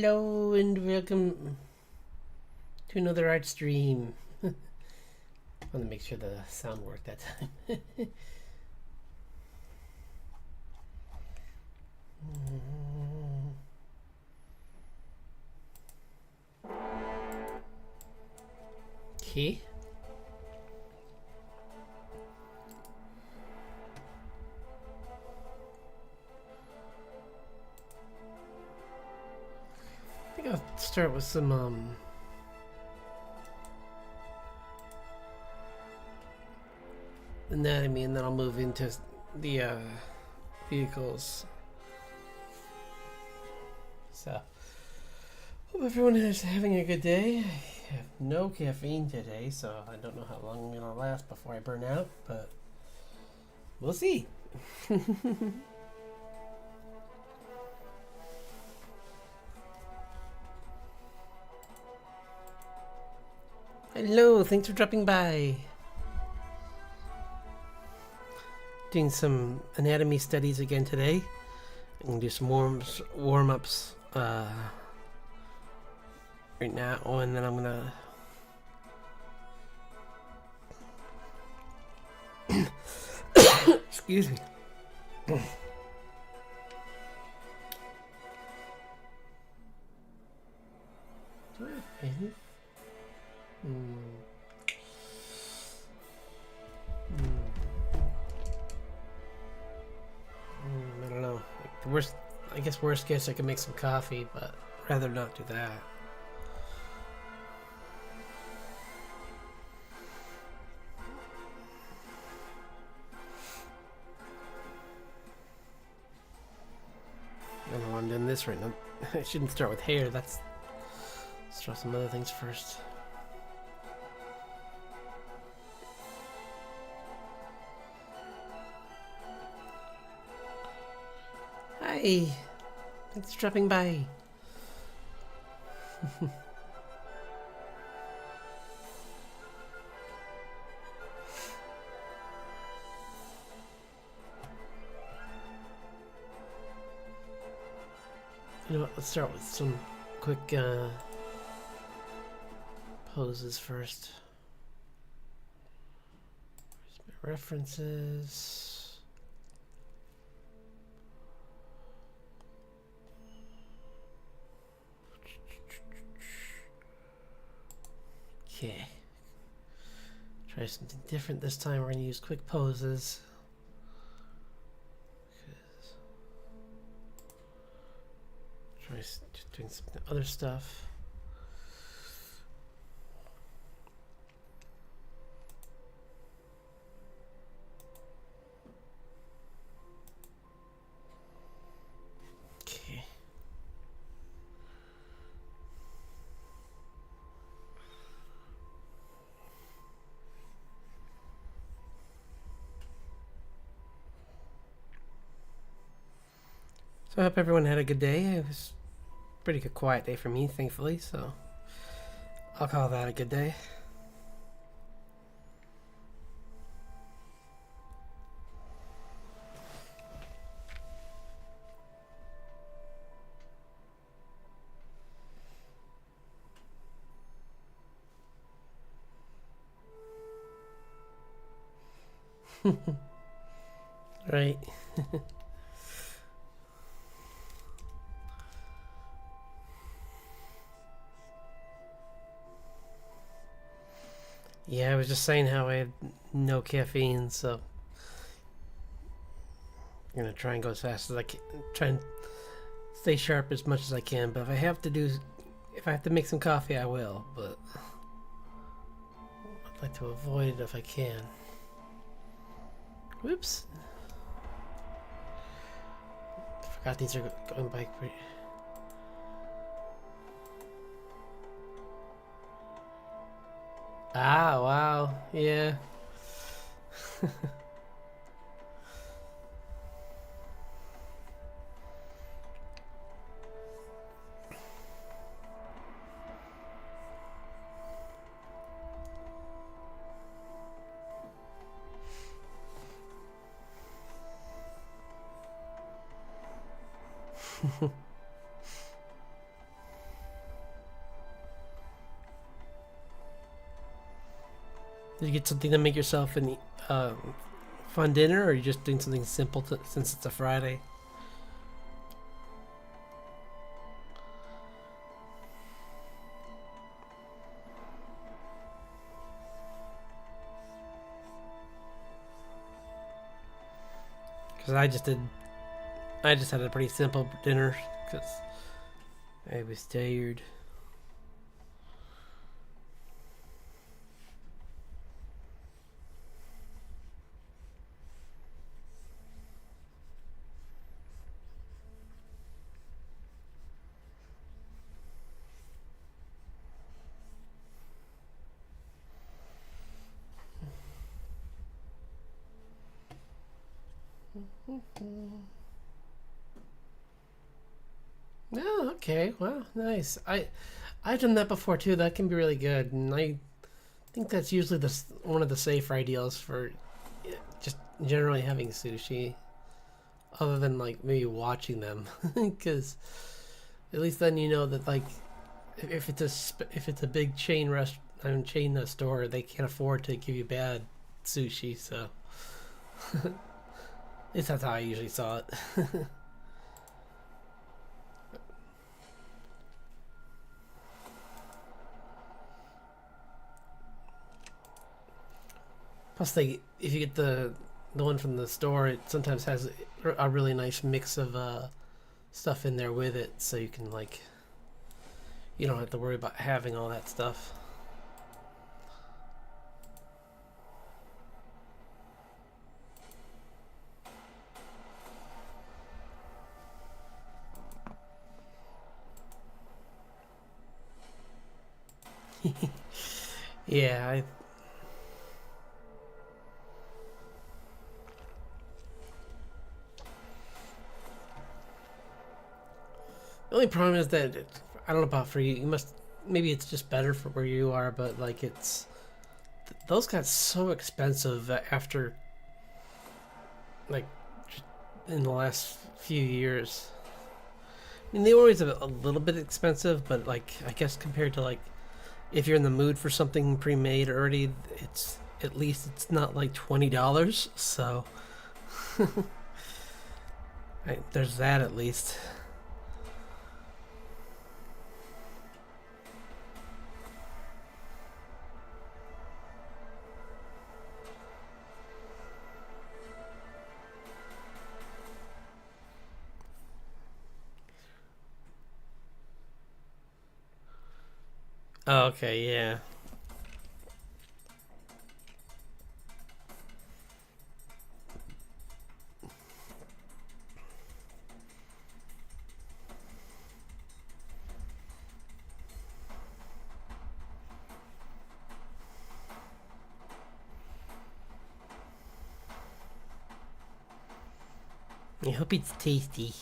Hello and welcome to another art stream. I want to make sure the sound worked that time. Okay. I think I'll start with some anatomy, and then I'll move into the vehicles. So, hope everyone is having a good day. I have no caffeine today, so I don't know how long I'm gonna last before I burn out, but we'll see. Hello, thanks for dropping by. Doing some anatomy studies again today. I'm gonna do some warm-ups right now, and then I'm gonna excuse me. Do I have any? I don't know. Like the worst, I guess worst case I could make some coffee, but I'd rather not do that. I don't know why I'm doing this right now. I shouldn't start with hair. Let's try some other things first. Hi, thanks for dropping by. You know what, let's start with some quick poses first. Where's my references? Okay. Try something different this time. We're going to use quick poses. Try doing some other stuff. Okay. So I hope everyone had a good day. It was a pretty good quiet day for me, thankfully, so I'll call that a good day. Right. Yeah, I was just saying how I had no caffeine, so I'm gonna try and go as fast as I can. Try and stay sharp as much as I can. But if I have to make some coffee, I will. But I'd like to avoid it if I can. Whoops! Forgot these are going by. Ah, wow, yeah. Did you get something to make yourself an fun dinner, or are you just doing something simple since it's a Friday? Because I just had a pretty simple dinner because I was tired. Oh, okay. Wow, nice. I've done that before too. That can be really good, and I think that's usually one of the safer ideals for just generally having sushi, other than like maybe watching them, because at least then you know that like if it's a big chain store, they can't afford to give you bad sushi. So at least that's how I usually saw it. Plus, if you get the one from the store, it sometimes has a really nice mix of stuff in there with it, so you can like you don't have to worry about having all that stuff. Yeah, the only problem is that I don't know about for you. You must maybe it's just better for where you are, but like those got so expensive after like in the last few years. I mean, they were always a little bit expensive, but like I guess compared to like if you're in the mood for something pre-made already, it's at least it's not like $20. So there's that at least. Oh, okay, yeah. I hope it's tasty.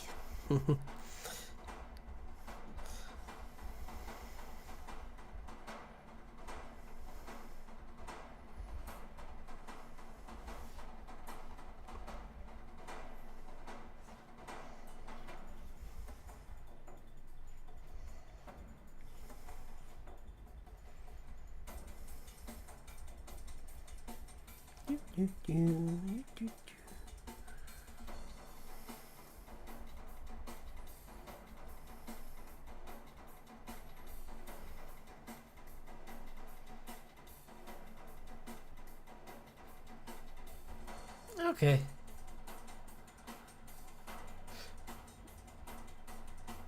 Okay.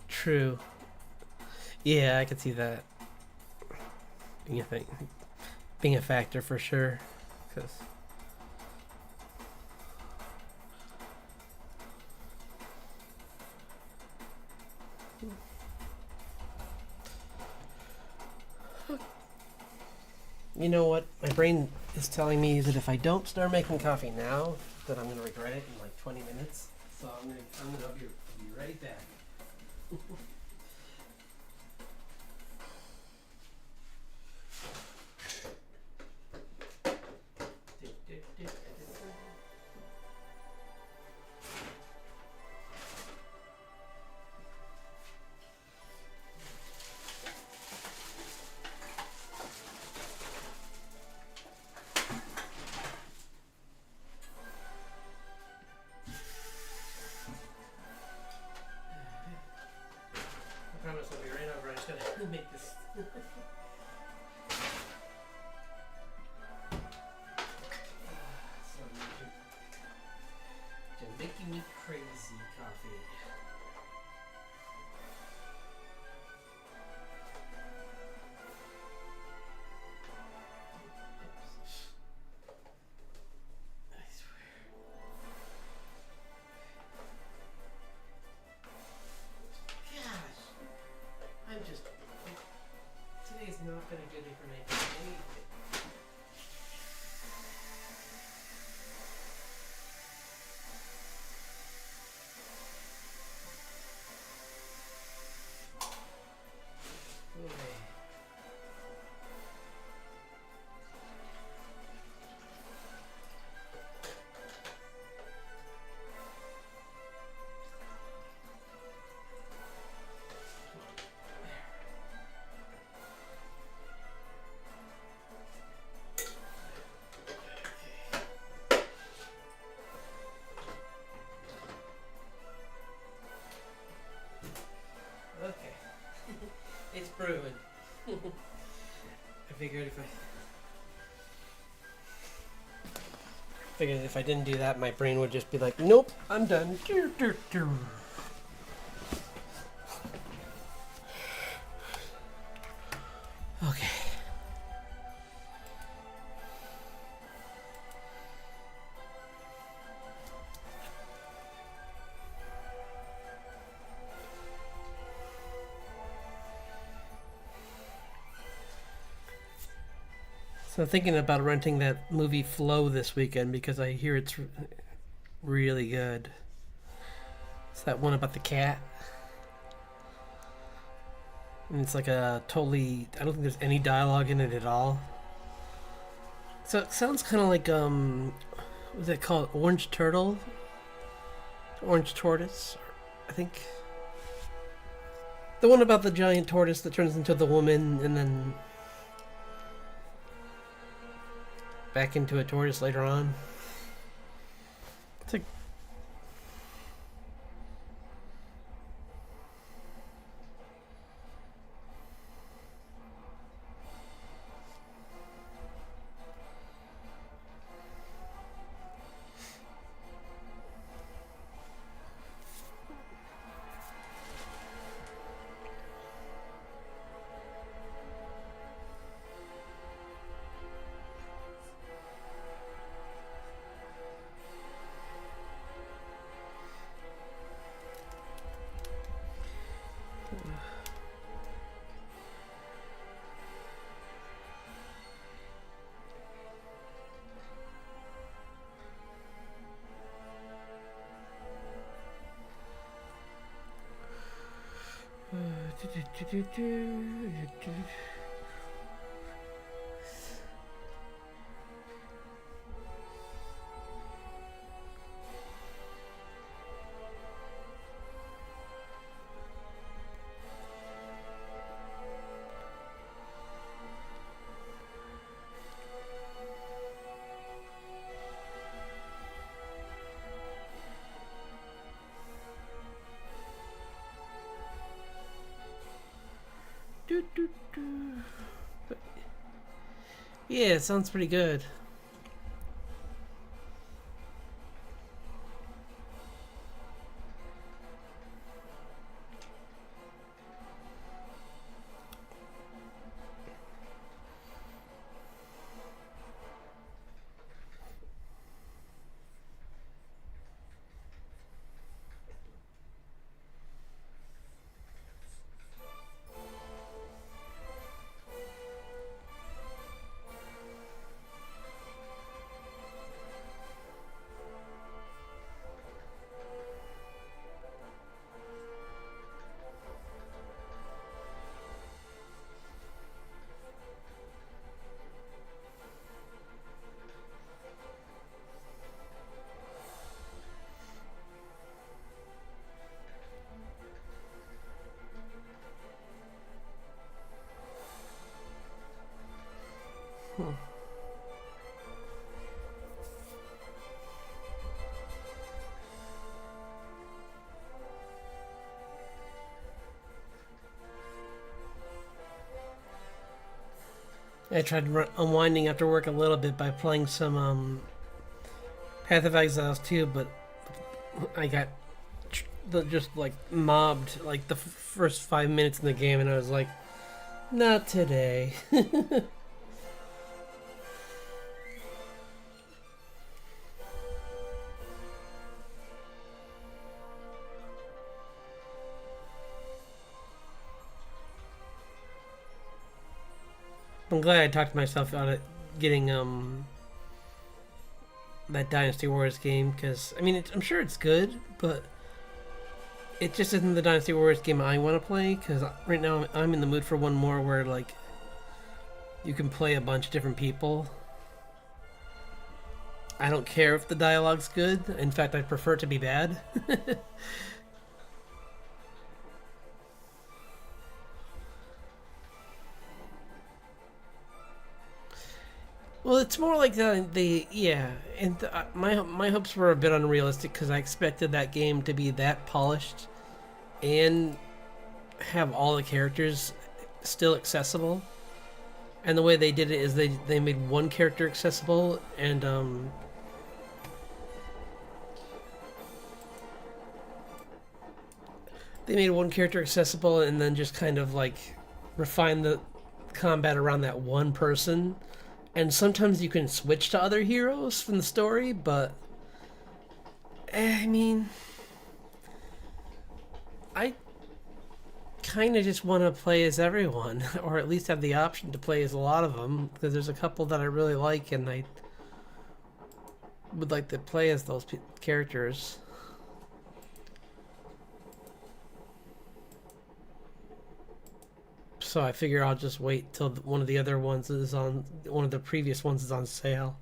True. Yeah, I could see that being a thing, being a factor for sure. Cause you know what, my brain is telling me that if I don't start making coffee now, that I'm gonna regret it in like 20 minutes. So I'll be right back. promise I'll be right over. I just gotta make this. You're making me crazy, coffee. Today's not been a good day for making anything. Okay. It's brewing. I figured if I didn't do that, my brain would just be like, nope, I'm done. Okay. So thinking about renting that movie Flow this weekend because I hear it's really good. It's that one about the cat. And it's like a totally, I don't think there's any dialogue in it at all. So it sounds kind of like, what's it called? Orange Turtle? Orange Tortoise, I think. The one about the giant tortoise that turns into the woman and then back into a tortoise later on. It's like yeah, it sounds pretty good. I tried unwinding after work a little bit by playing some Path of Exiles 2, but I got just like mobbed like the first 5 minutes in the game, and I was like, not today. I'm glad I talked myself out of getting that Dynasty Warriors game, because I mean I'm sure it's good, but it just isn't the Dynasty Warriors game I want to play. Because right now I'm in the mood for one more where like you can play a bunch of different people. I don't care if the dialogue's good. In fact, I prefer it to be bad. Well, it's more like the yeah, and my hopes were a bit unrealistic because I expected that game to be that polished and have all the characters still accessible. And the way they did it is they made one character accessible, and they made one character accessible and then just kind of like refine the combat around that one person. And sometimes you can switch to other heroes from the story, but I mean, I kind of just want to play as everyone, or at least have the option to play as a lot of them, because there's a couple that I really like, and I would like to play as those characters. So I figure I'll just wait till one of the other ones is on, one of the previous ones is on sale.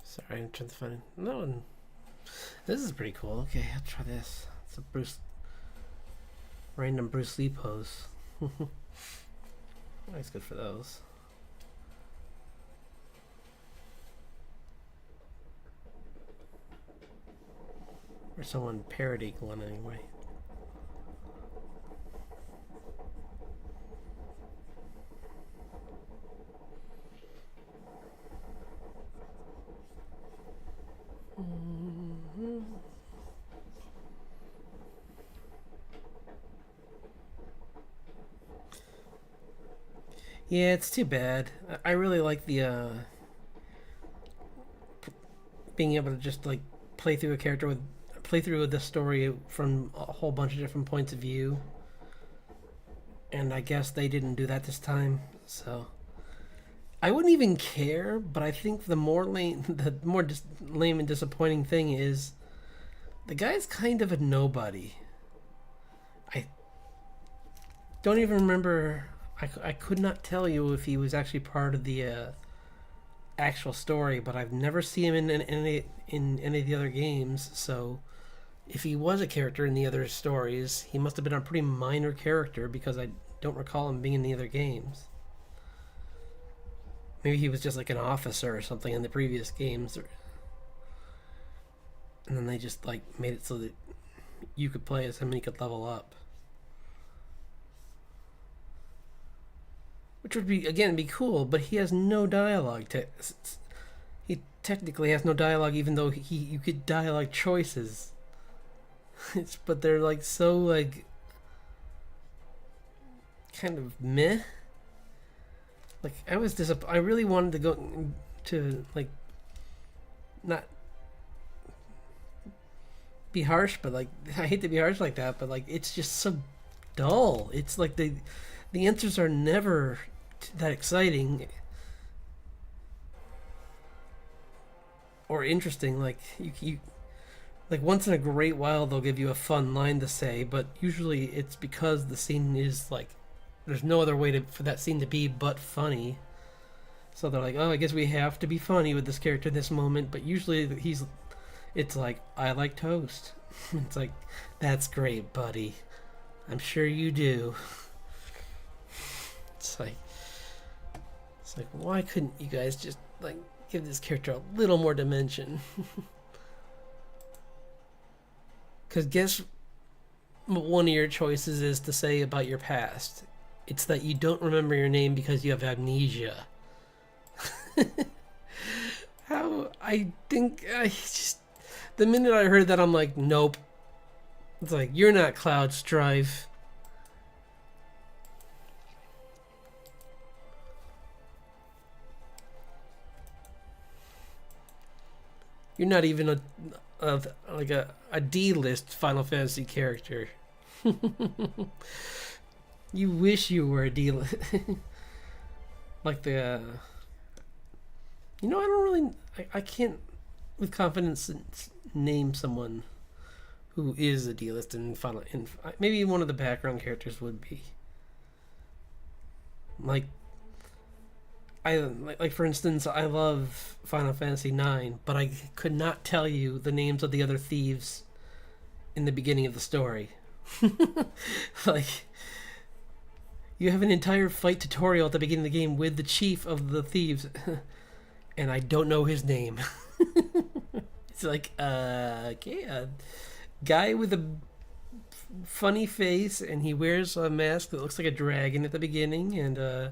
Sorry, I'm trying to find no one. This is pretty cool. Okay, I'll try this. It's a random Bruce Lee pose. That's good for those. Or someone parodying one anyway. Yeah, it's too bad. I really like the being able to just like play through the story from a whole bunch of different points of view. And I guess they didn't do that this time, so I wouldn't even care. But I think the more lame and disappointing thing is the guy's kind of a nobody. I don't even remember. I could not tell you if he was actually part of the actual story, but I've never seen him in any of the other games. So if he was a character in the other stories, he must have been a pretty minor character, because I don't recall him being in the other games. Maybe he was just like an officer or something in the previous games, and then they just like made it so that you could play as him and he could level up. Which would be cool, but he has no dialogue. He technically has no dialogue, even though you get dialogue choices. But they're like so like kind of meh. Like I really wanted to go to like not be harsh, but like I hate to be harsh like that, but like it's just so dull. It's like the answers are never that exciting or interesting. Like you Like once in a great while, they'll give you a fun line to say, but usually it's because the scene is like, there's no other way for that scene to be but funny. So they're like, oh, I guess we have to be funny with this character in this moment. But usually it's like, I like toast. It's like, that's great, buddy. I'm sure you do. It's like, why couldn't you guys just like give this character a little more dimension? Because guess what one of your choices is to say about your past? It's that you don't remember your name because you have amnesia. How I think I just the minute I heard that I'm like, nope. It's like, you're not Cloud Strife. You're not even a D-list Final Fantasy character. You wish you were a D-list. Like the you know, I don't really I can't with confidence name someone who is a D-list in Final. Maybe one of the background characters would be. Like, like for instance, I love Final Fantasy IX, but I could not tell you the names of the other thieves in the beginning of the story. Like, you have an entire fight tutorial at the beginning of the game with the chief of the thieves, and I don't know his name. It's like, okay, a guy with a funny face, and he wears a mask that looks like a dragon at the beginning, and I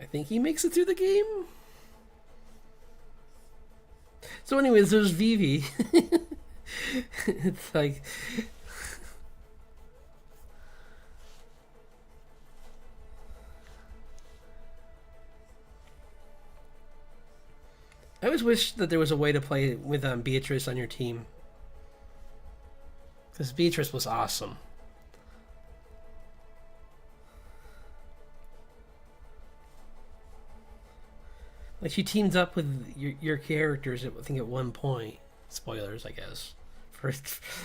think he makes it through the game. So anyways, there's Vivi. It's like, I always wish that there was a way to play with Beatrice on your team, because Beatrice was awesome. Like, she teams up with your characters, I think, at one point. Spoilers, I guess. For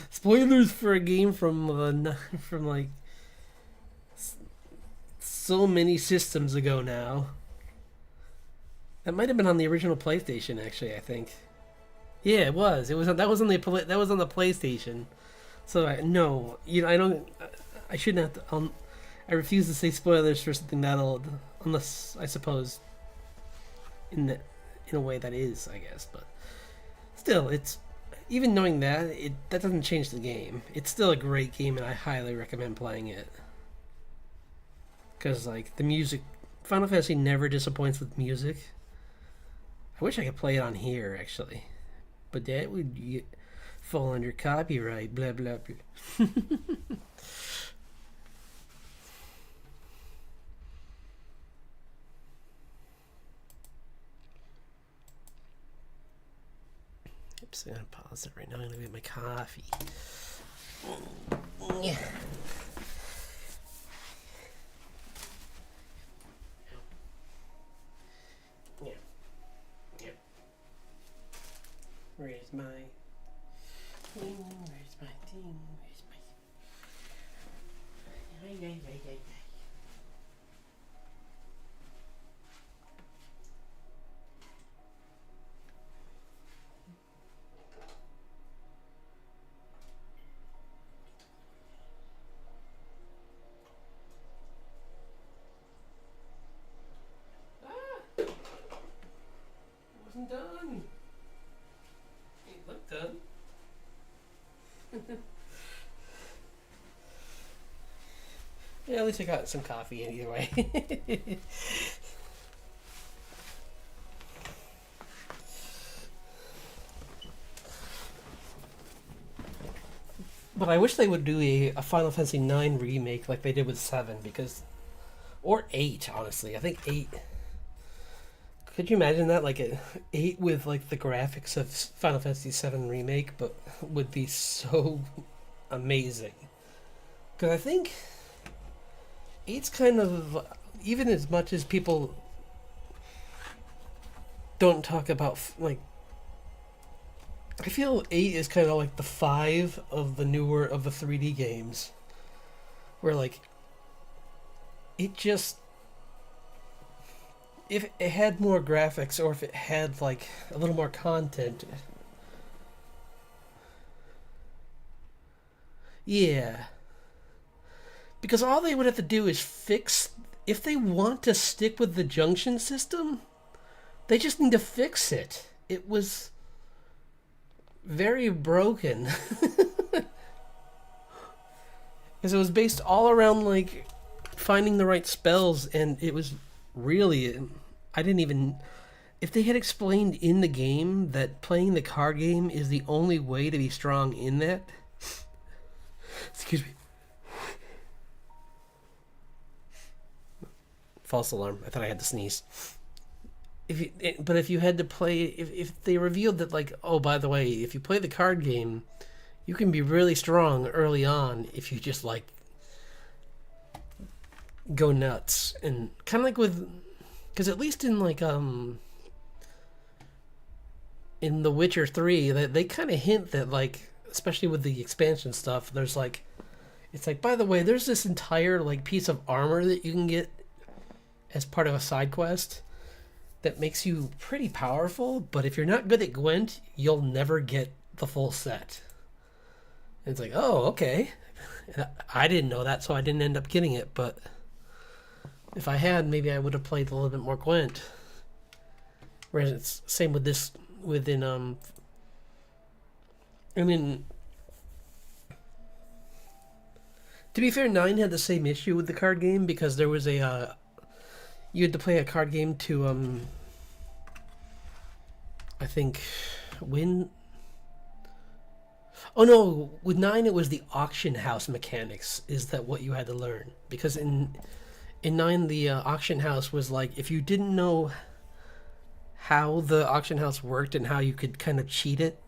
spoilers for a game from like so many systems ago now. That might have been on the original PlayStation, actually. I think. Yeah, it was. That was on the PlayStation. So no, I don't. I shouldn't have to. I refuse to say spoilers for something that old, unless I suppose. In a way that is, I guess, but still, it's even knowing that that doesn't change the game. It's still a great game, and I highly recommend playing it. Because like the music, Final Fantasy never disappoints with music. I wish I could play it on here actually, but that would fall under copyright. Blah blah blah. Oops, I'm gonna pause it right now. I'm gonna get my coffee. Yeah. Yeah. Yeah. Where's my thing? Where's my thing? Where's my... Done. It looked done. Yeah, at least I got some coffee in either way. But I wish they would do a Final Fantasy IX remake like they did with 7, because... Or 8, honestly. I think 8... Could you imagine that? Like, 8 with, like, the graphics of Final Fantasy 7 remake, but would be so amazing. Because I think... 8's kind of... Even as much as people don't talk about, like... I feel 8 is kind of like the 5 of the newer of the 3D games, where like it just, if it had more graphics or if it had like a little more content. Yeah, because all they would have to do is fix, if they want to stick with the junction system, they just need to fix it. It was very broken. Because it was based all around like finding the right spells, and it was really, I didn't even, if they had explained in the game that playing the card game is the only way to be strong in that, excuse me, false alarm, I thought I had to sneeze. But if you had to play, if they revealed that, like, oh, by the way, if you play the card game, you can be really strong early on if you just like go nuts, and kind of like with, because at least in like in The Witcher 3, they kind of hint that, like, especially with the expansion stuff, there's like, it's like, by the way, there's this entire like piece of armor that you can get as part of a side quest that makes you pretty powerful, but if you're not good at Gwent, you'll never get the full set. And it's like, oh, okay. I didn't know that, so I didn't end up getting it, but if I had, maybe I would have played a little bit more Gwent. Whereas it's same with this, within, I mean, to be fair, 9 had the same issue with the card game, because there was a, you had to play a card game to, I think, win. Oh no, with 9 it was the auction house mechanics. Is that what you had to learn? Because in 9 the auction house was like, if you didn't know how the auction house worked and how you could kind of cheat it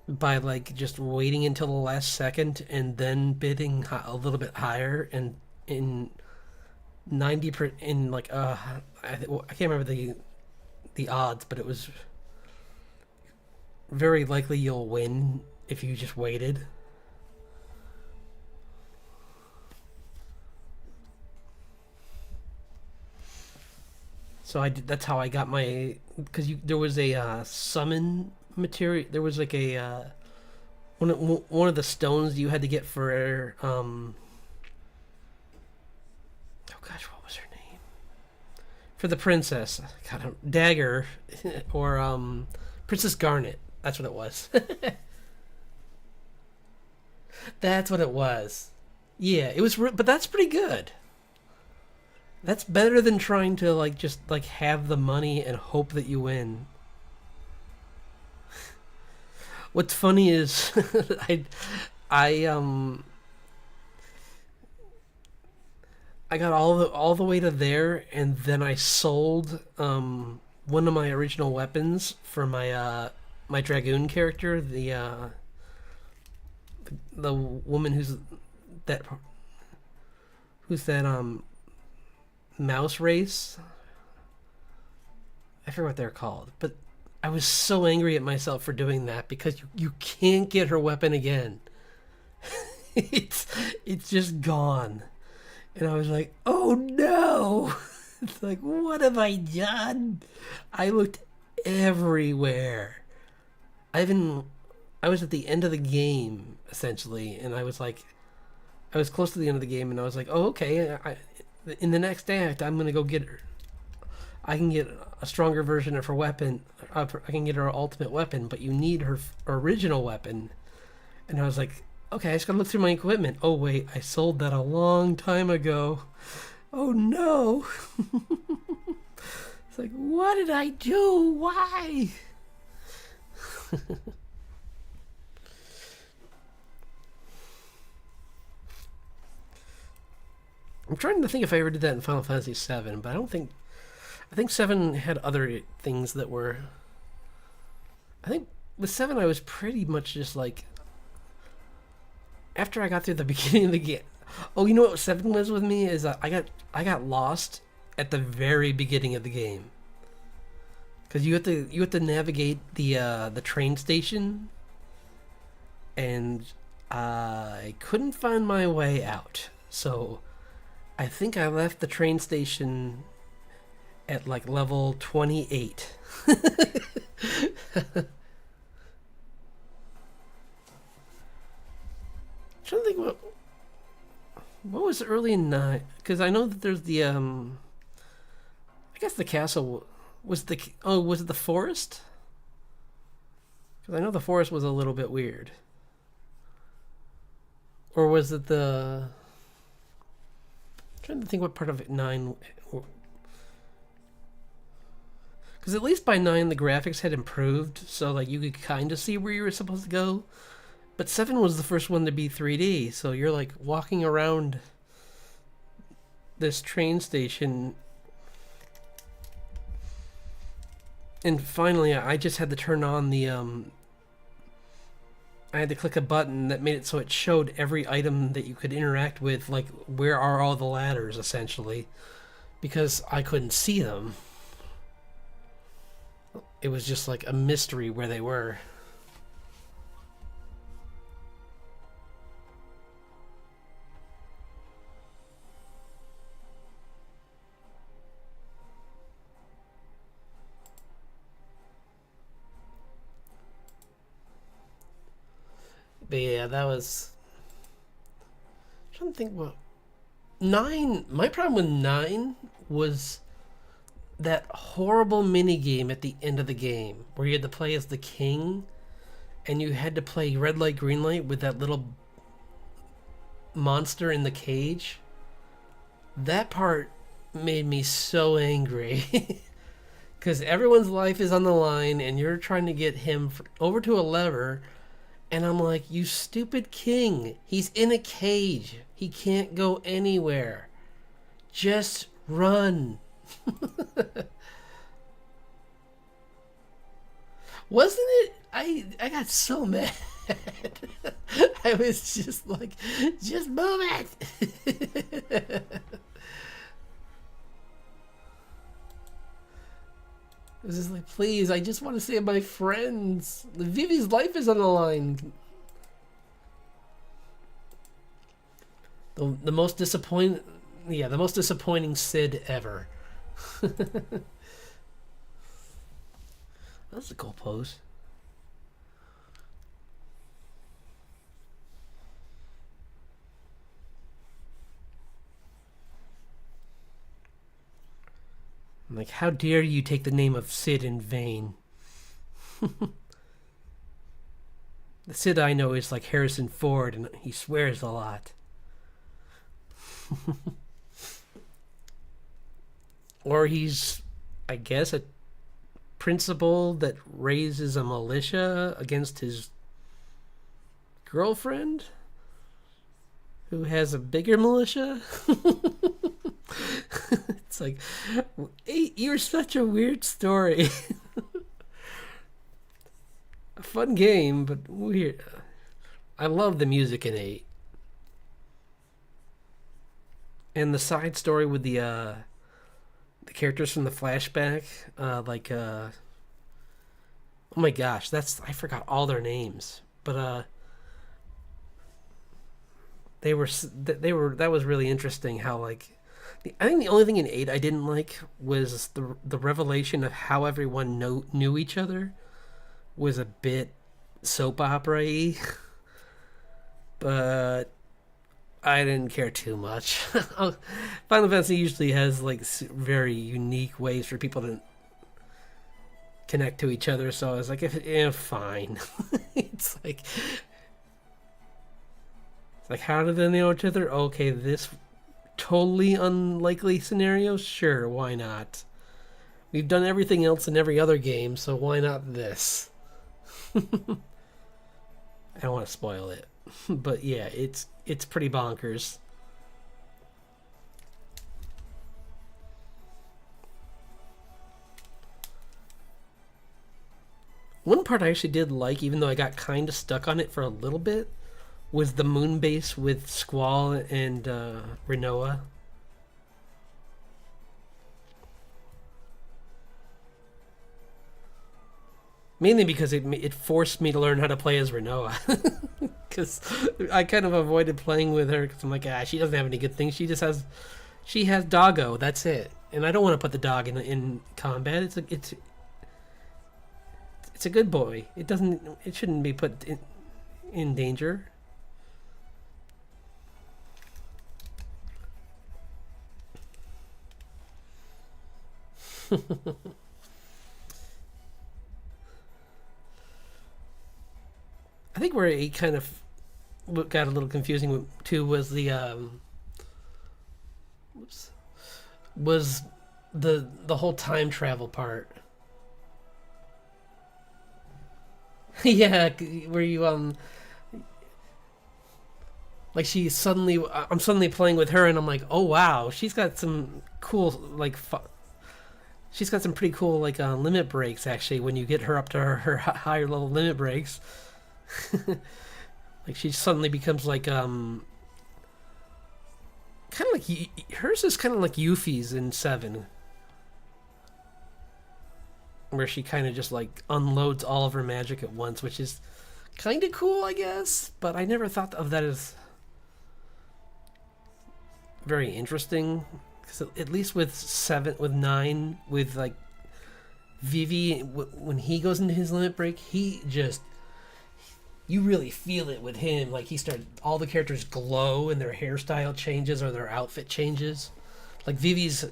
by like just waiting until the last second and then bidding a little bit higher, and in 90 in like I can't remember the odds, but it was very likely you'll win if you just waited. So that's how I got my, because there was a summon material. There was like a one of the stones you had to get for oh gosh, what was her name? For the princess, God, dagger, or Princess Garnet. That's what it was. That's what it was. Yeah, it was, but that's pretty good. That's better than trying to like just like have the money and hope that you win. What's funny is I I got all the way to there, and then I sold one of my original weapons for my my dragoon character, the woman who's that mouse race. I forget what they're called, but I was so angry at myself for doing that, because you can't get her weapon again. it's just gone. And I was like, oh no. It's like, what have I done? I looked everywhere. I was at the end of the game essentially, and I was close to the end of the game, and I was like, oh, okay, in the next act I'm gonna go get her. I can get a stronger version of her weapon. I can get her ultimate weapon, but you need her original weapon. And I was like, okay, I just gotta look through my equipment. Oh wait, I sold that a long time ago. Oh no. It's like, what did I do? Why? I'm trying to think if I ever did that in Final Fantasy VII, but I think 7 had other things that were, I think with 7 I was pretty much just like, after I got through the beginning of the game. Oh, you know what 7 was with me is I got lost at the very beginning of the game, because you have to navigate the train station, and I couldn't find my way out. So I think I left the train station at like level 28. Trying to think what was early in 9, because I know that there's the I guess the castle was was it the forest? Because I know the forest was a little bit weird. Or was it the? I'm trying to think what part of it 9. Because at least by 9 the graphics had improved, so like you could kind of see where you were supposed to go. But 7 was the first one to be 3D, so you're like walking around this train station. And finally, I just had to turn on the I had to click a button that made it so it showed every item that you could interact with, like where are all the ladders, essentially, because I couldn't see them. It was just like a mystery where they were. But yeah, that was. I'm trying to think what 9. My problem with 9 was that horrible mini game at the end of the game where you had to play as the king, and you had to play red light, green light with that little monster in the cage. That part made me so angry. Because everyone's life is on the line, and you're trying to get him over to a lever. And I'm like, you stupid king. He's in a cage. He can't go anywhere. Just run. Wasn't it? I got so mad. I was just like, just move it. I was just like, please, I just want to save my friends. Vivi's life is on the line. The most disappointing, yeah, the most disappointing Sid ever. That's a cool pose. I'm like, how dare you take the name of Sid in vain? The Sid I know is like Harrison Ford, and he swears a lot. Or he's, I guess, a principal that raises a militia against his girlfriend, who has a bigger militia. It's like, you're such a weird story. A fun game, but weird. I love the music in 8. And the side story with the characters from the flashback, oh my gosh, I forgot all their names, but that was really interesting. How like, I think the only thing in 8 I didn't like was the revelation of how everyone knew each other was a bit soap opera-y. But I didn't care too much. Final Fantasy usually has like very unique ways for people to connect to each other, so I was like, fine. It's like, how do they know each other? Okay, this totally unlikely scenario? Sure, why not? We've done everything else in every other game, so why not this? I don't want to spoil it. But yeah, it's pretty bonkers. One part I actually did like, even though I got kind of stuck on it for a little bit, was the moon base with Squall and Rinoa. Mainly because it forced me to learn how to play as Renoa. Because I kind of avoided playing with her because I'm like, she doesn't have any good things. She has Doggo. That's it. And I don't want to put the dog in combat. It's a good boy. It shouldn't be put in danger. I think where it kind of got a little confusing too was was the whole time travel part. Yeah, where you like I'm suddenly playing with her and I'm like, oh wow, she's got some cool she's got some pretty cool limit breaks actually when you get her up to her higher level limit breaks. Like she suddenly becomes kind of like hers is kind of like Yuffie's in 7, where she kind of just unloads all of her magic at once, which is kind of cool, I guess. But I never thought of that as very interesting, because at least with 9, with Vivi, when he goes into his limit break, you really feel it with him. All the characters glow and their hairstyle changes or their outfit changes. Like Vivi's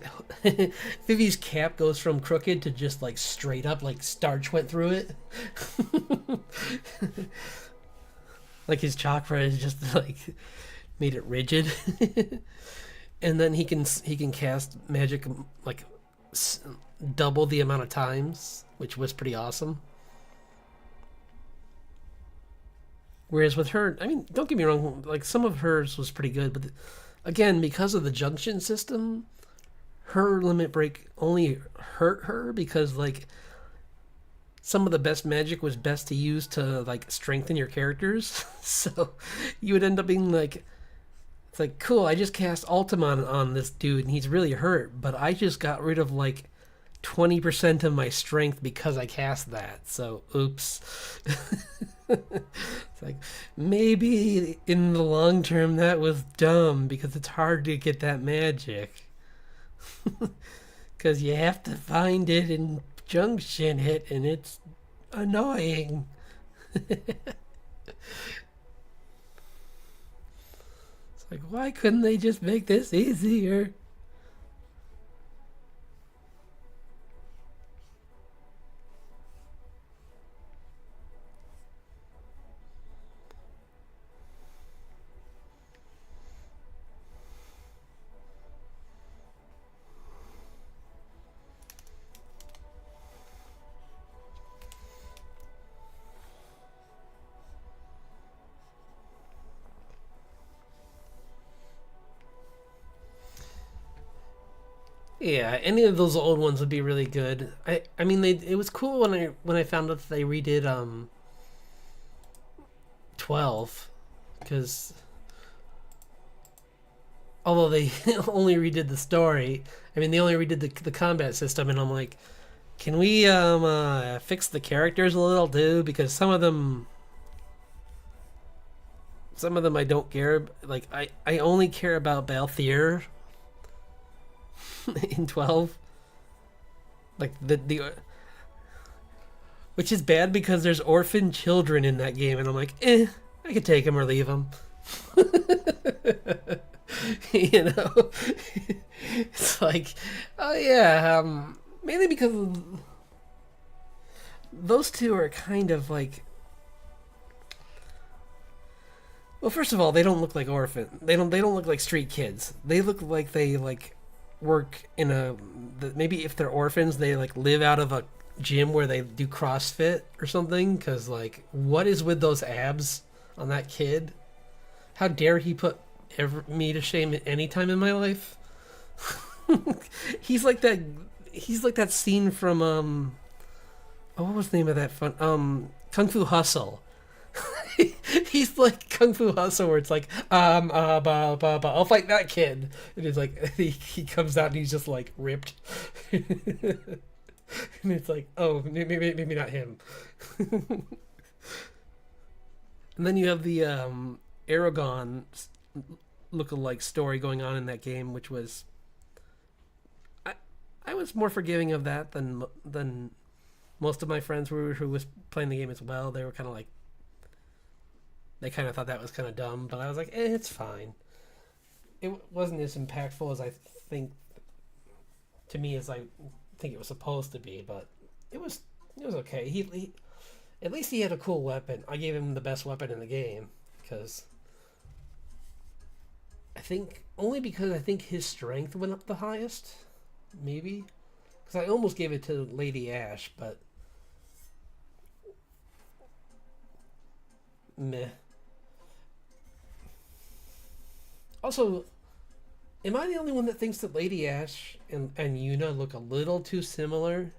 cap goes from crooked to just straight up, like starch went through it. Like his chakra is just made it rigid. And then he can cast magic double the amount of times, which was pretty awesome. Whereas with her, I mean, don't get me wrong, some of hers was pretty good, but again, because of the junction system, her limit break only hurt her because some of the best magic was best to use to strengthen your characters. So you would end up being it's cool, I just cast Ultimon on this dude and he's really hurt, but I just got rid of 20% of my strength because I cast that. So oops. It's maybe in the long term that was dumb because it's hard to get that magic. Because you have to find it and junction it, and it's annoying. It's why couldn't they just make this easier? Yeah, any of those old ones would be really good. I mean it was cool when I found out that they redid 12, because although they only redid the story, I mean they only redid the combat system, and I'm like, can we fix the characters a little too, because some of them I don't care, I only care about Balthier in 12, the which is bad because there's orphan children in that game, and I'm like, I could take them or leave them. You know, it's oh yeah, mainly because those two are kind of well, first of all, they don't look like orphan. They don't look like street kids. They look like they work in maybe if they're orphans, they live out of a gym where they do CrossFit or something, because what is with those abs on that kid? How dare he put me to shame at any time in my life? He's like that scene from what was the name of that Kung Fu Hustle. He's like Kung Fu Hustle, where it's I'll fight that kid, and it's he comes out and he's just ripped. And it's like, oh, maybe not him. And then you have the Aragon look-alike story going on in that game, which was I I was more forgiving of that than most of my friends who was playing the game as well. They were kind of like they kind of thought that was kind of dumb, but I was like, it's fine. It wasn't as impactful as I think to me as I think it was supposed to be, but it was it was okay. He at least he had a cool weapon. I gave him the best weapon in the game because I think his strength went up the highest, maybe because I almost gave it to Lady Ash, but meh. Also, am I the only one that thinks that Lady Ash and Yuna look a little too similar?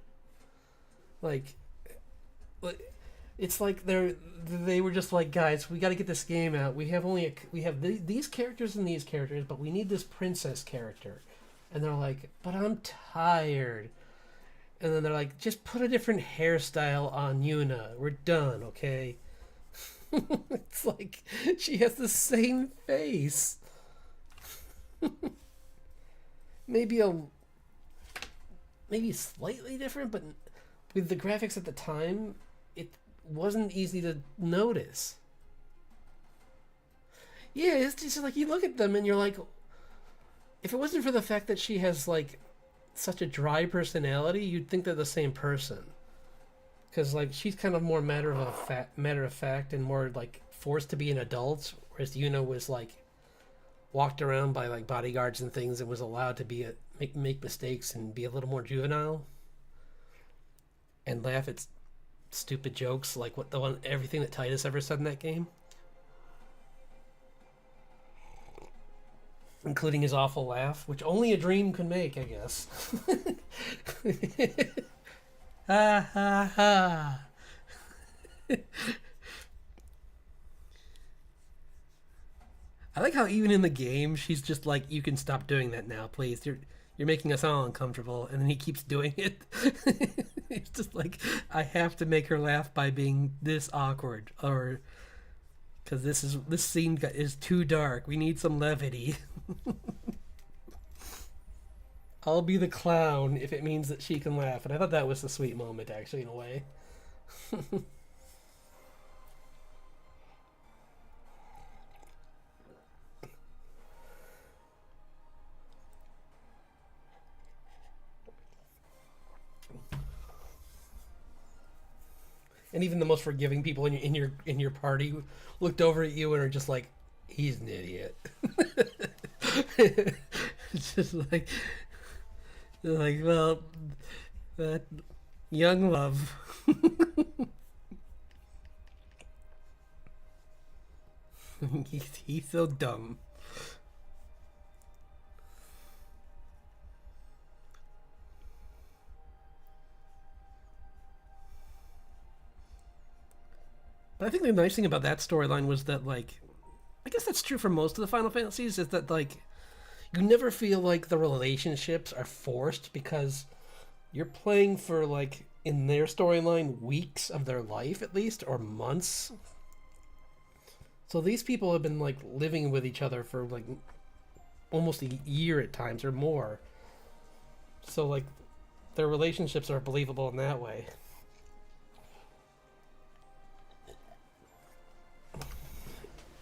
Like, it's like they were just like, guys, we got to get this game out. We have these characters and these characters, but we need this princess character. And they're like, but I'm tired. And then they're like, just put a different hairstyle on Yuna. We're done, okay? It's like she has the same face. maybe a maybe slightly different, but with the graphics at the time, it wasn't easy to notice. Yeah, it's just like you look at them and you're like, if it wasn't for the fact that she has like such a dry personality, you'd think they're the same person. Because like she's kind of more matter of fact and more like forced to be an adult, whereas Yuna was like walked around by like bodyguards and things and was allowed to make mistakes and be a little more juvenile and laugh at stupid jokes like what the one everything that Titus ever said in that game, including his awful laugh, which only a dream could make, I guess. Ha ha ha. I like how even in the game she's just like, you can stop doing that now, please. You're making us all uncomfortable, and then he keeps doing it. It's just like, I have to make her laugh by being this awkward, or because this scene is too dark. We need some levity. I'll be the clown if it means that she can laugh, and I thought that was a sweet moment, actually, in a way. And even the most forgiving people in your party looked over at you and are just like, he's an idiot. It's just like, well, that young love. He's so dumb. But I think the nice thing about that storyline was that, like, I guess that's true for most of the Final Fantasies, is that, like, you never feel like the relationships are forced because you're playing for, like, in their storyline, weeks of their life at least, or months. So these people have been, like, living with each other for, like, almost a year at times or more. So, like, their relationships are believable in that way.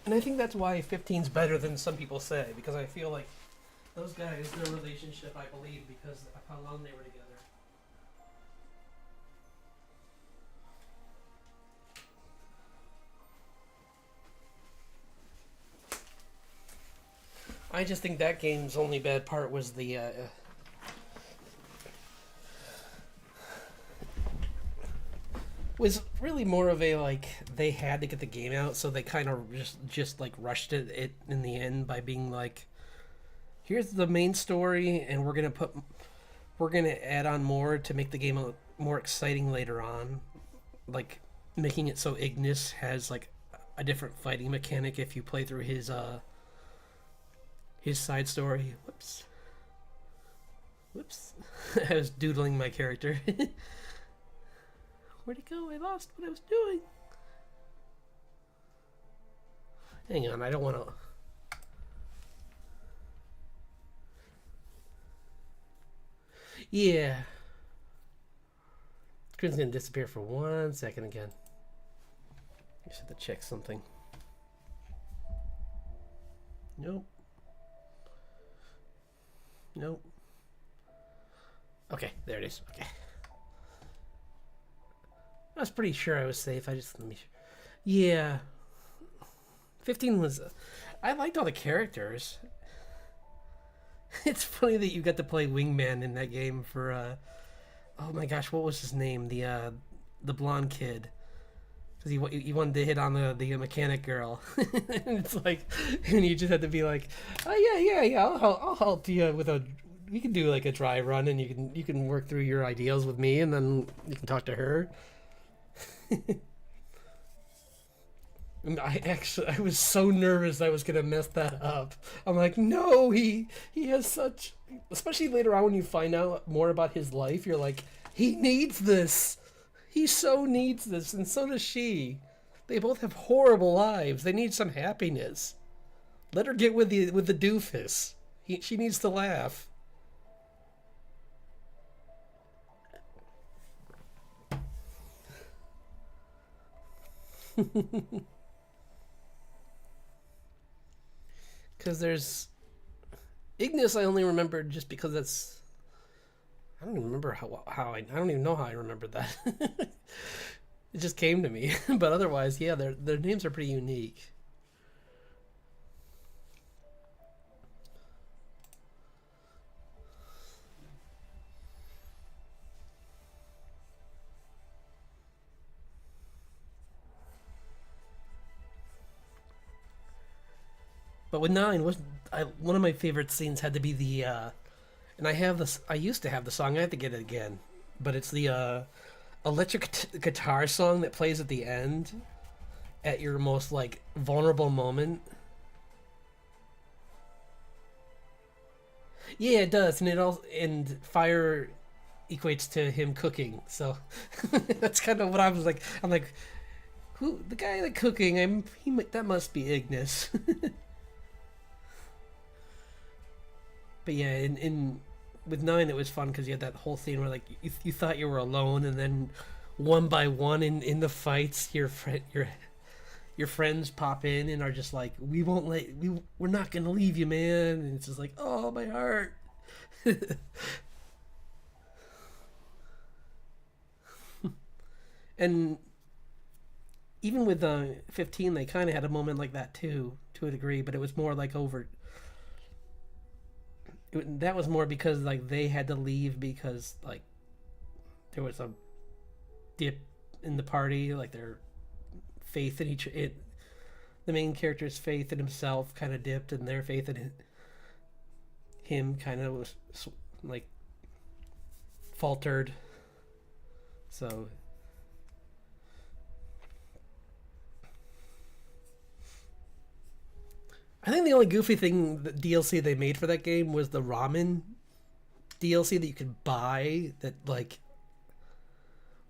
And I think that's why 15's better than some people say, because I feel like those guys, their relationship, I believe, because of how long they were together. I just think that game's only bad part was the was really more of a, like, they had to get the game out, so they kind of just like rushed it in the end by being like, here's the main story, and we're gonna add on more to make the game more exciting later on, like making it so Ignis has like a different fighting mechanic if you play through his side story. Whoops. Whoops. I was doodling my character. Where'd it go? I lost what I was doing. Hang on, I don't want to... Yeah. Screen's gonna disappear for 1 second again. I just have to check something. Nope. Nope. Okay, there it is. Okay. I was pretty sure I was safe. I just... let me... Yeah. 15 was... I liked all the characters. It's funny that you got to play Wingman in that game for... oh my gosh, what was his name? The blonde kid. Because he wanted to hit on the mechanic girl. And it's like... And you just had to be like, oh yeah, I'll help you with a... We can do like a dry run, and you can work through your ideals with me, and then you can talk to her. I was so nervous I was gonna mess that up. I'm like, no, he has such... Especially later on when you find out more about his life, you're like, he needs this. He so needs this, and so does she. They both have horrible lives. They need some happiness. Let her get with the doofus. She needs to laugh. Because there's Ignis. I only remembered just because that's... I don't even remember how I don't even know how I remembered that. It just came to me. But otherwise, yeah, their names are pretty unique. But with 9, one of my favorite scenes had to be the and I have this. I used to have the song. I have to get it again, but it's the electric guitar song that plays at the end, at your most like vulnerable moment. Yeah, it does, and it all and fire equates to him cooking. So that's kind of what I was like. I'm like, who the guy like cooking? That must be Ignis. But yeah, in with 9 it was fun because you had that whole scene where like you thought you were alone, and then one by one in the fights your friends pop in and are just like, we're not gonna leave you, man. And it's just like, oh, my heart. And even with 15, they kind of had a moment like that too, to a degree, but it was more like over. That was more because like they had to leave because like there was a dip in the party, like their faith in the main character's faith in himself kind of dipped, and their faith in him kind of was like faltered. So I think the only goofy thing, the DLC they made for that game, was the ramen DLC that you could buy. That like,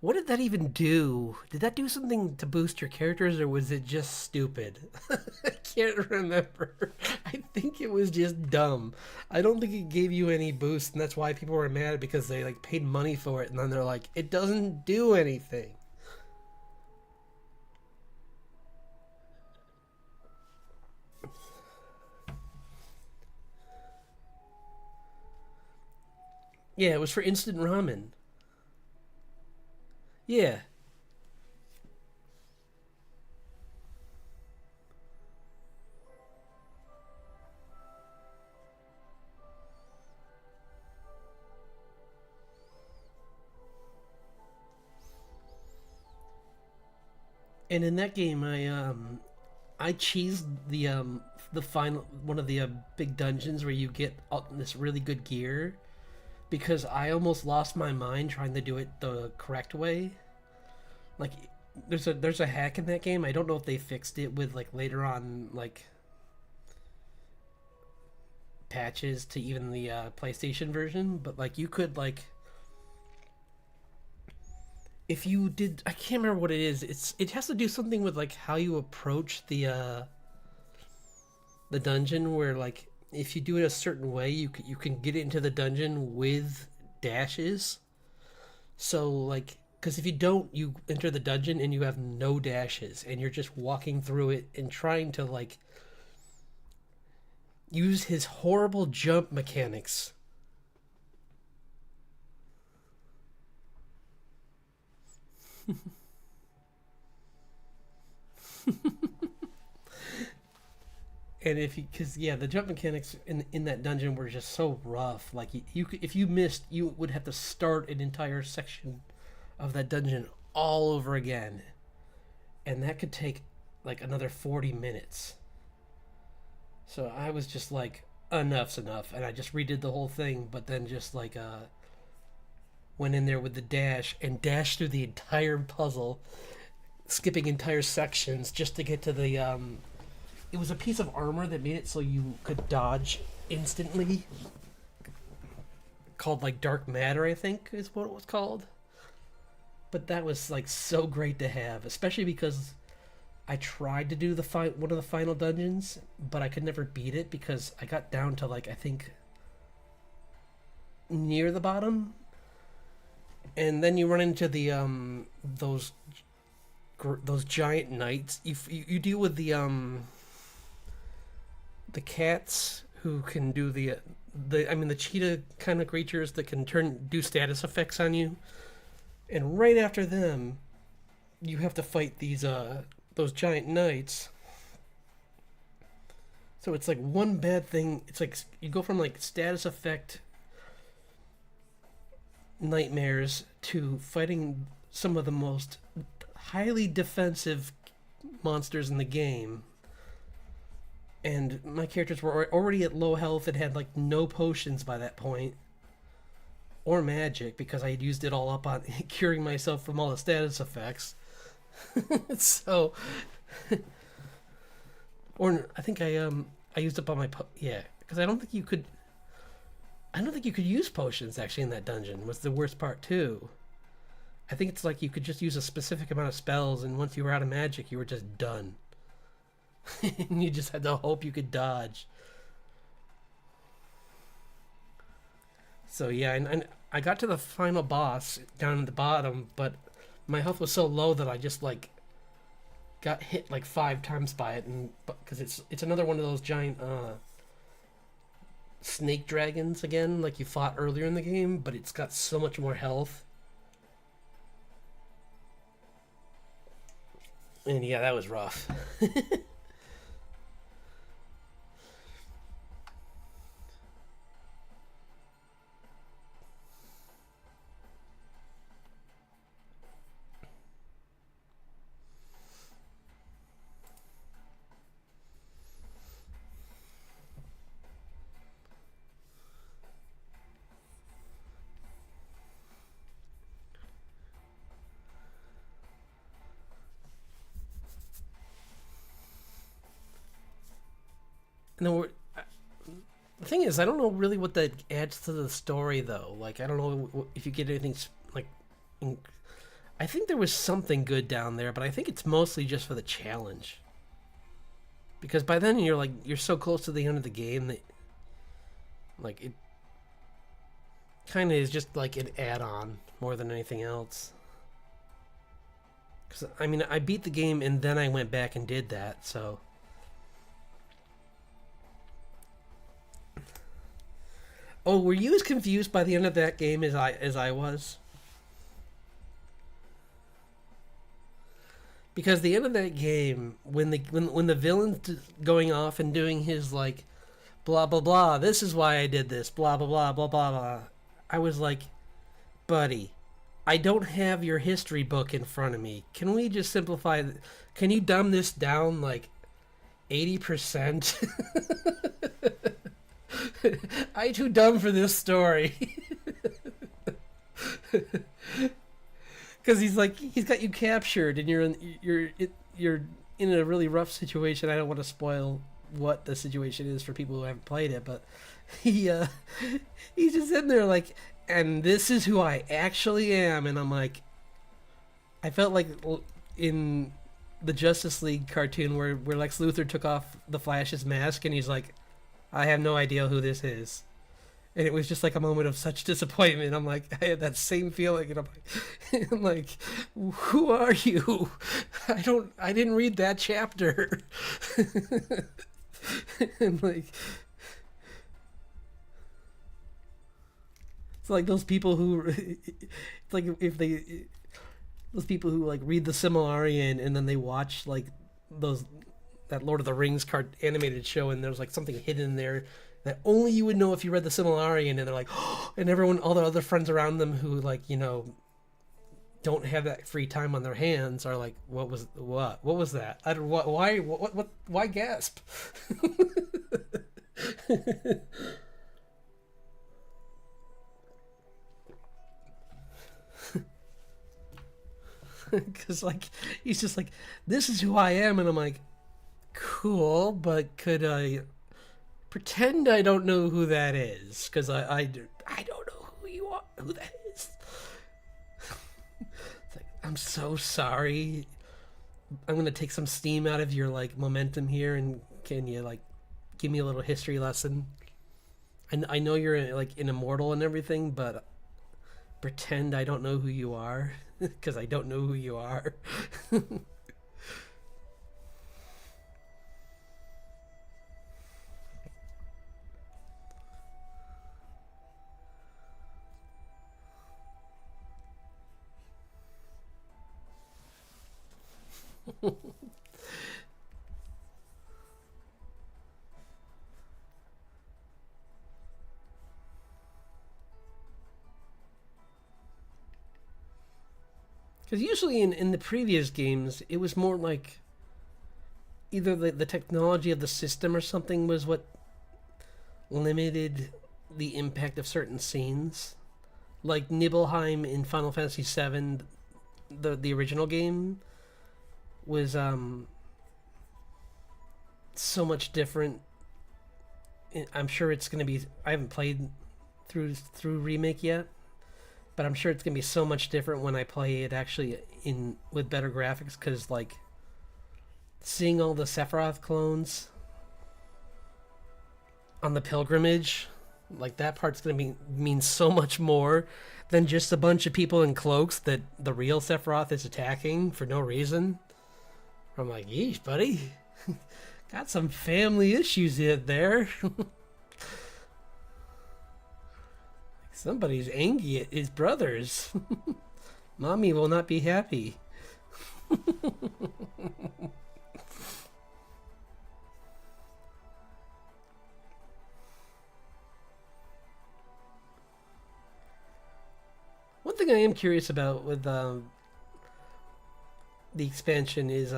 what did that even do? Did that do something to boost your characters, or was it just stupid? I can't remember. I think it was just dumb. I don't think it gave you any boost, and that's why people were mad, because they like paid money for it, and then they're like, it doesn't do anything. Yeah, it was for instant ramen. Yeah. And in that game, I cheesed the final one of the big dungeons where you get this really good gear, because I almost lost my mind trying to do it the correct way. Like, there's a hack in that game. I don't know if they fixed it with like later on, like, patches to even the PlayStation version, but like you could like if you did, I can't remember what it is. It has to do something with like how you approach the dungeon, where like if you do it a certain way, you can get into the dungeon with dashes. So like, because if you don't, you enter the dungeon and you have no dashes, and you're just walking through it and trying to like use his horrible jump mechanics. And if you, because yeah, the jump mechanics in that dungeon were just so rough. Like you could, if you missed, you would have to start an entire section of that dungeon all over again, and that could take like another 40 minutes. So I was just like, enough's enough, and I just redid the whole thing. But then just like went in there with the dash and dashed through the entire puzzle, skipping entire sections just to get to the it was a piece of armor that made it so you could dodge instantly, called like dark matter, I think is what it was called. But that was like so great to have, especially because I tried to do one of the final dungeons, but I could never beat it because I got down to like, I think near the bottom, and then you run into the those giant knights. You deal with the cats who can do the cheetah kind of creatures that can do status effects on you, and right after them you have to fight those giant knights. So it's like one bad thing, it's like you go from like status effect nightmares to fighting some of the most highly defensive monsters in the game. And my characters were already at low health and had like no potions by that point, or magic, because I had used it all up on curing myself from all the status effects. So, or I think I used up all my yeah, because I don't think you could use potions actually in that dungeon. Was the worst part too. I think it's like you could just use a specific amount of spells, and once you were out of magic, you were just done. And you just had to hope you could dodge. So yeah, and I got to the final boss down at the bottom, but my health was so low that I just like got hit like 5 times by it, and because it's another one of those giant snake dragons again, like you fought earlier in the game, but it's got so much more health. And yeah, that was rough. And then the thing is, I don't know really what that adds to the story, though. Like, I don't know if you get anything like. I think there was something good down there, but I think it's mostly just for the challenge. Because by then you're so close to the end of the game that like it kind of is just like an add-on more than anything else. Because I mean, I beat the game and then I went back and did that, so. Oh, were you as confused by the end of that game as I was? Because the end of that game, when the villain's going off and doing his like, blah blah blah, this is why I did this, blah blah blah blah blah blah, I was like, buddy, I don't have your history book in front of me. Can we just simplify? Can you dumb this down like 80%? I too dumb for this story. Because he's got you captured, and you're in a really rough situation. I don't want to spoil what the situation is for people who haven't played it, but he he's just sitting there like, and this is who I actually am, and I'm like, I felt like in the Justice League cartoon where Lex Luthor took off the Flash's mask and he's like, I have no idea who this is. And it was just like a moment of such disappointment. I'm like, I had that same feeling, and I'm like, I'm like, who are you? I didn't read that chapter. And like, it's like those people who, it's like if they, those people who like read the Silmarillion and then they watch like those that Lord of the Rings animated show, and there's like something hidden in there that only you would know if you read the Silmarillion, and they're like, oh, and everyone, all the other friends around them who like, you know, don't have that free time on their hands are like, what was that? I don't why gasp? Because like he's just like, this is who I am, and I'm like, cool, but could I pretend I don't know who that is? Because I don't know who you are, who that is. It's like, I'm so sorry. I'm gonna take some steam out of your like momentum here, and can you like give me a little history lesson? I know you're like an immortal and everything, but pretend I don't know who you are, because I don't know who you are. Because usually in the previous games, it was more like either the technology of the system or something was what limited the impact of certain scenes. Like Nibelheim in Final Fantasy VII, the original game, was so much different. I'm sure it's gonna be. I haven't played through remake yet, but I'm sure it's gonna be so much different when I play it actually in with better graphics. Because like seeing all the Sephiroth clones on the pilgrimage, like that part's gonna mean so much more than just a bunch of people in cloaks that the real Sephiroth is attacking for no reason. I'm like, yeesh, buddy. Got some family issues in there. Somebody's angry at his brothers. Mommy will not be happy. One thing I am curious about with the expansion is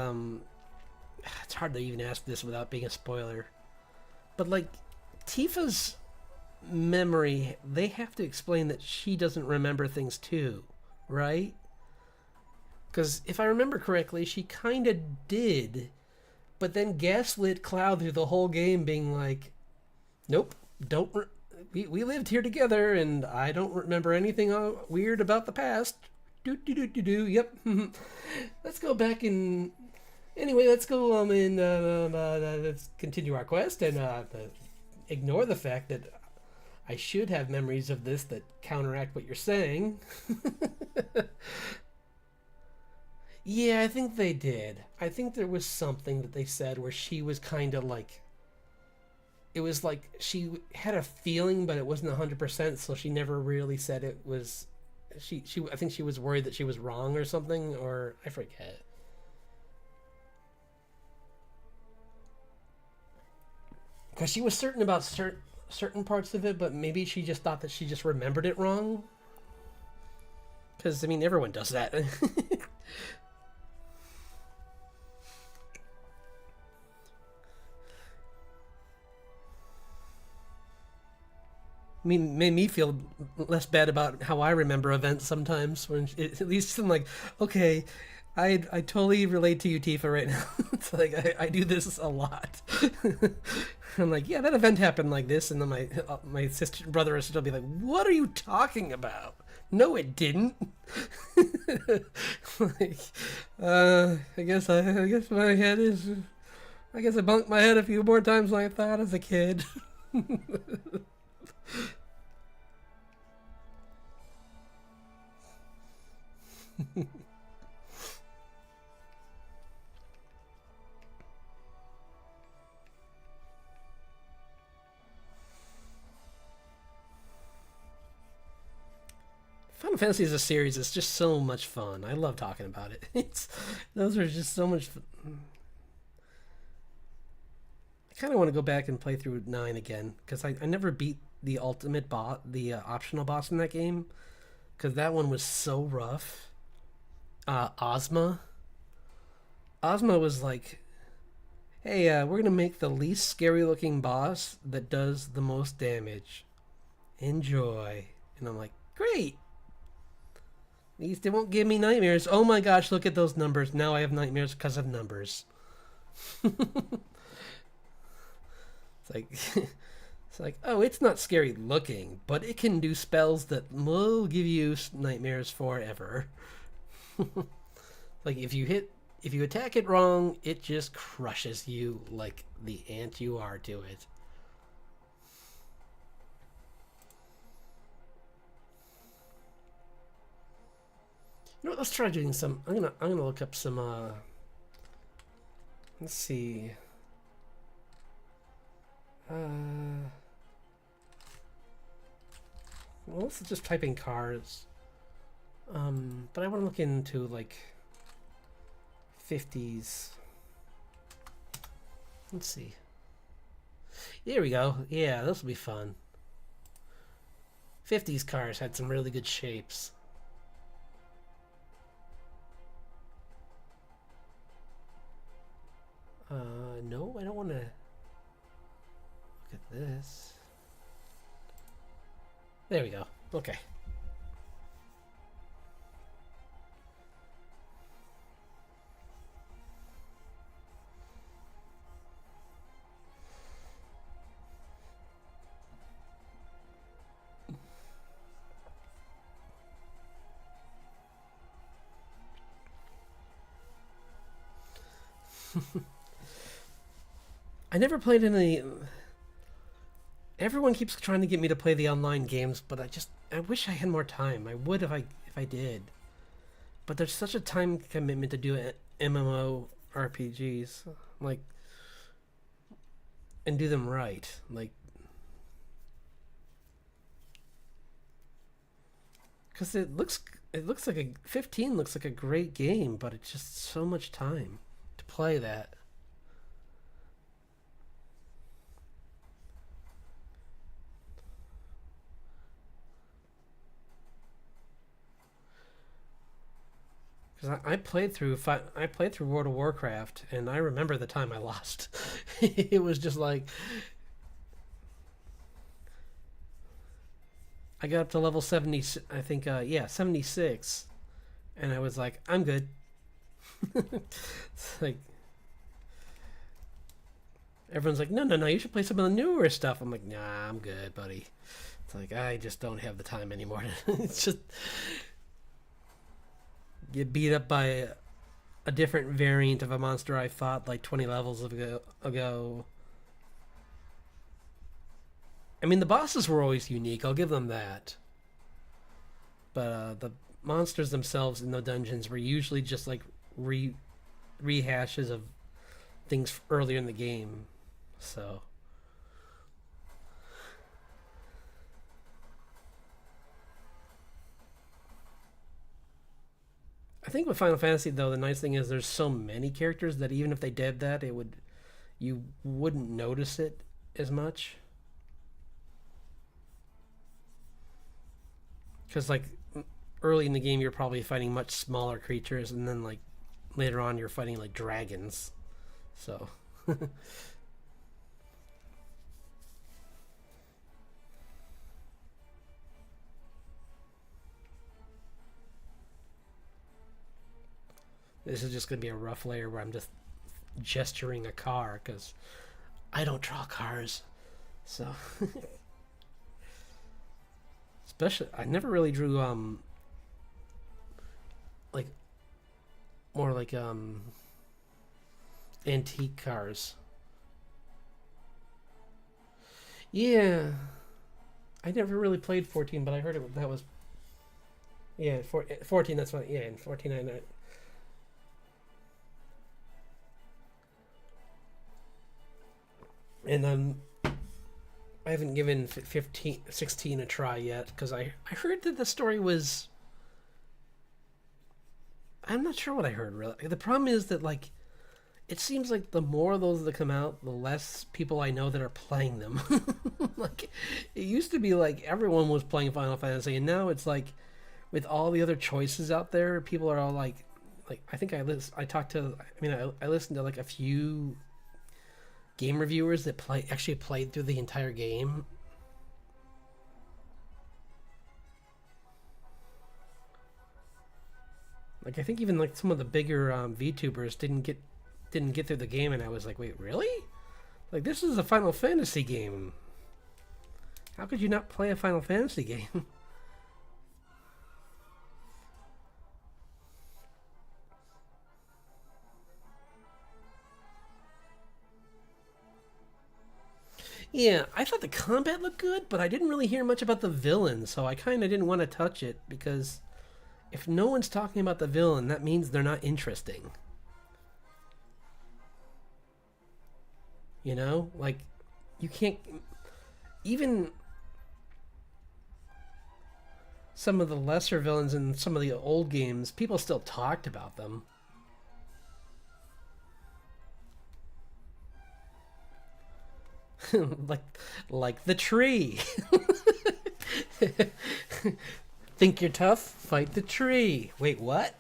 it's hard to even ask this without being a spoiler, but like Tifa's memory, they have to explain that she doesn't remember things too, right? Because if I remember correctly, she kind of did, but then gaslit Cloud through the whole game, being like, "Nope, we lived here together, and I don't remember anything weird about the past." Do. Yep. Let's go back and anyway. Let's go and let's continue our quest and ignore the fact that I should have memories of this that counteract what you're saying. Yeah, I think they did. I think there was something that they said where she was kind of like, it was like she had a feeling, but it wasn't 100%, so she never really said it was. She I think she was worried that she was wrong or something, or I forget. Because she was certain about certain parts of it, but maybe she just thought that she just remembered it wrong. Because, I mean, everyone does that. I mean, made me feel less bad about how I remember events sometimes. When at least I'm like, okay, I totally relate to you, Tifa, right now. It's like I do this a lot. I'm like, yeah, that event happened like this, and then my sister, brother, or sister will be like, "What are you talking about? No, it didn't." Like, I guess my head is. I guess I bunked my head a few more times than I thought as a kid. Final Fantasy as a series is just so much fun. I love talking about it. It's those are just so much. I kind of want to go back and play through 9 again because I never beat the ultimate boss, the optional boss in that game, because that one was so rough. Ozma. Ozma was like, "Hey, we're gonna make the least scary looking boss that does the most damage. Enjoy." And I'm like, "Great. At least it won't give me nightmares." Oh my gosh, look at those numbers. Now I have nightmares because of numbers. It's like it's like, oh, it's not scary looking, but it can do spells that will give you nightmares forever. Like if you attack it wrong, it just crushes you like the ant you are to it. You know what, let's try doing some I'm gonna look up some let's see. Well, let's just type in cars. But I want to look into like 50s. Let's see. Here we go. Yeah, this will be fun. 50s cars had some really good shapes. No, I don't want to look at this. There we go. Okay. I never played any. Everyone keeps trying to get me to play the online games, but I wish I had more time. I would if I did. But there's such a time commitment to do MMO RPGs, like, and do them right. Like, because it looks like a 15 looks like a great game, but it's just so much time to play that. Because I played through World of Warcraft, and I remember the time I lost. It was just like I got up to level 70. I think 76, and I was like, I'm good. It's like everyone's like, no, no, no, you should play some of the newer stuff. I'm like, nah, I'm good, buddy. It's like I just don't have the time anymore. It's just get beat up by a different variant of a monster I fought like 20 levels ago. I mean, the bosses were always unique. I'll give them that. But the monsters themselves in the dungeons were usually just like rehashes of things earlier in the game. So I think with Final Fantasy though, the nice thing is there's so many characters that even if they did that, it would you wouldn't notice it as much. Because like early in the game, you're probably fighting much smaller creatures, and then like later on, you're fighting like dragons. So This is just going to be a rough layer where I'm just gesturing a car because I don't draw cars. So, especially, I never really drew, like, more like, antique cars. Yeah. I never really played 14, but I heard that was, yeah, 14, that's what, yeah, in 14 I and I haven't given 16 a try yet because I heard that the story was, I'm not sure what I heard really. The problem is that like it seems like the more of those that come out, the less people I know that are playing them. Like it used to be like everyone was playing Final Fantasy, and now it's like with all the other choices out there, people are all like I think I talked to, I mean I listened to like a few game reviewers that actually played through the entire game. Like I think even like some of the bigger VTubers didn't get through the game, and I was like, wait, really? Like this is a Final Fantasy game. How could you not play a Final Fantasy game? Yeah, I thought the combat looked good, but I didn't really hear much about the villain, so I kind of didn't want to touch it because if no one's talking about the villain, that means they're not interesting. You know? Like, you can't. Even some of the lesser villains in some of the old games, people still talked about them. like the tree. Think you're tough? Fight the tree. Wait, what?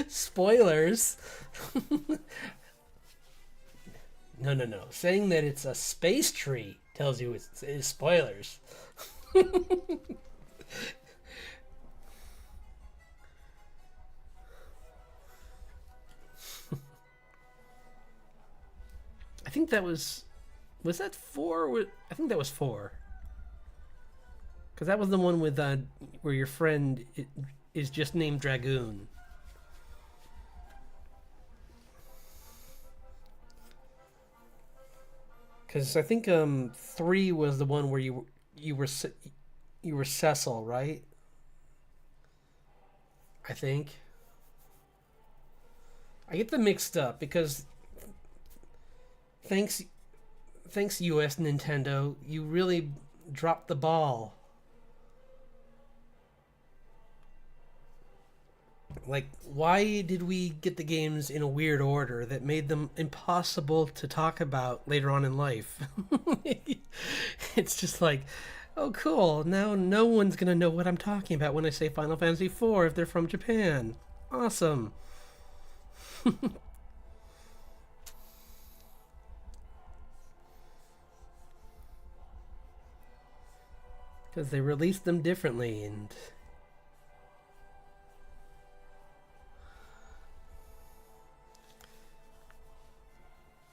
Spoilers. No. Saying that it's a space tree tells you it's spoilers. I think that was that 4? I think that was 4. Because that was the one with where your friend is just named Dragoon. Because I think 3 was the one where you were Cecil, right? I think. I get them mixed up because thanks US Nintendo, you really dropped the ball. Like, why did we get the games in a weird order that made them impossible to talk about later on in life? It's just like, oh cool, now no one's gonna know what I'm talking about when I say Final Fantasy IV if they're from Japan. Awesome. Because they released them differently, and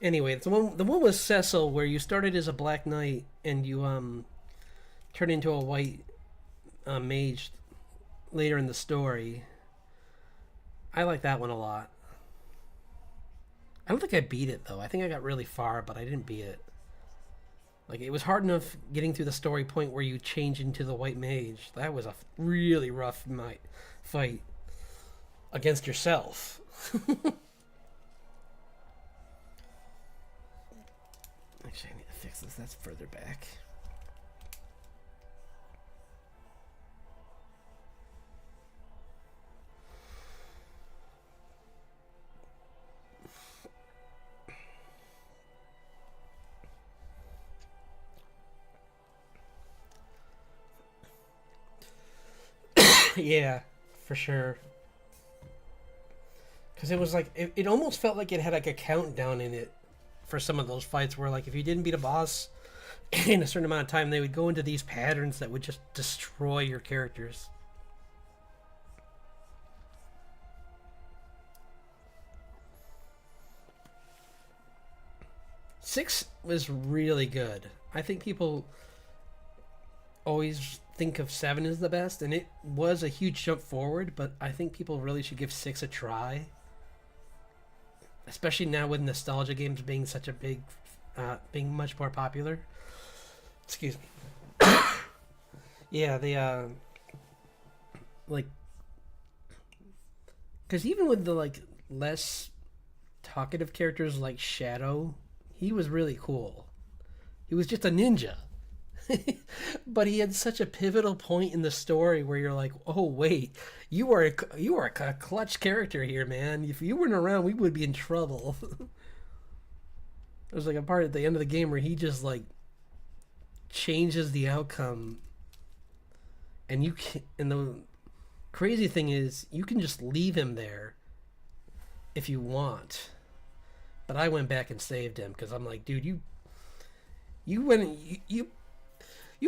anyway, the one with Cecil where you started as a Black Knight and you turned into a white mage later in the story. I like that one a lot. I don't think I beat it though. I think I got really far, but I didn't beat it. Like it was hard enough getting through the story point where you change into the white mage. That was a really rough fight against yourself. Actually, I need to fix this. That's further back. Yeah, for sure. Because it was like it almost felt like it had like a countdown in it for some of those fights where like if you didn't beat a boss in a certain amount of time, they would go into these patterns that would just destroy your characters. 6 was really good. I think people always think of 7 as the best, and it was a huge jump forward, but I think people really should give 6 a try. Especially now with nostalgia games being such a big, being much more popular. Excuse me. Yeah, the, like, because even with the, like, less talkative characters like Shadow, he was really cool. He was just a ninja. But he had such a pivotal point in the story where you're like, oh wait, you are a clutch character here, man. If you weren't around, we would be in trouble. There's like a part at the end of the game where he just like changes the outcome, and you can. And the crazy thing is, you can just leave him there if you want. But I went back and saved him because I'm like, dude, you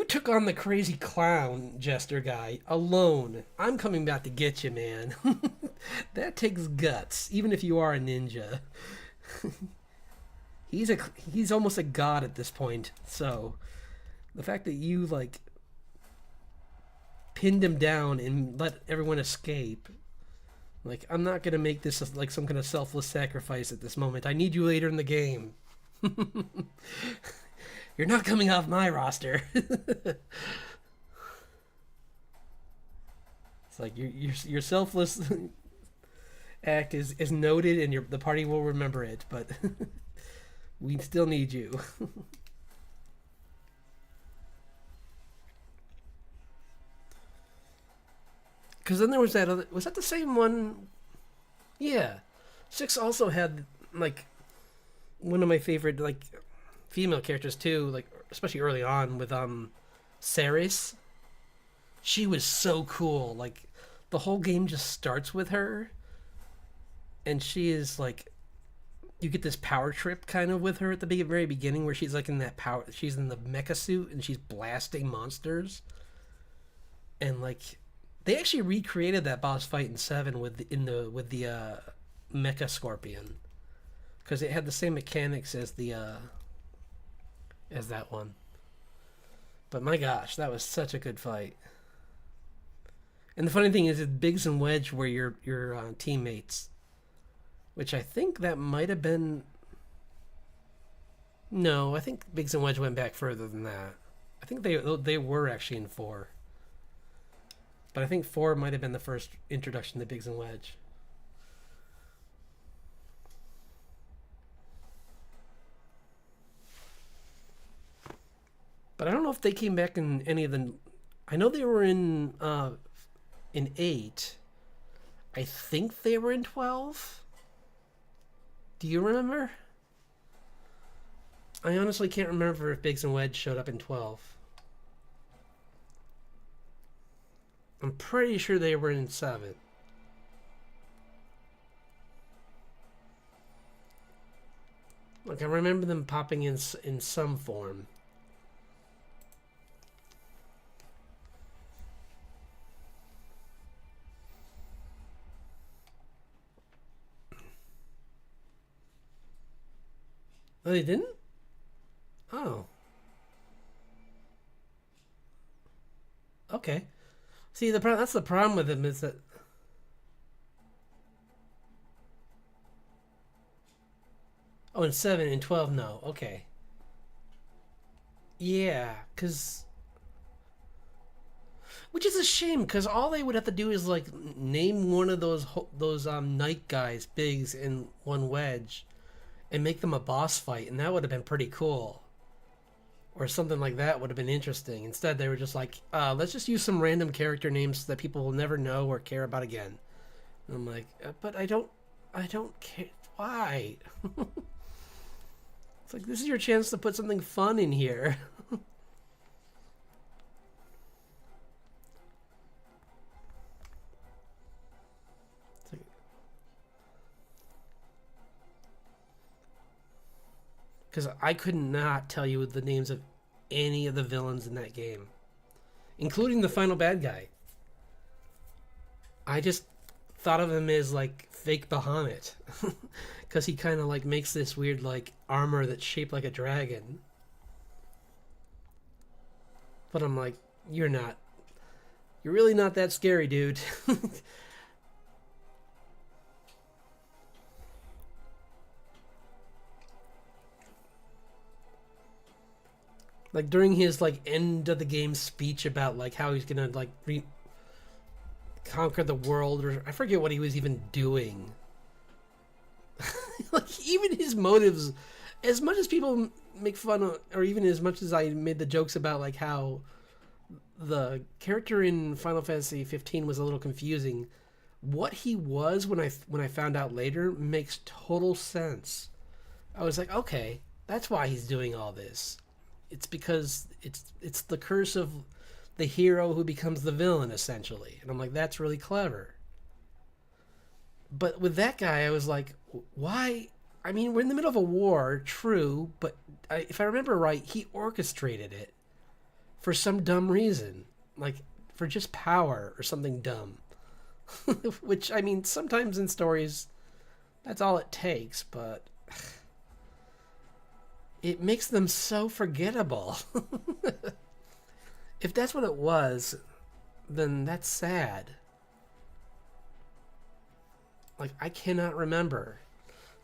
took on the crazy clown jester guy alone. I'm coming back to get you, man. That takes guts, even if you are a ninja. He's almost a god at this point. So the fact that you like pinned him down and let everyone escape, like, I'm not gonna make this like some kind of selfless sacrifice at this moment. I need you later in the game. You're not coming off my roster. It's like your selfless act is noted, and the party will remember it. But we still need you. Because then there was that other. Was that the same one? Yeah, 6 also had like one of my favorite like female characters too, like especially early on with Ceres. She was so cool. Like the whole game just starts with her, and she is like, you get this power trip kind of with her at the very beginning where she's like in that power, she's in the mecha suit and she's blasting monsters. And like they actually recreated that boss fight in 7 with the mecha scorpion, because it had the same mechanics as that one. But my gosh, that was such a good fight. And the funny thing is that Biggs and Wedge were your teammates, which I think that might have been. No, I think Biggs and Wedge went back further than that. I think they were actually in 4, but I think 4 might have been the first introduction to Biggs and Wedge. But I don't know if they came back in any of the. I know they were in 8. I think they were in 12. Do you remember? I honestly can't remember if Biggs and Wedge showed up in 12. I'm pretty sure they were in 7. Like I remember them popping in some form. Oh, they didn't? Oh. Okay. See, that's the problem with them is that. Oh, in 7 and 12, no. Okay. Yeah, because. Which is a shame, because all they would have to do is like name one of those Knight guys, Biggs, and one Wedge, and make them a boss fight, and that would have been pretty cool. Or something like that would have been interesting. Instead, they were just like, let's just use some random character names that people will never know or care about again. And I'm like, but I don't care. Why? It's like, this is your chance to put something fun in here. Because I could not tell you the names of any of the villains in that game, including the final bad guy. I just thought of him as like fake Bahamut, because he kind of like makes this weird like armor that's shaped like a dragon. But I'm like, you're not. You're really not that scary, dude. Like during his like end of the game speech about like how he's gonna like conquer the world, or I forget what he was even doing. Like even his motives, as much as people make fun of, or even as much as I made the jokes about like how the character in Final Fantasy 15 was a little confusing, what he was when I found out later makes total sense. I was like, okay, that's why he's doing all this. It's because it's the curse of the hero who becomes the villain, essentially. And I'm like, that's really clever. But with that guy, I was like, why? I mean, we're in the middle of a war, true, but if I remember right, he orchestrated it for some dumb reason, like for just power or something dumb. Which, I mean, sometimes in stories, that's all it takes, but it makes them so forgettable. If that's what it was, then that's sad. Like, I cannot remember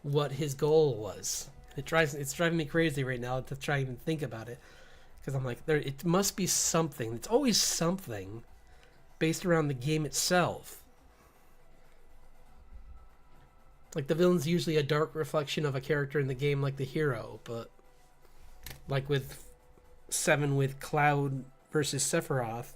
what his goal was. It's driving me crazy right now to try and think about it, because I'm like, it must be something. It's always something based around the game itself. Like, the villain's usually a dark reflection of a character in the game, like the hero, but like with 7 with Cloud versus Sephiroth,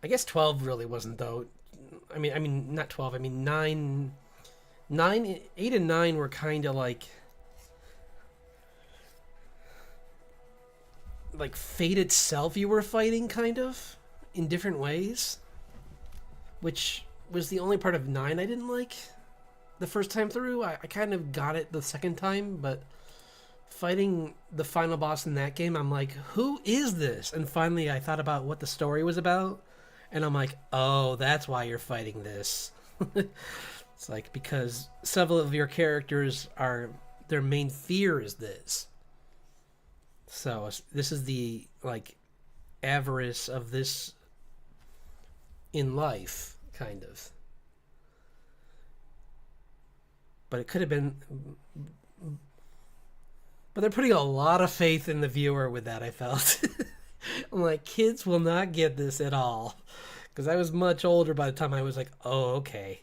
I guess 12 really wasn't though. I mean not 12. I mean 8 and 9 were kind of like fate itself. You were fighting kind of in different ways, which was the only part of 9 I didn't like the first time through. I kind of got it the second time, but fighting the final boss in that game, I'm like, who is this? And finally I thought about what the story was about, and I'm like, oh, that's why you're fighting this. It's like, because several of your characters are, their main fear is this. So this is the like avarice of this in life, kind of. But it could have been, but they're putting a lot of faith in the viewer with that, I felt. I'm like, kids will not get this at all, because I was much older by the time I was like, oh, okay.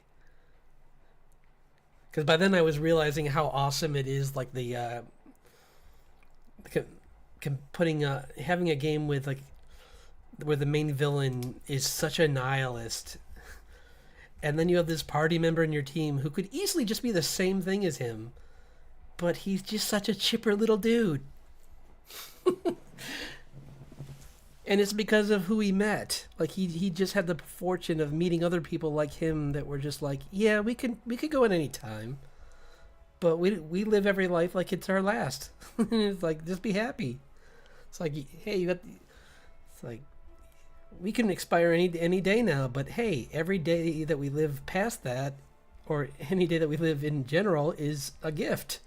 Because by then I was realizing how awesome it is, like the putting having a game with like where the main villain is such a nihilist, and then you have this party member in your team who could easily just be the same thing as him, but he's just such a chipper little dude. And it's because of who he met. Like he just had the fortune of meeting other people like him that were just like, yeah, we could go at any time, but we live every life like it's our last. It's like, just be happy. It's like, hey, it's like, we can expire any day now, but hey, every day that we live past that, or any day that we live in general, is a gift.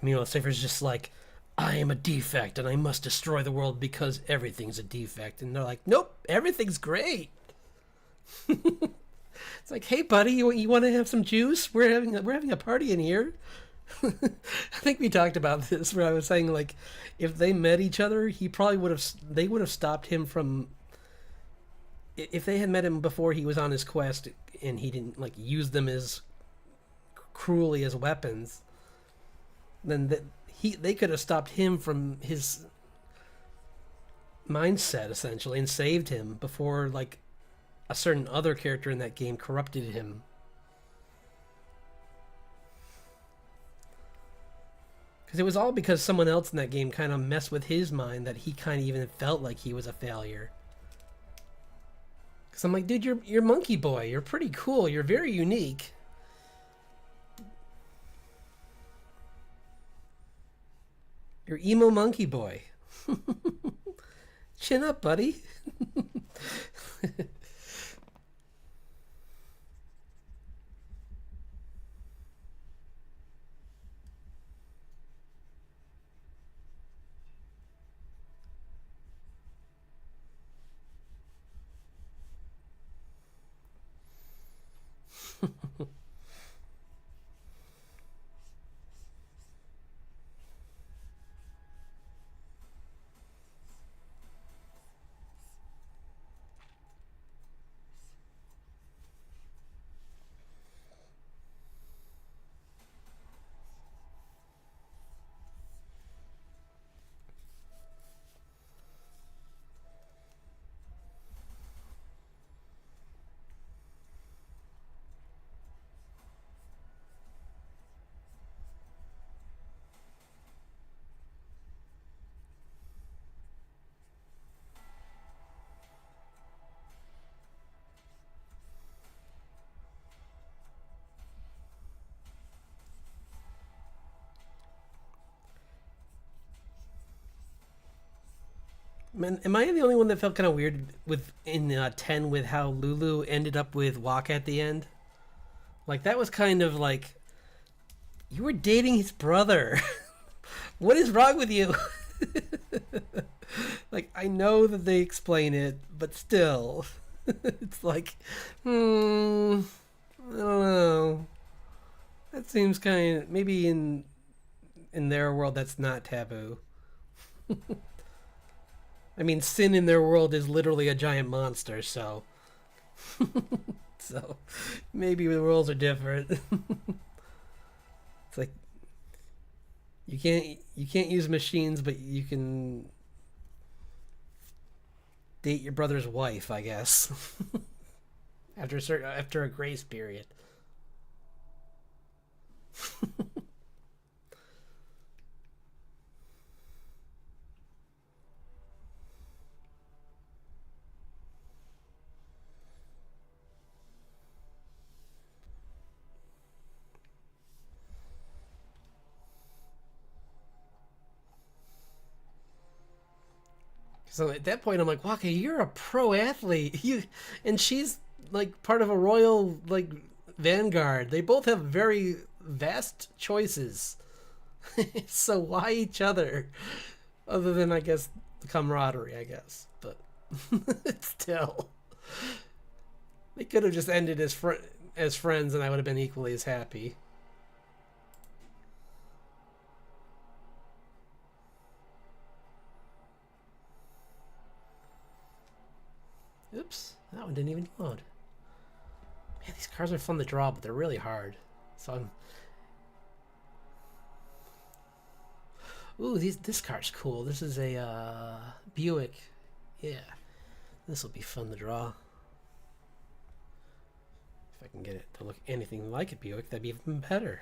Meanwhile, Cypher's just like, I am a defect and I must destroy the world because everything's a defect. And they're like, nope, everything's great. It's like, hey, buddy, you want to have some juice? We're having a party in here. I think we talked about this, where I was saying, like, if they met each other, they would have stopped him from, if they had met him before he was on his quest and he didn't like use them as cruelly as weapons, then they could have stopped him from his mindset, essentially, and saved him before like a certain other character in that game corrupted him. Because it was all because someone else in that game kind of messed with his mind that he kind of even felt like he was a failure. Because I'm like, dude, you're Monkey Boy. You're pretty cool. You're very unique. You're emo Monkey Boy. Chin up, buddy. Man, am I the only one that felt kind of weird with in 10 with how Lulu ended up with Waka at the end? Like that was kind of like you were dating his brother. What is wrong with you? Like I know that they explain it, but still, it's like, I don't know. That seems kind of maybe in their world that's not taboo. I mean, sin in their world is literally a giant monster, so so maybe the rules are different. It's like you can't use machines, but you can date your brother's wife, I guess. After a grace period. So at that point, I'm like, Waka, you're a pro athlete. And she's like part of a royal like vanguard. They both have very vast choices. So why each other? Other than I guess the camaraderie, I guess. But still, they could have just ended as friends, and I would have been equally as happy. Oops, that one didn't even load. Man, these cards are fun to draw, but they're really hard. So I'm. Ooh, this card's cool. This is a Buick. Yeah, this will be fun to draw. If I can get it to look anything like a Buick, that'd be even better.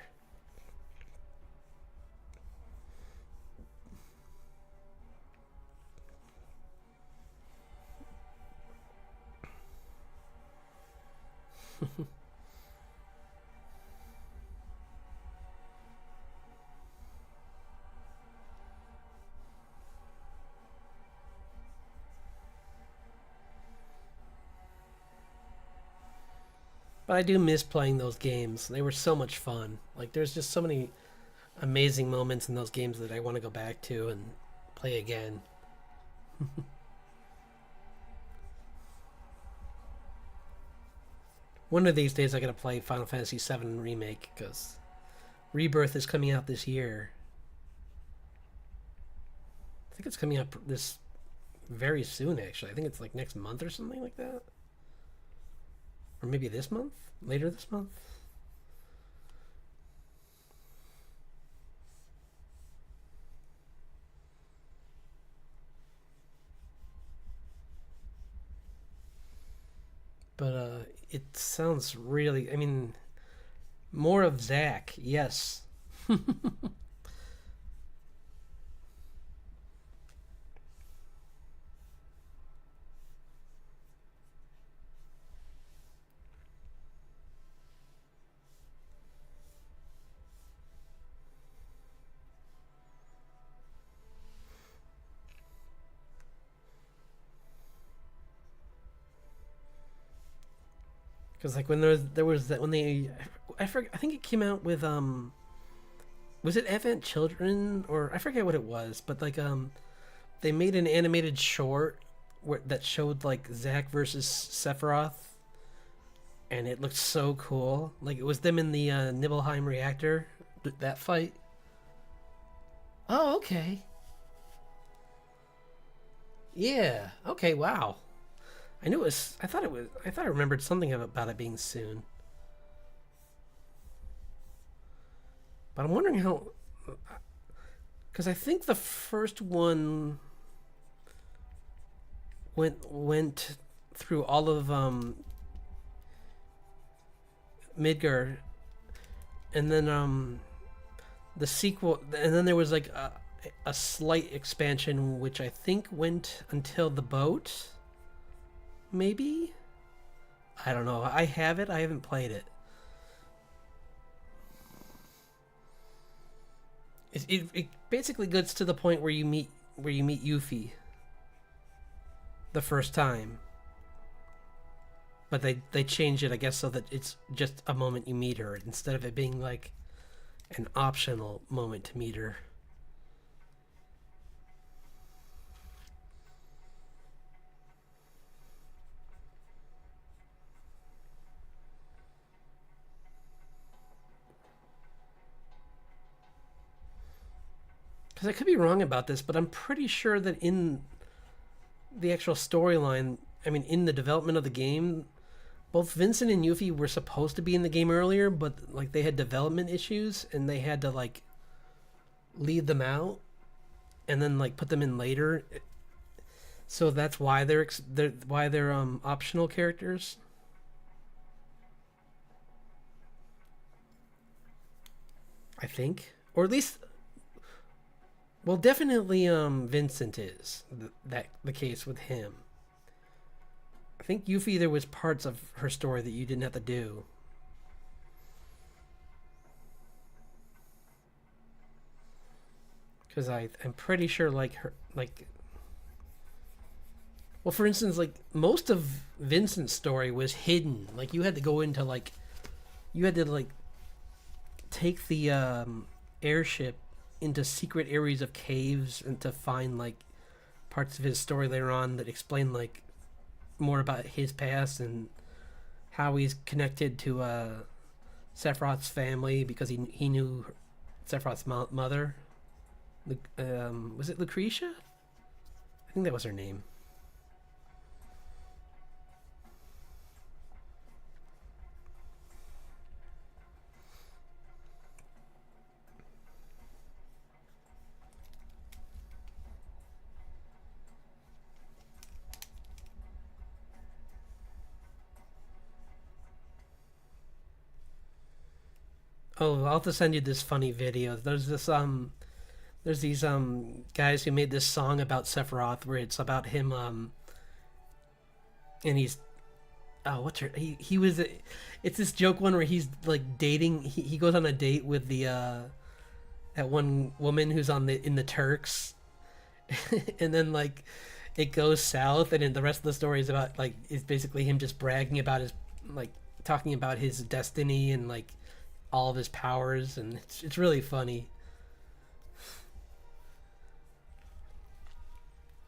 But I do miss playing those games. They were so much fun. Like there's just so many amazing moments in those games that I want to go back to and play again. One of these days I gotta play Final Fantasy VII Remake because Rebirth is coming out this year. I think it's coming out this very soon. Actually, I think it's like next month or something like that, or maybe this month, later this month. But it sounds really. I mean, more of Zack, yes. like when there was that when they I forget, I think it came out with was it Advent Children or I forget what it was, but like they made an animated short that showed like Zack versus Sephiroth, and it looked so cool. Like it was them in the Nibelheim reactor, that fight. Oh, okay. Yeah. Okay. Wow. I knew it was. I thought it was. I thought I remembered something about it being soon. But I'm wondering how. Because I think the first one went through all of Midgar, and then the sequel, and then there was like a slight expansion, which I think went until the boat. Maybe. I don't know. I have it. I haven't played it. It basically gets to the point where you meet Yuffie the first time, but they change it, I guess, so that it's just a moment you meet her instead of it being like an optional moment to meet her. Because I could be wrong about this, but I'm pretty sure that in the actual storyline, I mean, in the development of the game, both Vincent and Yuffie were supposed to be in the game earlier, but like they had development issues and they had to like leave them out and then like put them in later. So that's why they're optional characters. I think, or at least, well, definitely Vincent is that the case with him. I think Yuffie, there was parts of her story that you didn't have to do. Because I'm pretty sure like her like, well, for instance, like most of Vincent's story was hidden. Like you had to go into like, you had to like take the airship into secret areas of caves and to find like parts of his story later on that explain like more about his past and how he's connected to Sephiroth's family because he knew Sephiroth's mother. Was it Lucretia? I think that was her name. Oh, I'll have to send you this funny video. There's these guys who made this song about Sephiroth where it's about him and he's, oh, what's her, he was, it's this joke one where he's like dating, he goes on a date with the that one woman who's on the in the Turks. And then like it goes south and then the rest of the story is about like, it's basically him just bragging about his, like talking about his destiny and like all of his powers, and it's really funny.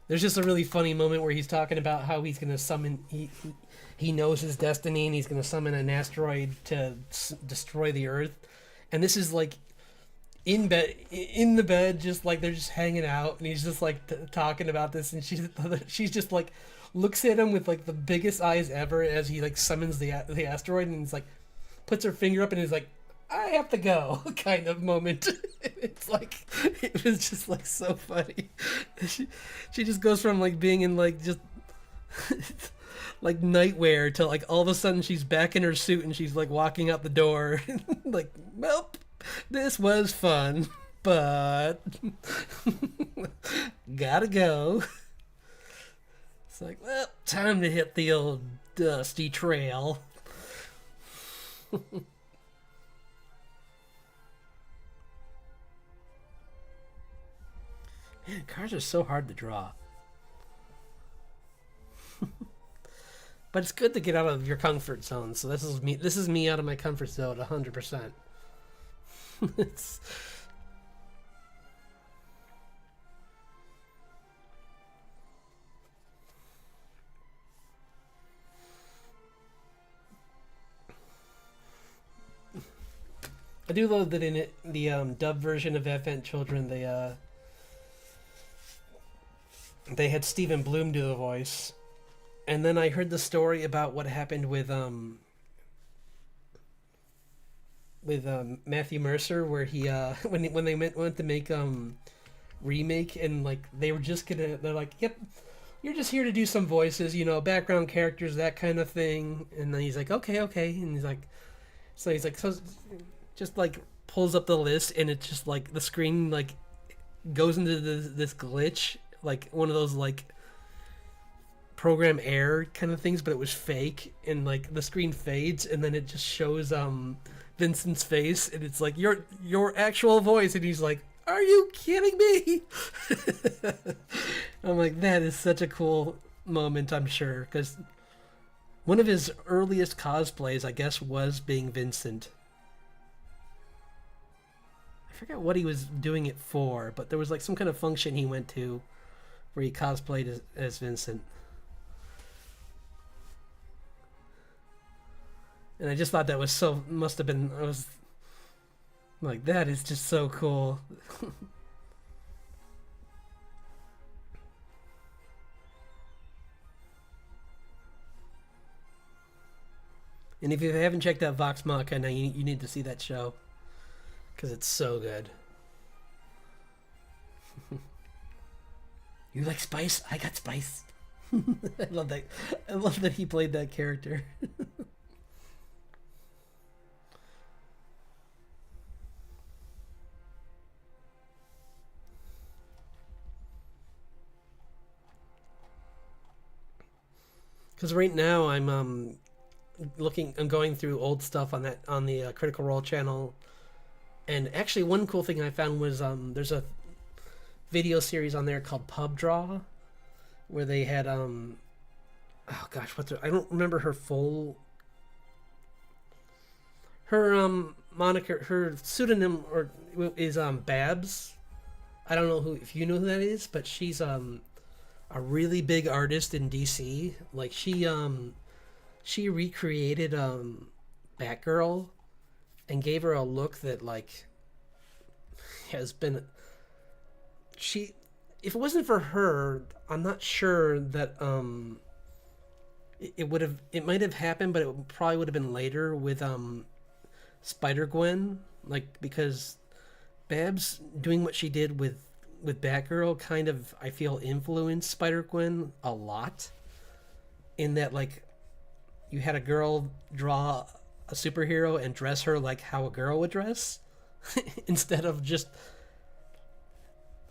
There's just a really funny moment where he's talking about how he's gonna summon, he knows his destiny and he's gonna summon an asteroid to destroy the Earth, and this is like in the bed, just like they're just hanging out, and he's just like talking about this, and she's just like looks at him with like the biggest eyes ever as he like summons the asteroid, and he's like puts her finger up and is like, I have to go, kind of moment. It's like, it was just like so funny. She just goes from like being in like just like nightwear to like all of a sudden she's back in her suit and she's like walking out the door. Like, well, this was fun, but gotta go. It's like, well, time to hit the old dusty trail. Man, cars are so hard to draw. But it's good to get out of your comfort zone. So this is me. This is me out of my comfort zone, 100%. It's, I do love that in it, the dub version of Advent Children, they had Stephen Bloom do the voice, and then I heard the story about what happened with Matthew Mercer, where he when they went to make remake, and like they were just gonna, they're like, yep, you're just here to do some voices, you know, background characters, that kind of thing. And then he's like, okay, okay, and he's like, so just like pulls up the list, and it's just like the screen like goes into this glitch, like one of those like program error kind of things, but it was fake, and like the screen fades, and then it just shows Vincent's face, and it's like your actual voice, and he's like, are you kidding me? I'm like, that is such a cool moment, I'm sure, because one of his earliest cosplays, I guess, was being Vincent. I forgot what he was doing it for, but there was like some kind of function he went to where he cosplayed as Vincent. And I just thought that was so, must have been, I was like, that is just so cool. And if you haven't checked out Vox Machina, you need to see that show, because it's so good. You like spice? I got spice. I love that. I love that he played that character. Because right now I'm going through old stuff on the Critical Role channel, and actually one cool thing I found was there's a video series on there called Pub Draw, where they had oh gosh, I don't remember her moniker, her pseudonym is Babs. I don't know if you know who that is, but she's a really big artist in DC. Like she recreated Batgirl and gave her a look that like has been, she, if it wasn't for her, I'm not sure that it might have happened, but it probably would have been later with Spider-Gwen, like, because Babs doing what she did with Batgirl kind of, I feel, influenced Spider-Gwen a lot, in that like you had a girl draw a superhero and dress her like how a girl would dress instead of just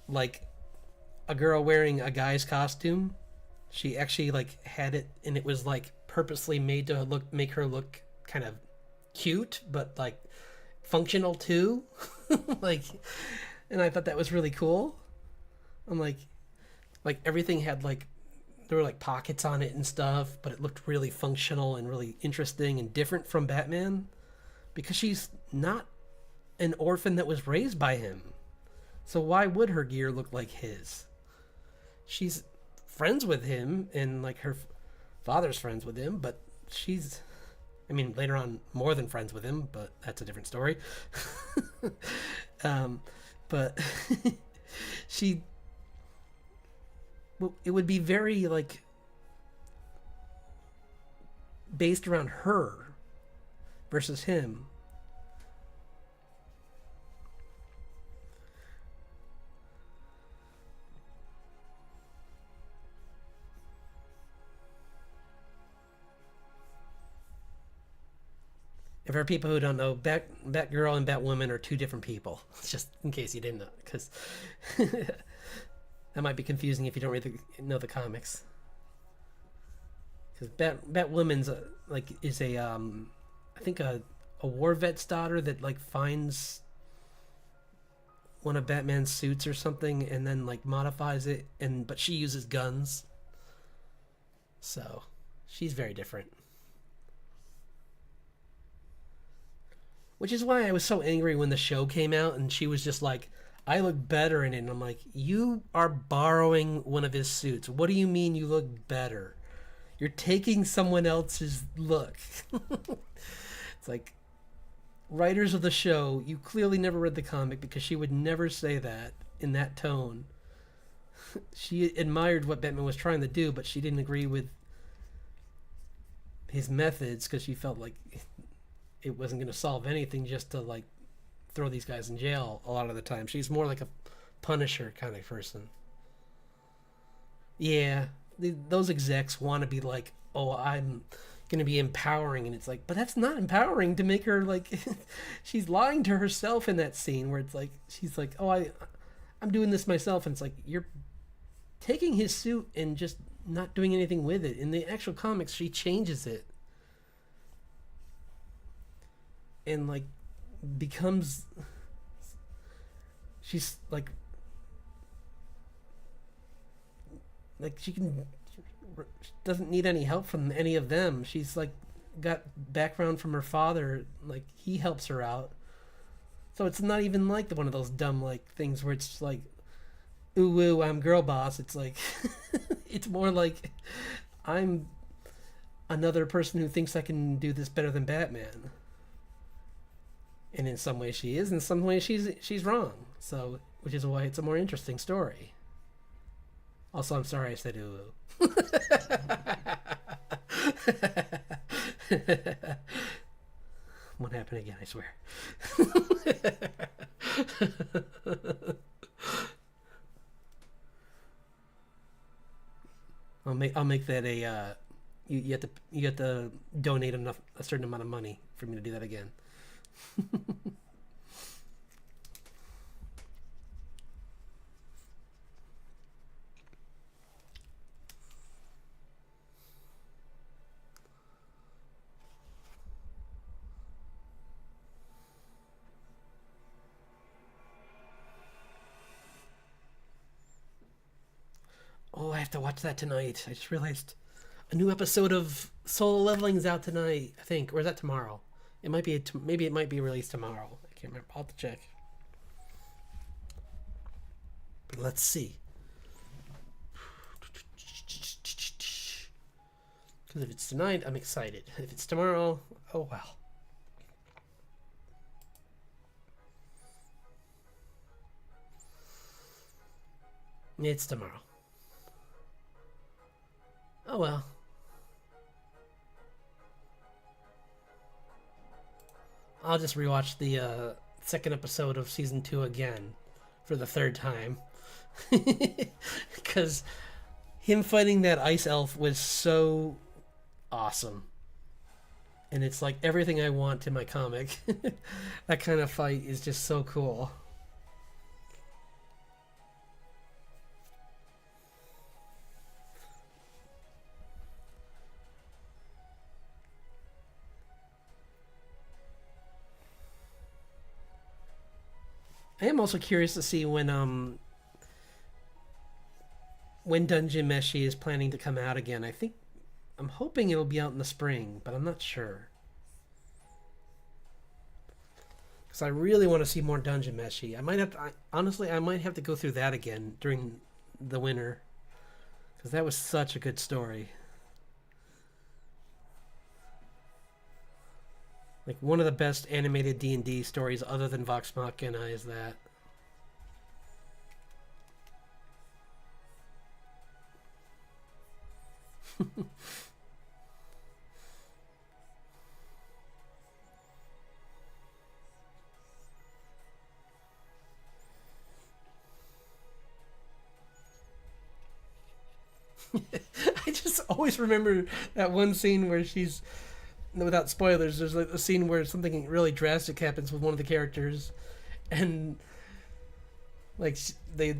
like a girl wearing a guy's costume. She actually like had it, and it was like purposely made to make her look kind of cute, but like functional too. Like, and I thought that was really cool. I'm like everything had like, there were like pockets on it and stuff, but it looked really functional and really interesting and different from Batman, because she's not an orphan that was raised by him. So why would her gear look like his? She's friends with him, and like her father's friends with him, but she's, I mean, later on more than friends with him, but that's a different story. But she, it would be very like based around her versus him. And for people who don't know, Batgirl and Batwoman are two different people. It's just in case you didn't know, because that might be confusing if you don't really know the comics. Because Batwoman's is a I think a war vet's daughter that like finds one of Batman's suits or something, and then like modifies it, but she uses guns. So She's very different. Which is why I was so angry when the show came out and she was just like, I look better in it. And I'm like, you are borrowing one of his suits. What do you mean you look better? You're taking someone else's look. It's like, writers of the show, you clearly never read the comic because she would never say that in that tone. She admired what Batman was trying to do, but she didn't agree with his methods because she felt like it wasn't going to solve anything just to like throw these guys in jail a lot of the time. She's more like a Punisher kind of person. Yeah, those execs want to be like, oh, I'm going to be empowering, and it's like, but that's not empowering to make her like she's lying to herself in that scene where it's like she's like, oh, I'm doing this myself, and it's like you're taking his suit and just not doing anything with it. In the actual comics, she changes it and like becomes, she's like she doesn't need any help from any of them. She's like got background from her father, like he helps her out. So it's not even like one of those dumb like things where it's like, ooh woo, I'm girl boss. It's like it's more like I'm another person who thinks I can do this better than Batman. And in some ways she is, in some ways she's wrong. So, which is why it's a more interesting story. Also, I'm sorry I said ooh. Won't happen again, I swear. I'll make that a you have to donate a certain amount of money for me to do that again. Oh, I have to watch that tonight. I just realized a new episode of Solo Leveling's out tonight, I think. Or is that tomorrow? It might be maybe it might be released tomorrow. I can't remember. I'll have to check. But let's see. Because if it's tonight, I'm excited. If it's tomorrow, oh well. It's tomorrow. Oh well. I'll just rewatch the second episode of season 2 again for the third time. Because him fighting that ice elf was so awesome. And it's like everything I want in my comic. That kind of fight is just so cool. I am also curious to see when Dungeon Meshi is planning to come out again. I'm hoping it'll be out in the spring, but I'm not sure. Because I really want to see more Dungeon Meshi. Honestly, I might have to go through that again during the winter. Because that was such a good story. Like, one of the best animated D&D stories other than Vox Machina is that. I just always remember that one scene where she's, without spoilers, there's like a scene where something really drastic happens with one of the characters, and like I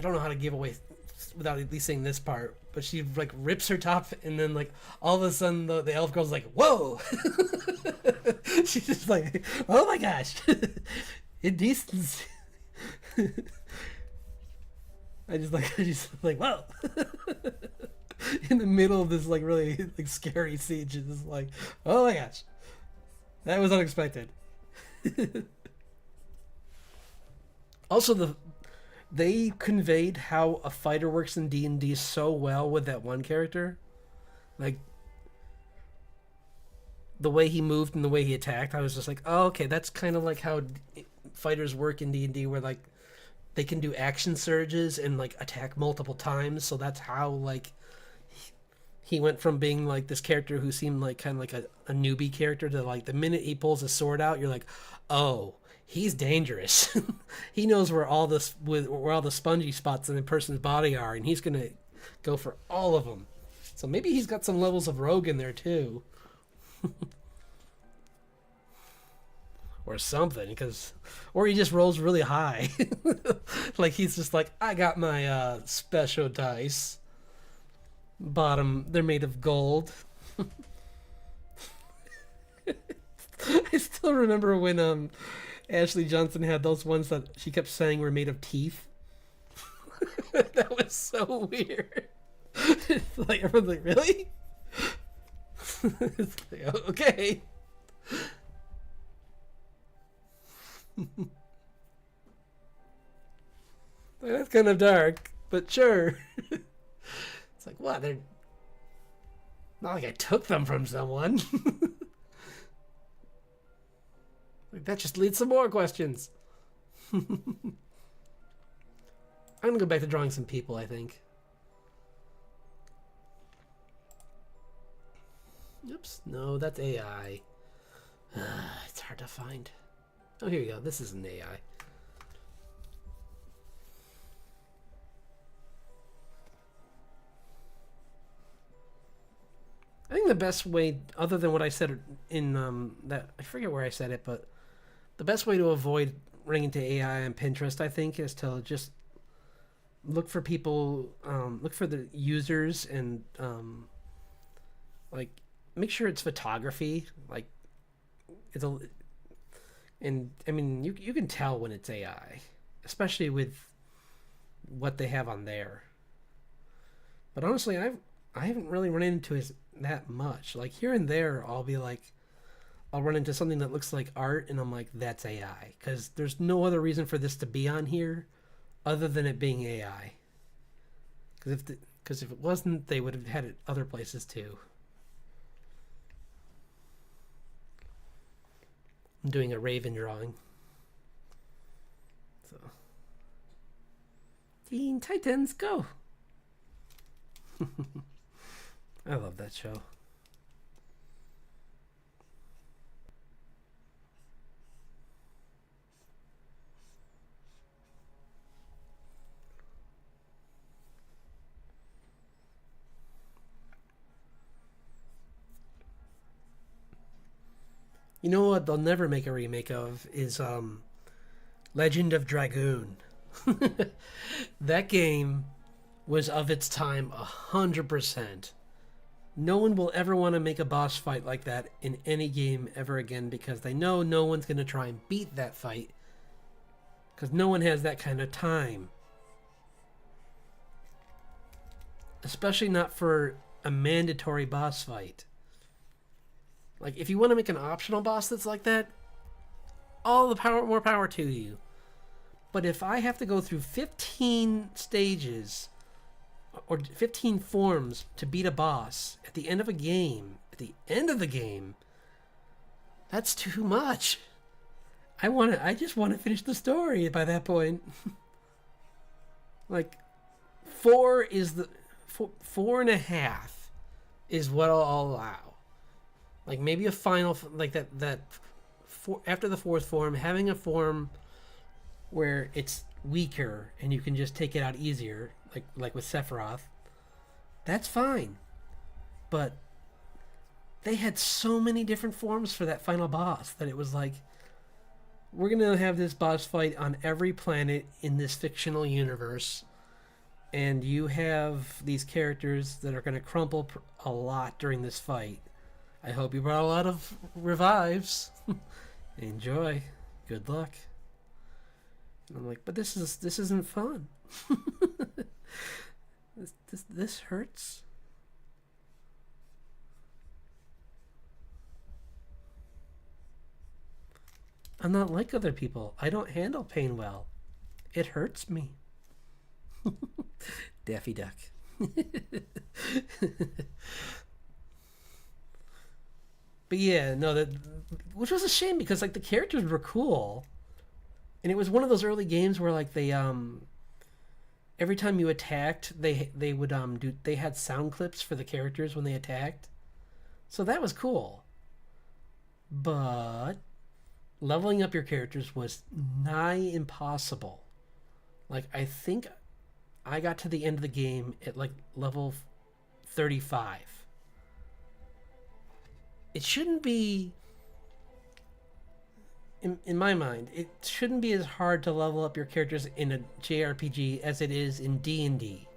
don't know how to give away without at least saying this part, but she like rips her top, and then like all of a sudden the elf girl's like, whoa. She's just like, oh my gosh. Indecency. I just like whoa. in the middle of this like really like scary siege. It's just like, oh my gosh, that was unexpected. Also, they conveyed how a fighter works in D&D so well with that one character, like the way he moved and the way he attacked. I was just like, oh, okay, that's kind of like how fighters work in D&D, where like they can do action surges and like attack multiple times. So that's how like he went from being like this character who seemed like kind of like a newbie character to like the minute he pulls his sword out, you're like, oh, he's dangerous. He knows where all the spongy spots in a person's body are, and he's gonna go for all of them. So maybe he's got some levels of rogue in there too. Or something, or he just rolls really high. Like he's just like, I got my special dice. Bottom, they're made of gold. I still remember when Ashley Johnson had those ones that she kept saying were made of teeth. That was so weird. Like everyone's like, really? It's like, okay. That's kind of dark, but sure. It's like, what? They're not like I took them from someone. Like that just leads some more questions. I'm gonna go back to drawing some people, I think. Oops, no, that's AI. It's hard to find. Oh, here you go. This is an AI. I think the best way, other than what I said in that, I forget where I said it, but the best way to avoid running into AI on Pinterest, I think, is to just look for people, look for the users, and like make sure it's photography. Like and I mean, you can tell when it's AI, especially with what they have on there. But honestly, I haven't really run into it that much. Like here and there, I'll run into something that looks like art, and I'm like, that's AI, because there's no other reason for this to be on here, other than it being AI. Because if it wasn't, they would have had it other places too. I'm doing a Raven drawing. So, Teen Titans, go! I love that show. You know what they'll never make a remake of is Legend of Dragoon. That game was of its time 100%. No one will ever want to make a boss fight like that in any game ever again, because they know no one's going to try and beat that fight, because no one has that kind of time. Especially not for a mandatory boss fight. Like, if you want to make an optional boss that's like that, all the power, more power to you. But if I have to go through 15 stages or 15 forms to beat a boss at the end of a game, that's too much. I just want to finish the story by that point. Like, 4.5 is what I'll allow. Like maybe a final, like after the fourth form, having a form where it's weaker and you can just take it out easier, like with Sephiroth, that's fine. But they had so many different forms for that final boss that it was like, we're gonna have this boss fight on every planet in this fictional universe, and you have these characters that are gonna crumple a lot during this fight. I hope you brought a lot of revives. Enjoy. Good luck. And I'm like, but this isn't fun. This hurts. I'm not like other people. I don't handle pain well. It hurts me. Daffy Duck. But yeah, no, that which was a shame because like the characters were cool, and it was one of those early games where like they every time you attacked, they would do they had sound clips for the characters when they attacked, so that was cool. But leveling up your characters was nigh impossible. Like I think I got to the end of the game at like level 35. It shouldn't be in my mind, it shouldn't be as hard to level up your characters in a JRPG as it is in D&D.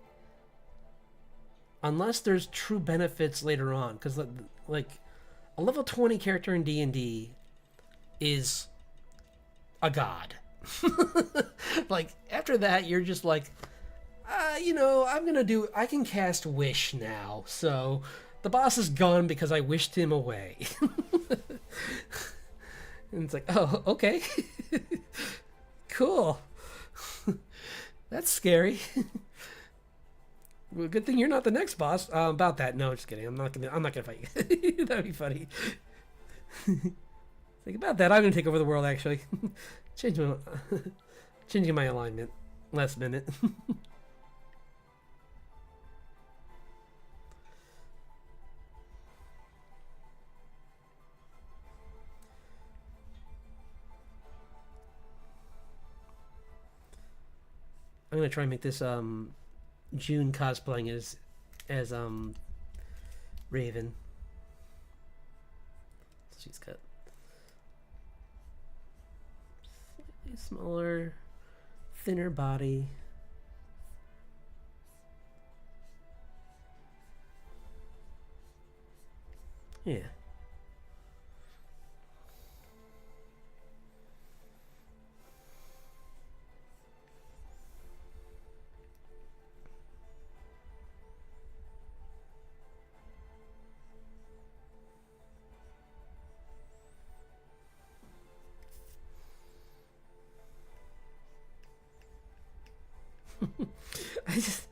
Unless there's true benefits later on, because like a level 20 character in D&D is a god. Like after that, you're just like, I can cast Wish now, so the boss is gone because I wished him away. And it's like, oh, okay. Cool. That's scary. Well, good thing you're not the next boss. About that, no, just kidding. I'm not gonna fight you. That'd be funny. Think about that. I'm gonna take over the world. Actually, changing my alignment. Last minute. I'm gonna try and make this June cosplaying as Raven. So she's got slightly smaller, thinner body. Yeah. I just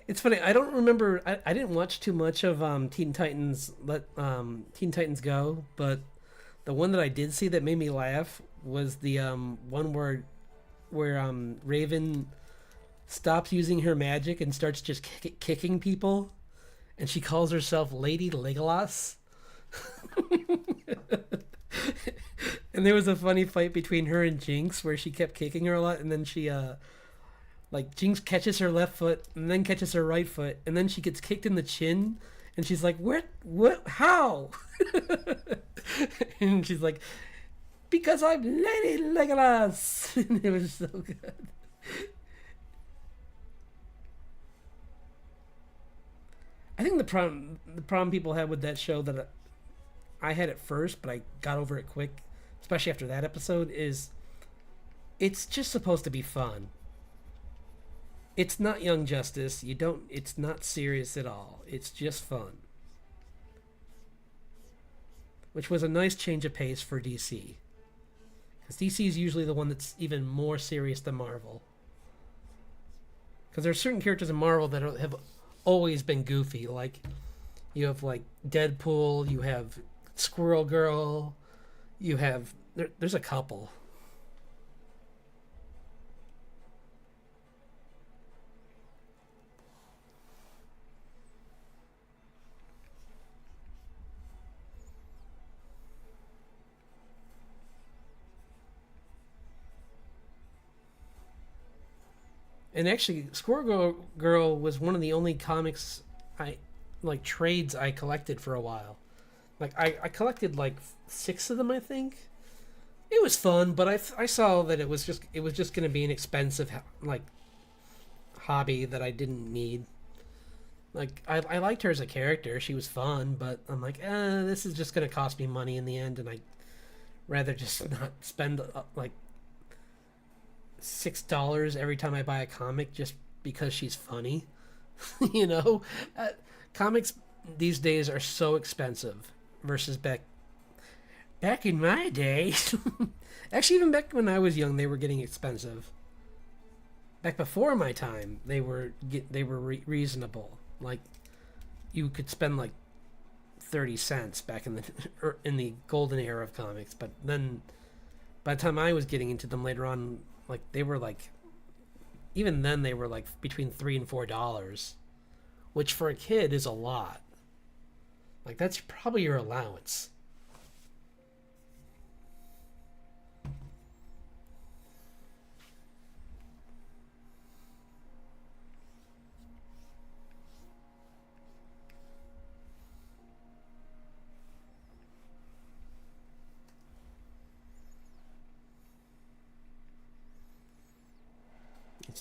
it's funny. I don't remember. I didn't watch too much of Teen Titans. Teen Titans Go, but the one that I did see that made me laugh was the one where Raven stops using her magic and starts just kicking people, and she calls herself Lady Legolas. And there was a funny fight between her and Jinx where she kept kicking her a lot, and then she like Jinx catches her left foot and then catches her right foot, and then she gets kicked in the chin, and she's like, what, how? And she's like, because I'm Lady Legolas. And it was so good. I think the problem people had with that show that I had at first, but I got over it quick, especially after that episode, is it's just supposed to be fun. It's not Young Justice. It's not serious at all. It's just fun. Which was a nice change of pace for DC. Because DC is usually the one that's even more serious than Marvel. Because there are certain characters in Marvel that have always been goofy. Like, you have, like, Deadpool, you have Squirrel Girl, you have... There's a couple. And actually, Squirrel Girl was one of the only comics trades I collected for a while. Like, I collected like 6 of them, I think. It was fun, but I saw that it was just going to be an expensive like hobby that I didn't need. Like, I liked her as a character; she was fun, but I'm like, this is just going to cost me money in the end, and I'd rather just not spend like $6 every time I buy a comic just because she's funny. You know, comics these days are so expensive versus back Back in my day, actually, even back when I was young, they were getting expensive. Back before my time, they were reasonable. Like you could spend like 30 cents back in the in the golden era of comics, but then by the time I was getting into them later on, like they were like even then they were like between $3 and $4, which for a kid is a lot. Like that's probably your allowance.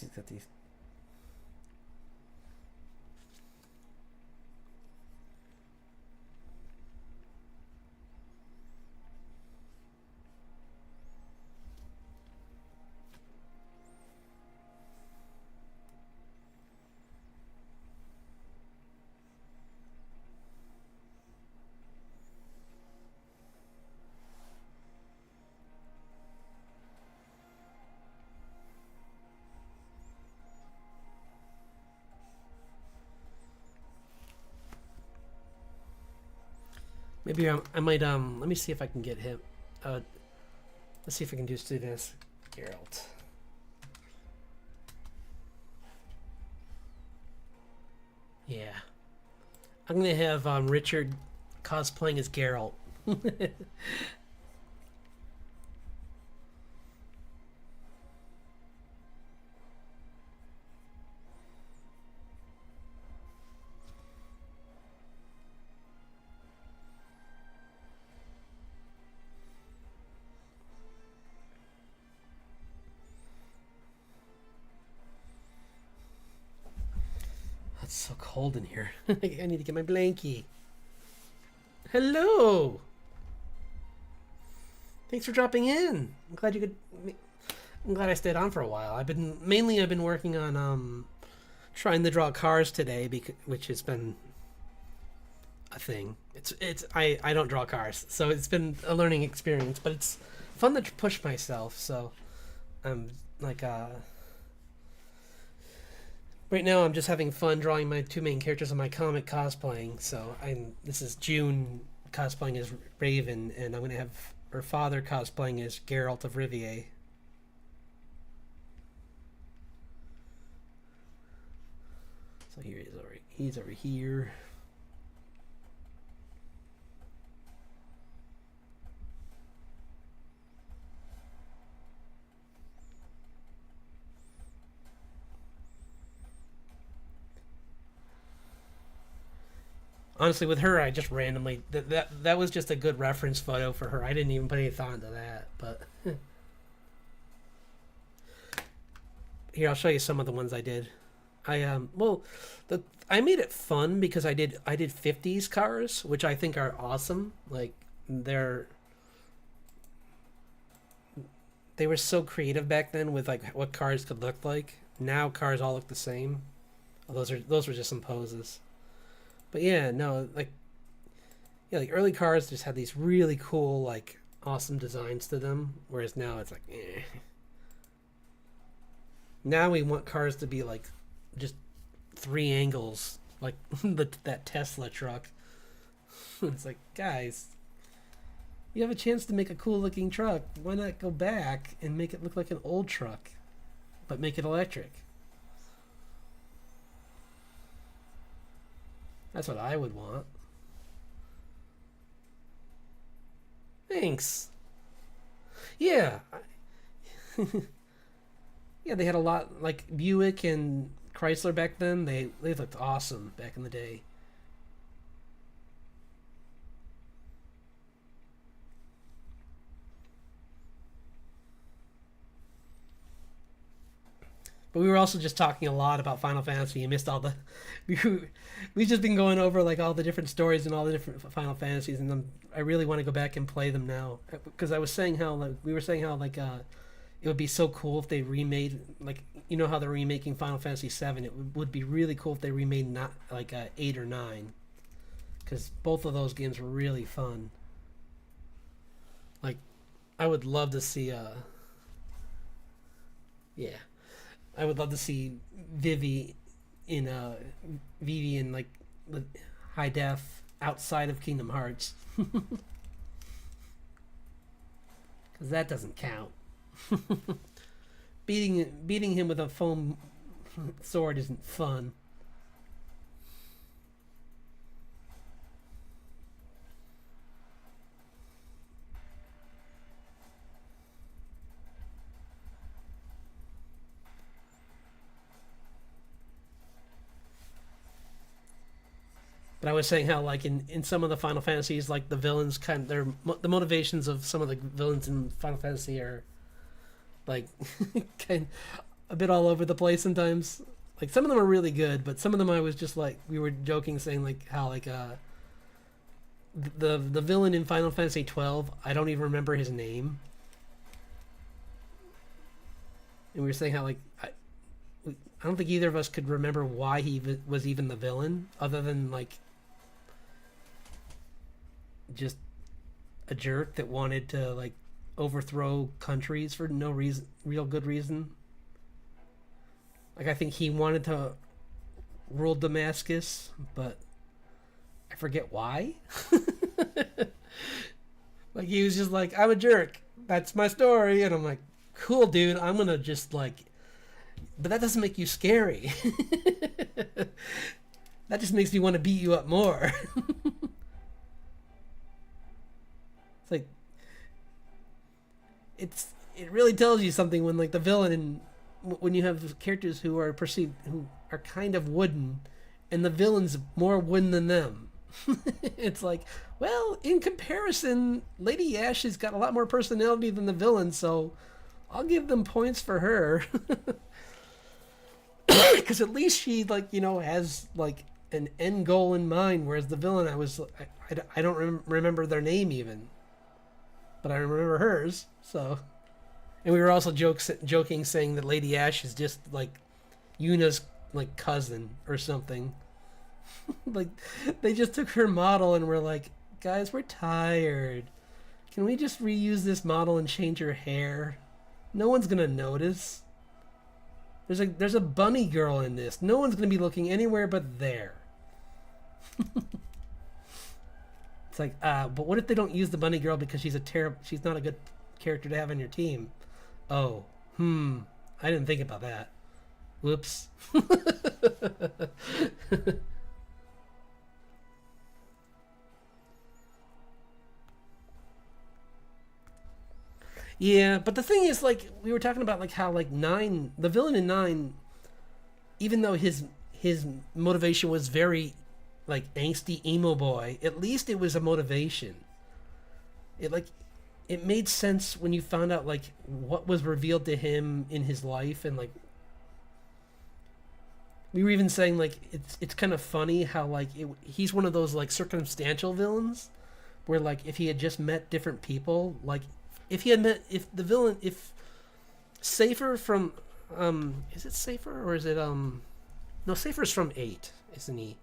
It's got these. Maybe I might let me see if I can get him. Let's see if I can just do this. Geralt. Yeah. I'm gonna have Richard cosplaying as Geralt. It's so cold in here. I need to get my blankie. Hello. Thanks for dropping in. I'm glad you could. I'm glad I stayed on for a while. I've been working on trying to draw cars today, which has been a thing. I don't draw cars, so it's been a learning experience, but it's fun to push myself. So I'm like right now I'm just having fun drawing my two main characters of my comic cosplaying. So this is June cosplaying as Raven, and I'm gonna have her father cosplaying as Geralt of Rivia. So here he's over here. Honestly, with her, I just randomly that was just a good reference photo for her. I didn't even put any thought into that, but here I'll show you some of the ones I did. I made it fun because I did 50s cars, which I think are awesome. Like they were so creative back then with like what cars could look like. Now cars all look the same. Those were just some poses. But yeah, no, like early cars just had these really cool, like awesome designs to them, whereas now it's like, eh. Now we want cars to be like just three angles, like that Tesla truck. It's like, guys, you have a chance to make a cool looking truck. Why not go back and make it look like an old truck, but make it electric? That's what I would want. Thanks. Yeah. Yeah, they had a lot like Buick and Chrysler back then. They looked awesome back in the day. But we were also just talking a lot about Final Fantasy. You missed all the. We've just been going over like all the different stories and all the different Final Fantasies, and I really want to go back and play them now because I was saying how like we were saying how like it would be so cool if they remade like how they're remaking Final Fantasy VII. It would be really cool if they remade not like 8 or 9, because both of those games were really fun. Like, I would love to see yeah, I would love to see Vivi in Vivi in like high def outside of Kingdom Hearts, because that doesn't count. Beating him with a foam sword isn't fun. But I was saying how, like, in some of the Final Fantasies, like the villains the motivations of some of the villains in Final Fantasy are like kind a bit all over the place sometimes. Like some of them are really good, but some of them I was just like we were joking saying like how like the villain in Final Fantasy 12, I don't even remember his name. And we were saying how like I don't think either of us could remember why he was even the villain, other than like just a jerk that wanted to like overthrow countries for no reason, real good reason. Like I think he wanted to rule Damascus, but I forget why. Like he was just like, I'm a jerk. That's my story, and I'm like, cool, dude. I'm gonna just like, but that doesn't make you scary. That just makes me want to beat you up more. It's like it really tells you something when like the villain and when you have characters who are perceived who are kind of wooden and the villain's more wooden than them. It's like, well, in comparison, Lady Ash has got a lot more personality than the villain, so I'll give them points for her. Because at least she like has like an end goal in mind, whereas the villain I don't remember their name even, but I remember hers. So, and we were also joking saying that Lady Ash is just like Yuna's like cousin or something. Like they just took her model and were like, guys, we're tired. Can we just reuse this model and change her hair? No one's gonna notice. There's a bunny girl in this. No one's gonna be looking anywhere but there. It's like, but what if they don't use the bunny girl because she's not a good character to have on your team? Oh, I didn't think about that. Whoops. Yeah, but the thing is, like, we were talking about, like, how, like, the villain in 9, even though his motivation was very, like, angsty emo boy, at least it was a motivation. It, like, it made sense when you found out, like, what was revealed to him in his life, and, like, we were even saying, like, it's kind of funny how, like, he's one of those, like, circumstantial villains, where, like, if he had just met different people, like, if Safer from is it Safer or is it no, Safer's from 8, isn't he?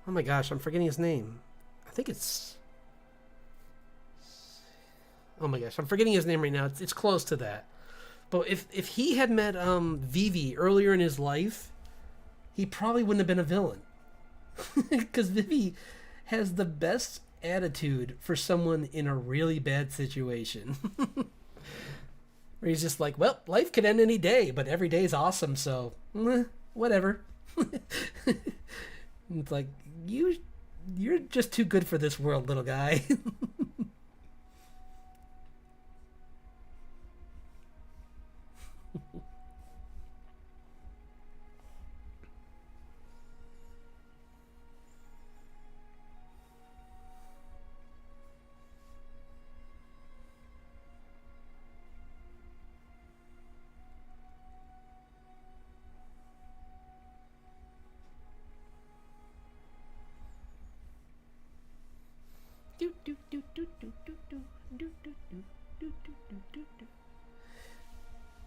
Oh my gosh, I'm forgetting his name. I think it's oh my gosh, I'm forgetting his name right now. It's close to that. But if he had met Vivi earlier in his life, he probably wouldn't have been a villain. Because Vivi has the best attitude for someone in a really bad situation. Where he's just like, well, life could end any day, but every day is awesome, so whatever. It's like, you're just too good for this world, little guy.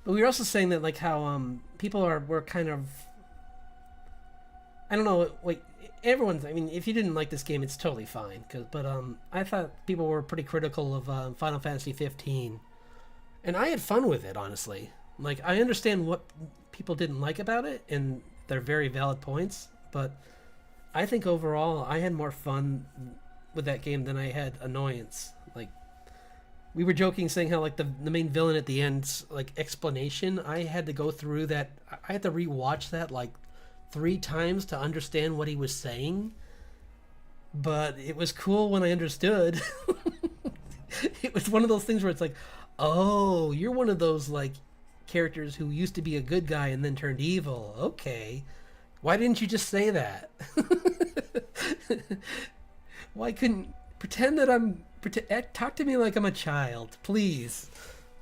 But we were also saying that like how people were kind of, I don't know, like everyone's. I mean, if you didn't like this game, it's totally fine. But I thought people were pretty critical of Final Fantasy 15, and I had fun with it, honestly. Like, I understand what people didn't like about it, and they're very valid points. But I think overall, I had more fun with that game than I had annoyance. Like, we were joking, saying how like the main villain at the end's like explanation, I had to go through that. I had to rewatch that like 3 times to understand what he was saying. But it was cool when I understood. It was one of those things where it's like, oh, you're one of those like characters who used to be a good guy and then turned evil. Okay, why didn't you just say that? Why couldn't pretend that talk to me like I'm a child, please?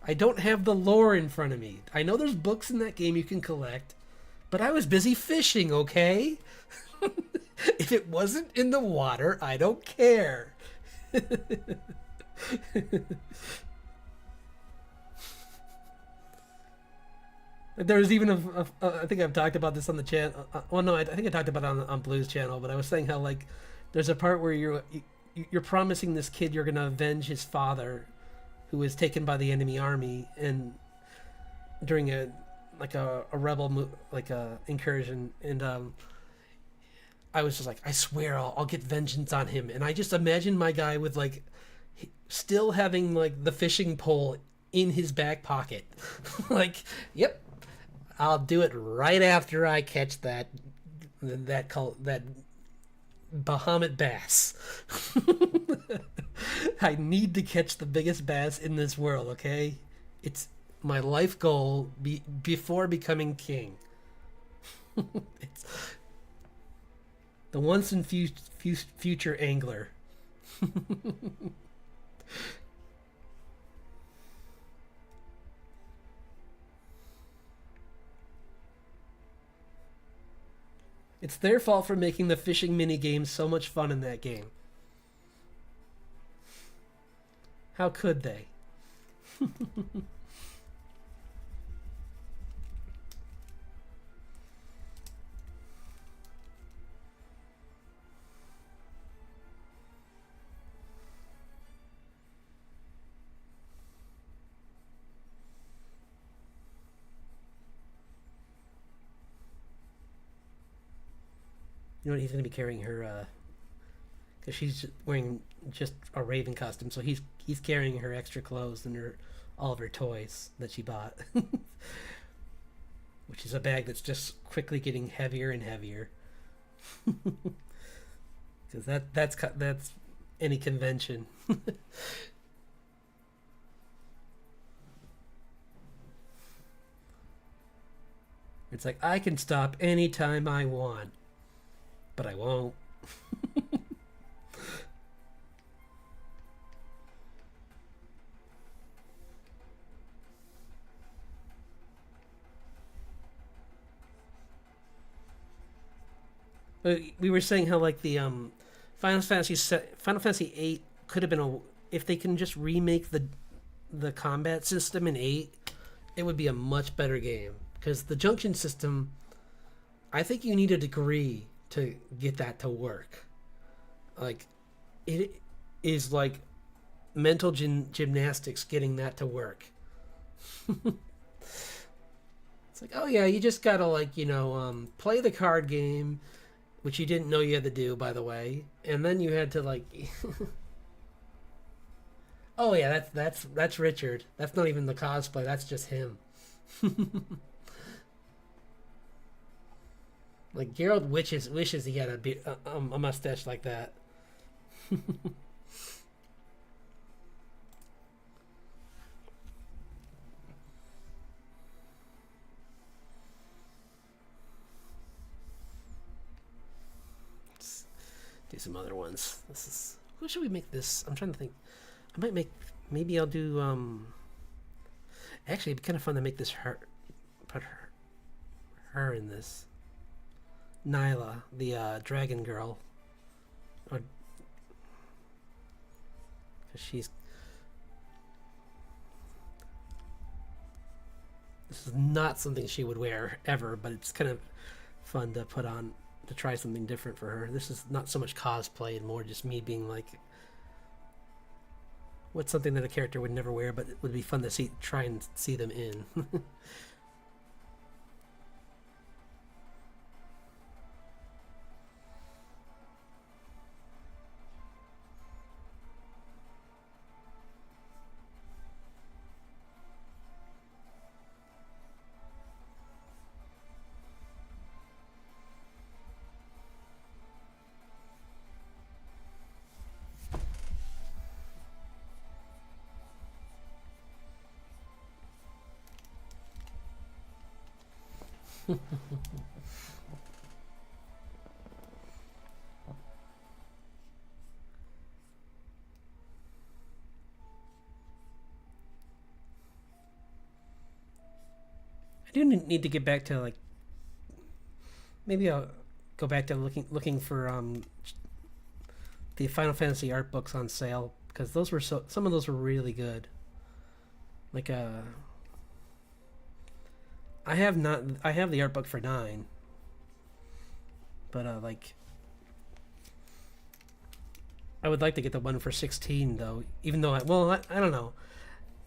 I don't have the lore in front of me. I know there's books in that game you can collect, but I was busy fishing, okay? If it wasn't in the water, I don't care. There was even I think I've talked about this on the channel. Well, no, I think I talked about it on Blue's channel, but I was saying how like there's a part where you're promising this kid you're gonna avenge his father, who was taken by the enemy army, and during a rebel like a incursion, and I was just like, I swear I'll get vengeance on him, and I just imagine my guy with like still having like the fishing pole in his back pocket, like, yep, I'll do it right after I catch that Bahamut bass. I need to catch the biggest bass in this world, okay? It's my life goal before becoming king. It's the once and future angler. It's their fault for making the fishing mini games so much fun in that game. How could they? You know what? He's going to be carrying her, because she's wearing just a Raven costume, so he's carrying her extra clothes and all of her toys that she bought, which is a bag that's just quickly getting heavier and heavier. Because that's any convention. It's like, I can stop anytime I want, but I won't. We were saying how like the Final Fantasy 8 could have been if they can just remake the combat system in 8, it would be a much better game, because the junction system, I think you need a degree to get that to work. Like, it is like mental gymnastics getting that to work. It's like, oh yeah, you just gotta like, play the card game, which you didn't know you had to do, by the way, and then you had to like oh yeah, that's Richard. That's not even the cosplay, that's just him. Like, Geralt wishes he had a mustache like that. Let's do some other ones. Who should we make this? I'm trying to think. I might make, maybe I'll do actually it'd be kind of fun to make this put her in this. Nyla, the dragon girl, or she's. This is not something she would wear ever, but it's kind of fun to put on to try something different for her. This is not so much cosplay and more just me being like, what's something that a character would never wear, but it would be fun to try and see them in. I do need to get back to like, maybe I'll go back to looking for the Final Fantasy art books on sale, because those were some of those were really good. Like I have the art book for 9, but like I would like to get the one for 16 though. Even though I don't know,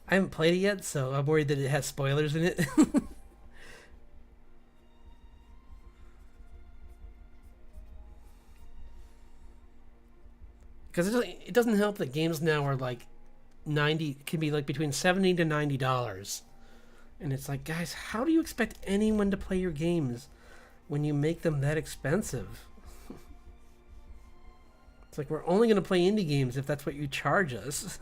I haven't played it yet, so I'm worried that it has spoilers in it. Because it doesn't help that games now are like 90, can be like between $70 to $90, and it's like, guys, how do you expect anyone to play your games when you make them that expensive? It's like, we're only going to play indie games if that's what you charge us.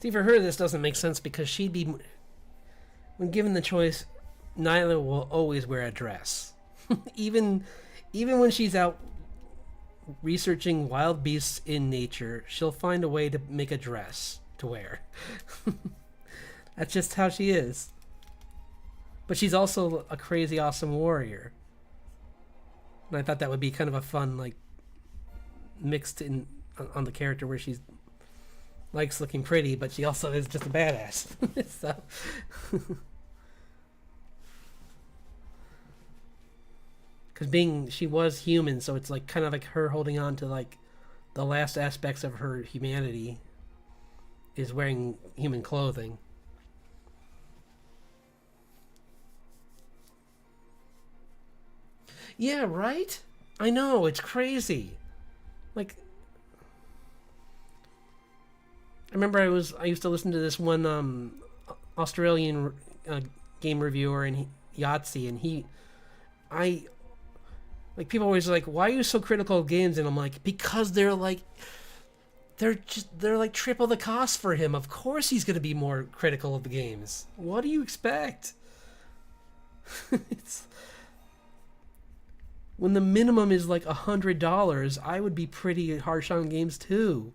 See, for her, this doesn't make sense because she'd be, when given the choice, Nyla will always wear a dress, even when she's out researching wild beasts in nature. She'll find a way to make a dress to wear. That's just how she is. But she's also a crazy awesome warrior, and I thought that would be kind of a fun like mixed in on the character where she's likes looking pretty, but she also is just a badass. So because she was human, so it's like kind of like her holding on to like the last aspects of her humanity is wearing human clothing. Yeah, right? I know, it's crazy. Like, I remember I used to listen to this one Australian game reviewer and Yahtzee, and I like, people always like, why are you so critical of games? And I'm like, because they're like triple the cost for him. Of course he's gonna be more critical of the games. What do you expect? It's, when the minimum is like $100, I would be pretty harsh on games too.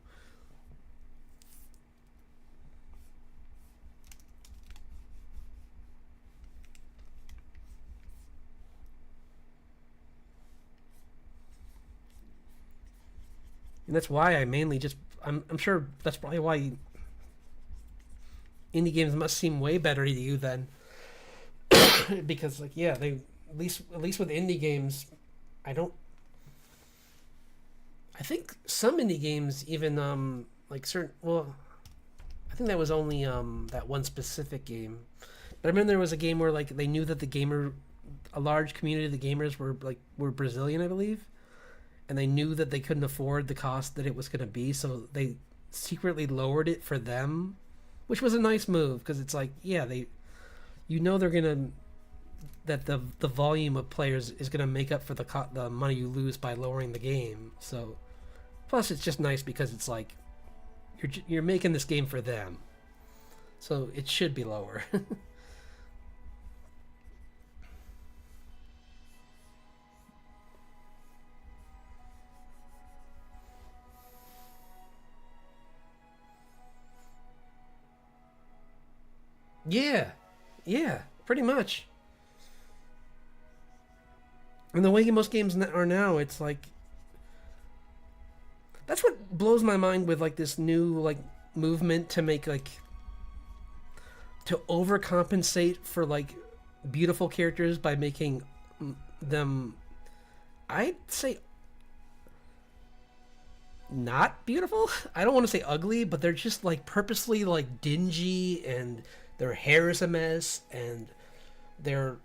And that's why I mainly just, I'm sure that's probably why indie games must seem way better to you than because like, yeah, they at least with indie games, I think some indie games even like certain, well, I think that was only that one specific game. But I remember there was a game where like they knew that a large community of the gamers were Brazilian, I believe, and they knew that they couldn't afford the cost that it was going to be, so they secretly lowered it for them, which was a nice move because it's like, yeah, they're gonna, that the volume of players is gonna make up for the money you lose by lowering the game. So plus it's just nice because it's like you're making this game for them, so it should be lower. Yeah, yeah, pretty much. And the way most games are now, it's like that's what blows my mind with like this new like movement to make like to overcompensate for like beautiful characters by making them, I'd say, not beautiful. I don't want to say ugly, but they're just like purposely like dingy, and their hair is a mess, and they're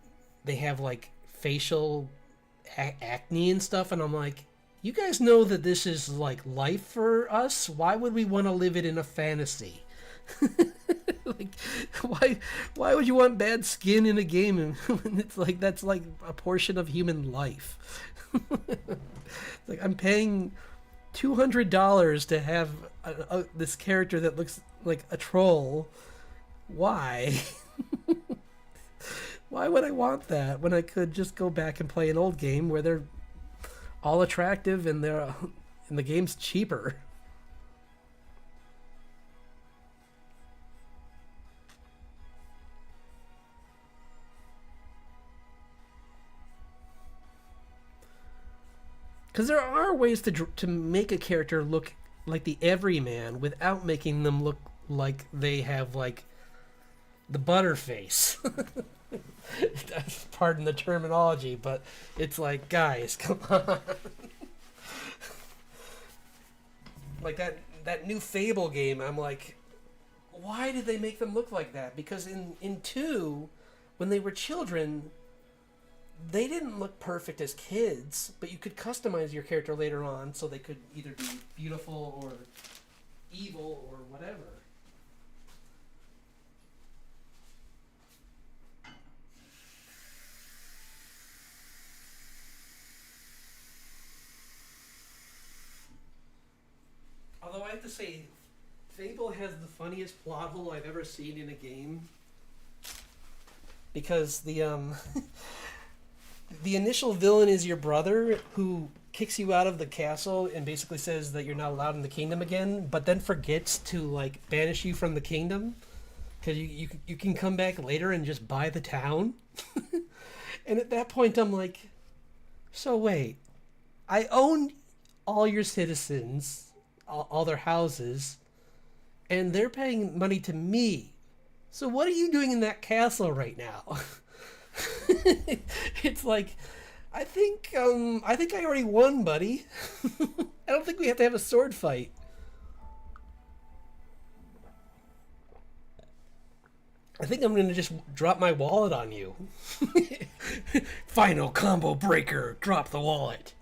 they have like facial acne and stuff, and I'm like, you guys know that this is like life for us. Why would we want to live it in a fantasy? Like, why would you want bad skin in a game? And it's like that's like a portion of human life. Like I'm paying $200 to have this character that looks like a troll. Why? Why would I want that when I could just go back and play an old game where they're all attractive and they're and the game's cheaper? Because there are ways to make a character look like the everyman without making them look like they have like the butterface. Pardon the terminology, but it's like, guys, come on. Like that new Fable game, I'm like, why did they make them look like that? Because in two, when they were children, they didn't look perfect as kids, but you could customize your character later on so they could either be beautiful or evil or whatever. Although I have to say, Fable has the funniest plot hole I've ever seen in a game, because the initial villain is your brother who kicks you out of the castle and basically says that you're not allowed in the kingdom again, but then forgets to like banish you from the kingdom because you can come back later and just buy the town. And at that point, I'm like, so wait, I own all your citizens, all their houses, and they're paying money to me. So what are you doing in that castle right now? It's like, I think I already won, buddy. I don't think we have to have a sword fight. I think I'm gonna just drop my wallet on you. Final combo breaker. Drop the wallet.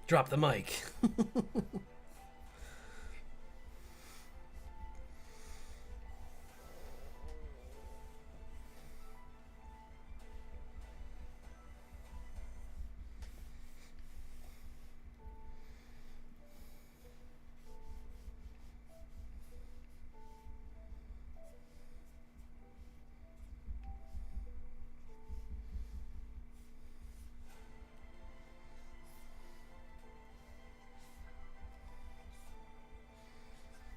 Drop the mic.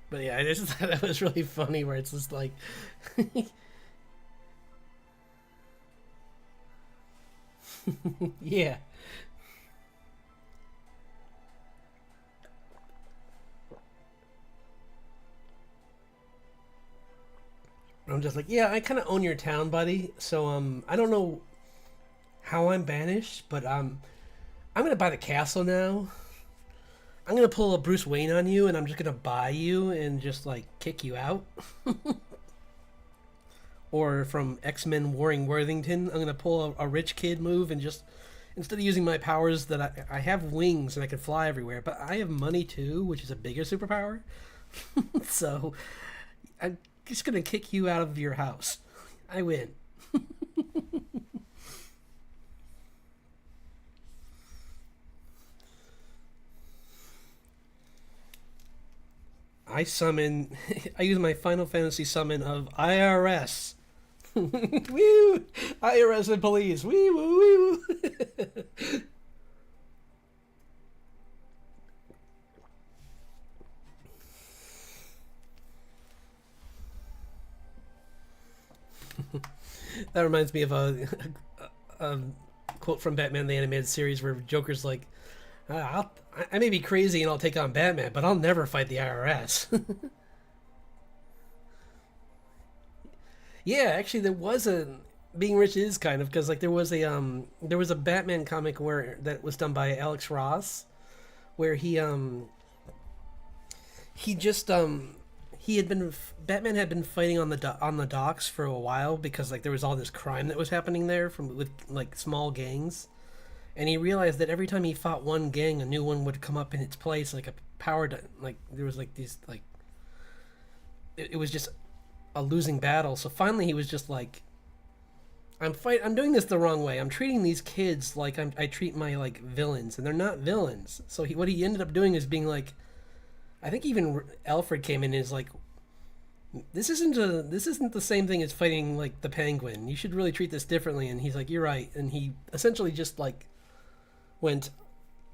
But yeah, I just thought that was really funny where it's just like, yeah. I'm just like, yeah, I kind of own your town, buddy. So I don't know how I'm banished, but I'm gonna buy the castle now. I'm gonna pull a Bruce Wayne on you, and I'm just gonna buy you and just like kick you out. Or from X Men Warring Worthington, I'm gonna pull a rich kid move and just instead of using my powers that I have wings and I can fly everywhere, but I have money too, which is a bigger superpower. So I'm just gonna kick you out of your house. I win. I summon. I use my Final Fantasy summon of IRS. Woo! IRS and police. Wee woo wee woo. That reminds me of a quote from Batman the Animated Series where Joker's like, I may be crazy and I'll take on Batman, but I'll never fight the IRS. Yeah, actually, there was a Being Rich is kind of because like there was a Batman comic where that was done by Alex Ross where he just he had been Batman had been fighting on on the docks for a while because like there was all this crime that was happening there from with like small gangs, and he realized that every time he fought one gang, a new one would come up in its place, like a like there was like these like it was just a losing battle. So finally, he was just like, I'm doing this the wrong way. I'm treating these kids like I treat my like villains, and they're not villains. So what he ended up doing is being like, I think even Alfred came in and is like, this isn't the same thing as fighting like the Penguin. You should really treat this differently. And he's like, you're right. And he essentially just like went,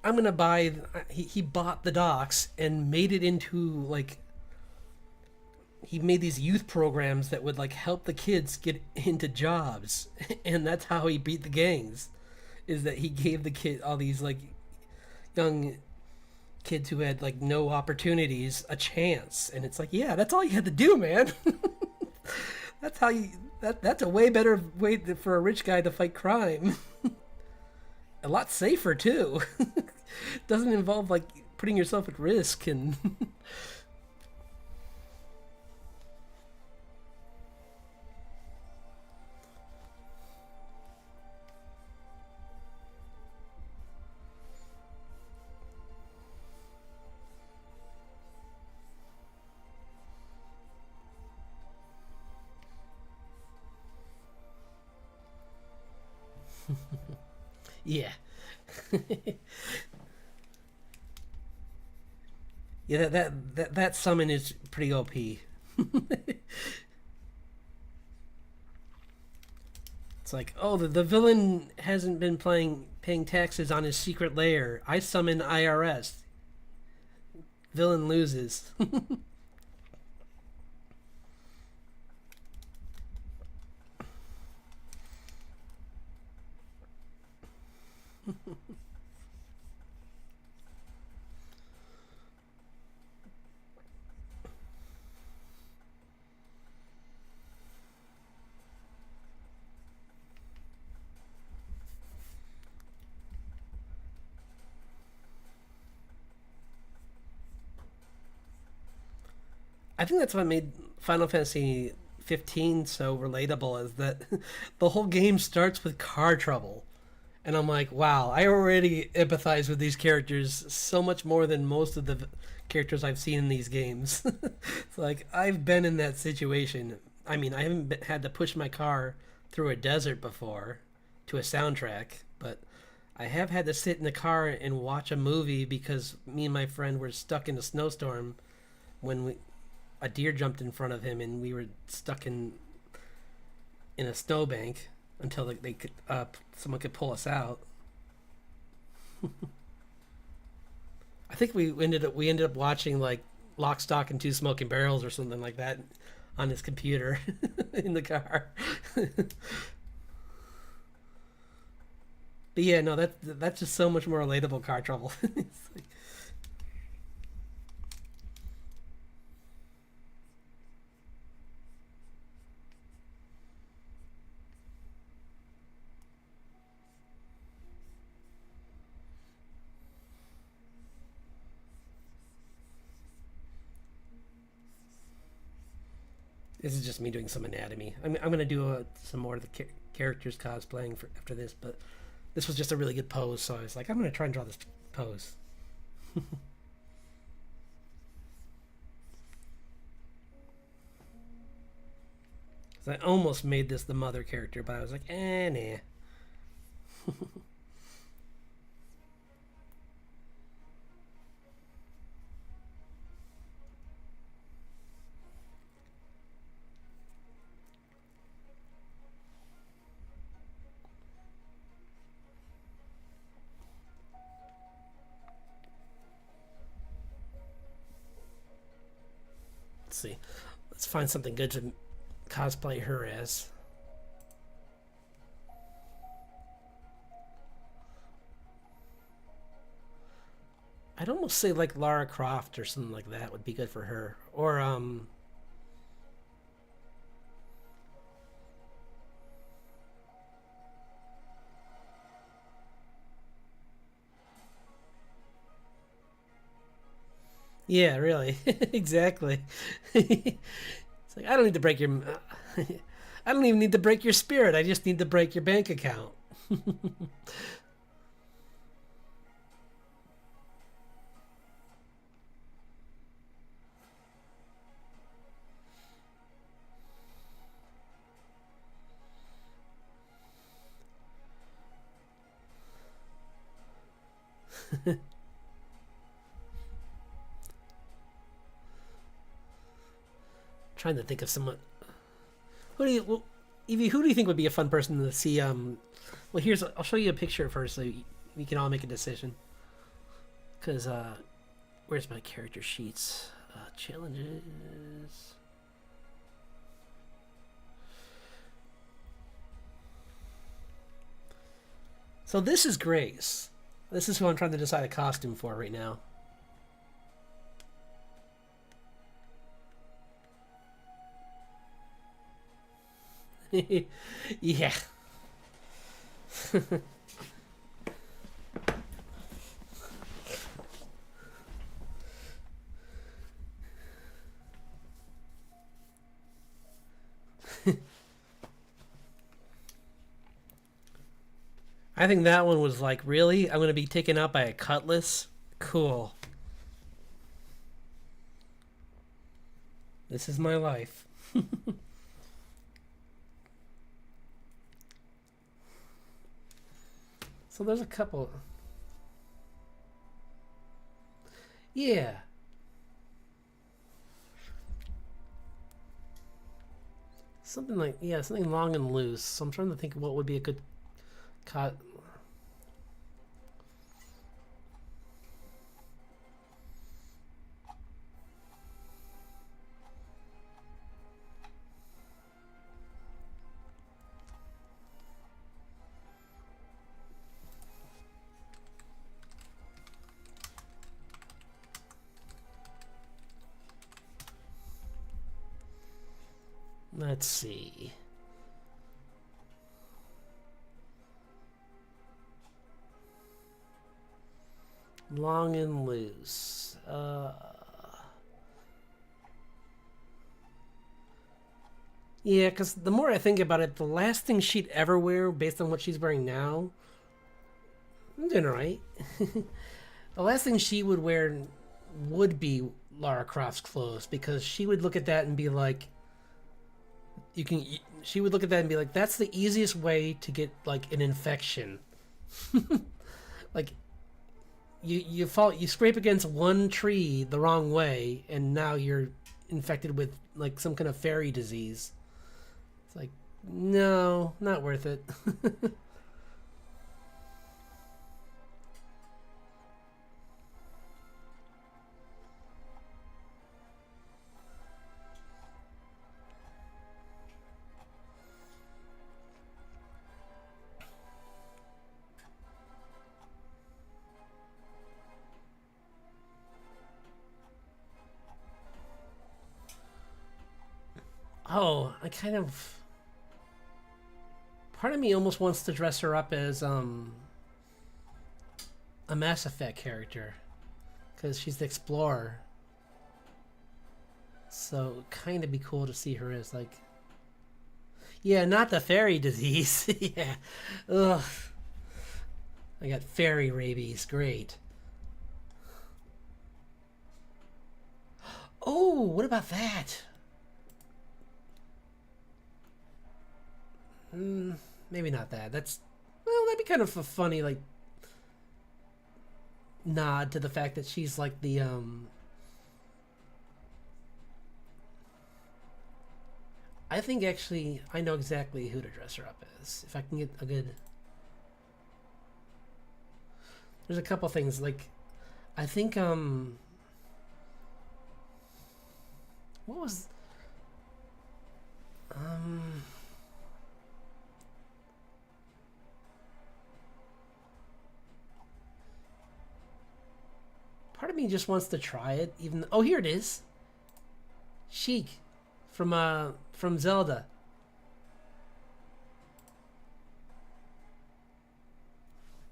I'm gonna buy. He bought the docks and made it into like he made these youth programs that would like help the kids get into jobs, and that's how he beat the gangs. Is that he gave the kid all these like young kids who had like no opportunities a chance, and it's like, yeah, that's all you had to do, man. That's how you. That's a way better way for a rich guy to fight crime. A lot safer too. Doesn't involve like putting yourself at risk and. Yeah. Yeah, that summon is pretty OP. It's like, oh, the villain hasn't been paying taxes on his secret lair. I summon IRS. Villain loses. I think that's what made Final Fantasy 15 so relatable is that the whole game starts with car trouble. And I'm like, wow, I already empathize with these characters so much more than most of the characters I've seen in these games. It's like, I've been in that situation. I mean, I haven't had to push my car through a desert before to a soundtrack, but I have had to sit in the car and watch a movie because me and my friend were stuck in a snowstorm when a deer jumped in front of him and we were stuck in a snowbank until they could someone could pull us out. I think we ended up watching like Lock, Stock, and Two Smoking Barrels or something like that on his computer in the car. But yeah, no, that's just so much more relatable car trouble. It's like, this is just me doing some anatomy. I'm gonna do some more of the characters cosplaying for after this, but this was just a really good pose, so I was like, I'm gonna try and draw this pose. 'Cause I almost made this the mother character, but I was like, nah. Let's see. Let's find something good to cosplay her as. I'd almost say like Lara Croft or something like that would be good for her. Or yeah, really. Exactly. It's like I don't need to break your I don't even need to break your spirit. I just need to break your bank account. Trying to think of someone. Who do you, well, Evie? Who do you think would be a fun person to see? Well, here's I'll show you a picture first, so we can all make a decision. Cause where's my character sheets? Challenges. So this is Grace. This is who I'm trying to decide a costume for right now. Yeah. I think that one was like, really? I'm going to be taken out by a cutlass? Cool. This is my life. So there's a couple. Yeah. Something like, yeah, something long and loose. So I'm trying to think of what would be a good cut. Let's see. Long and loose. Yeah, because the more I think about it, the last thing she'd ever wear, based on what she's wearing now, I'm doing alright. The last thing she would wear would be Lara Croft's clothes, because she would look at that and be like, you can. She would look at that and be like, that's the easiest way to get like an infection. Like you scrape against one tree the wrong way, and now you're infected with like some kind of fairy disease. It's like, no, not worth it. Oh, I kind of. Part of me almost wants to dress her up as a Mass Effect character, because she's the explorer. So kind of be cool to see her as like, yeah, not the fairy disease. Yeah, ugh. I got fairy rabies. Great. Oh, what about that? Maybe not that. That's, well, that'd be kind of a funny like nod to the fact that she's like the I think actually I know exactly who to dress her up as. If I can get a good. There's a couple things like I think what was um of me just wants to try it. Even oh, here it is. Sheik, from Zelda.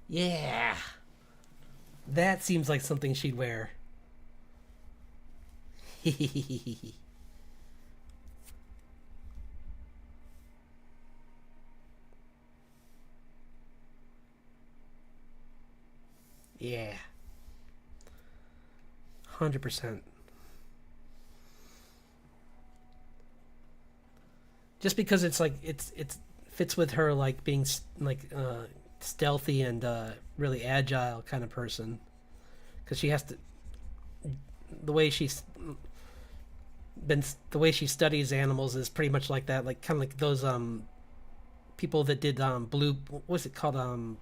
Yeah, that seems like something she'd wear. Yeah, 100%. Just because it's like it's fits with her like being like stealthy and really agile kind of person. Because she has to the way she's been the way she studies animals is pretty much like that, like kind of like those people that did blue, what was it called,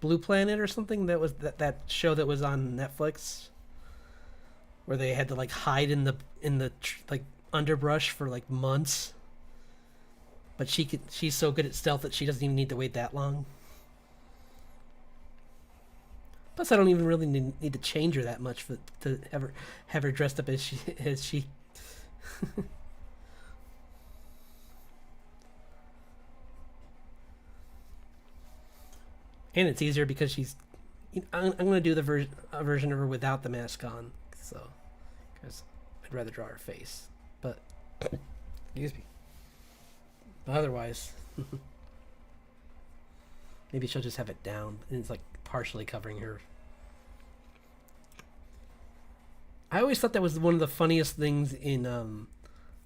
Blue Planet or something, that was that show that was on Netflix where they had to like hide in the like underbrush for like months, but she's so good at stealth that she doesn't even need to wait that long. Plus, I don't even really need to change her that much to ever have her dressed up as she. And it's easier because she's. I'm going to do a version of her without the mask on, so because I'd rather draw her face. But excuse me. But otherwise, maybe she'll just have it down and it's like partially covering her. I always thought that was one of the funniest things in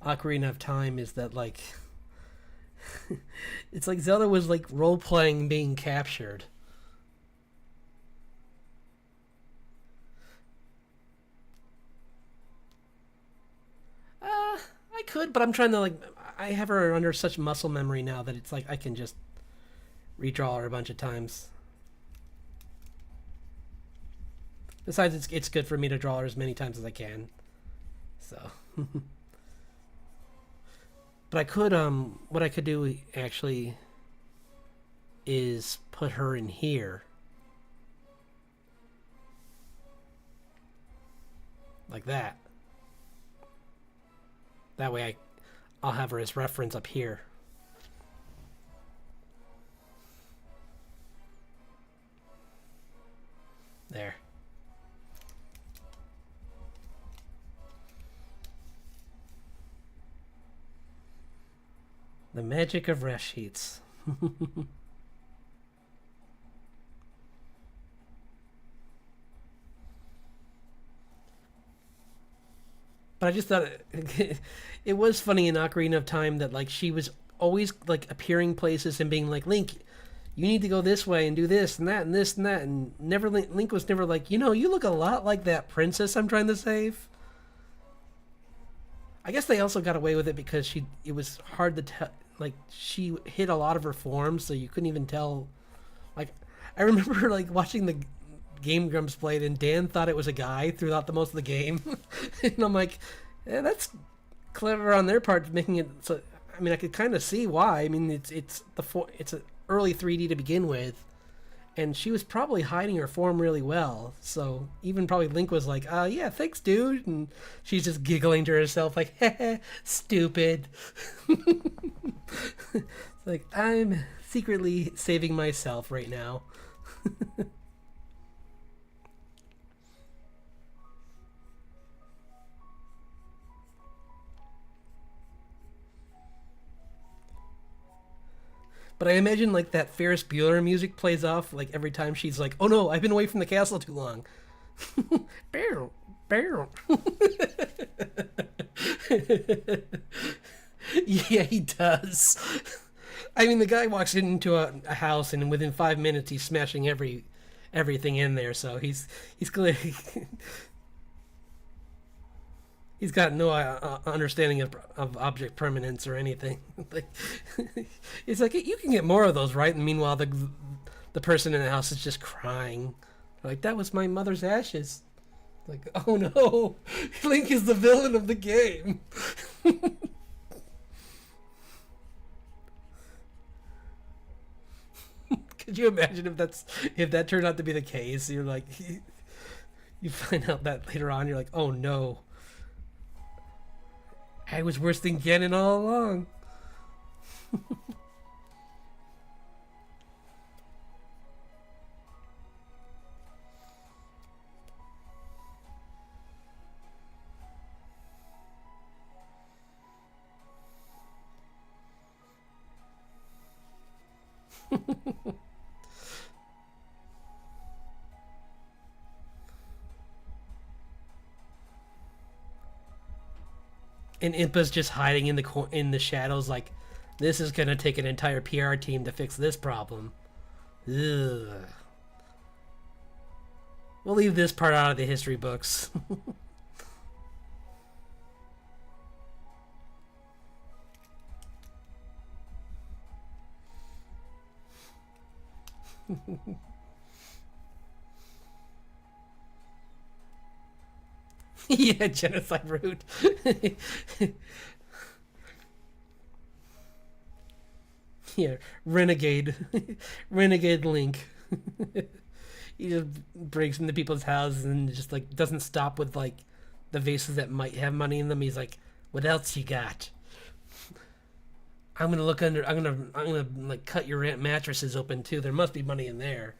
Ocarina of Time is that like it's like Zelda was like role playing being captured. I could, but I'm trying to like I have her under such muscle memory now that it's like I can just redraw her a bunch of times. Besides, it's good for me to draw her as many times as I can. So, but I could what I could do actually is put her in here, like that. That way I'll have her as reference up here. There. The magic of ref sheets. But I just thought it was funny in Ocarina of Time that like she was always like appearing places and being like, Link, you need to go this way and do this and that and this and that, and never Link was never like, you look a lot like that princess I'm trying to save. I guess they also got away with it because it was hard to tell, like she hid a lot of her forms, so you couldn't even tell. Like I remember like watching the Game Grumps played, and Dan thought it was a guy throughout the most of the game, and I'm like, yeah, that's clever on their part, making it so. I mean, I could kind of see why. I mean, it's an early 3D to begin with, and she was probably hiding her form really well. So even probably Link was like, yeah, thanks, dude," and she's just giggling to herself like, "Stupid." It's like, I'm secretly saving myself right now. But I imagine like that Ferris Bueller music plays off like every time she's like, "Oh no, I've been away from the castle too long." Barrel, barrel. Yeah, he does. I mean, the guy walks into a house and within 5 minutes he's smashing everything in there. So he's clearly he's got no understanding of object permanence or anything. Like, it's like you can get more of those, right? And meanwhile, the person in the house is just crying, like that was my mother's ashes. Like, oh no, Link is the villain of the game. Could you imagine if that turned out to be the case? You're like, You find out that later on, you're like, oh no, I was worse than Ganon all along. And Impa's just hiding in the shadows, like, this is gonna take an entire PR team to fix this problem. Ugh. We'll leave this part out of the history books. Yeah, genocide route. Yeah, renegade, renegade Link. He just breaks into people's houses and just like doesn't stop with like the vases that might have money in them. He's like, "What else you got? I'm gonna look under. I'm gonna like cut your mattresses open too. There must be money in there."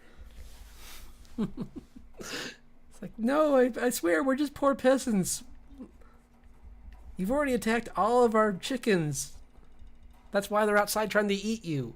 It's like, no, I swear we're just poor peasants. You've already attacked all of our chickens. That's why they're outside trying to eat you.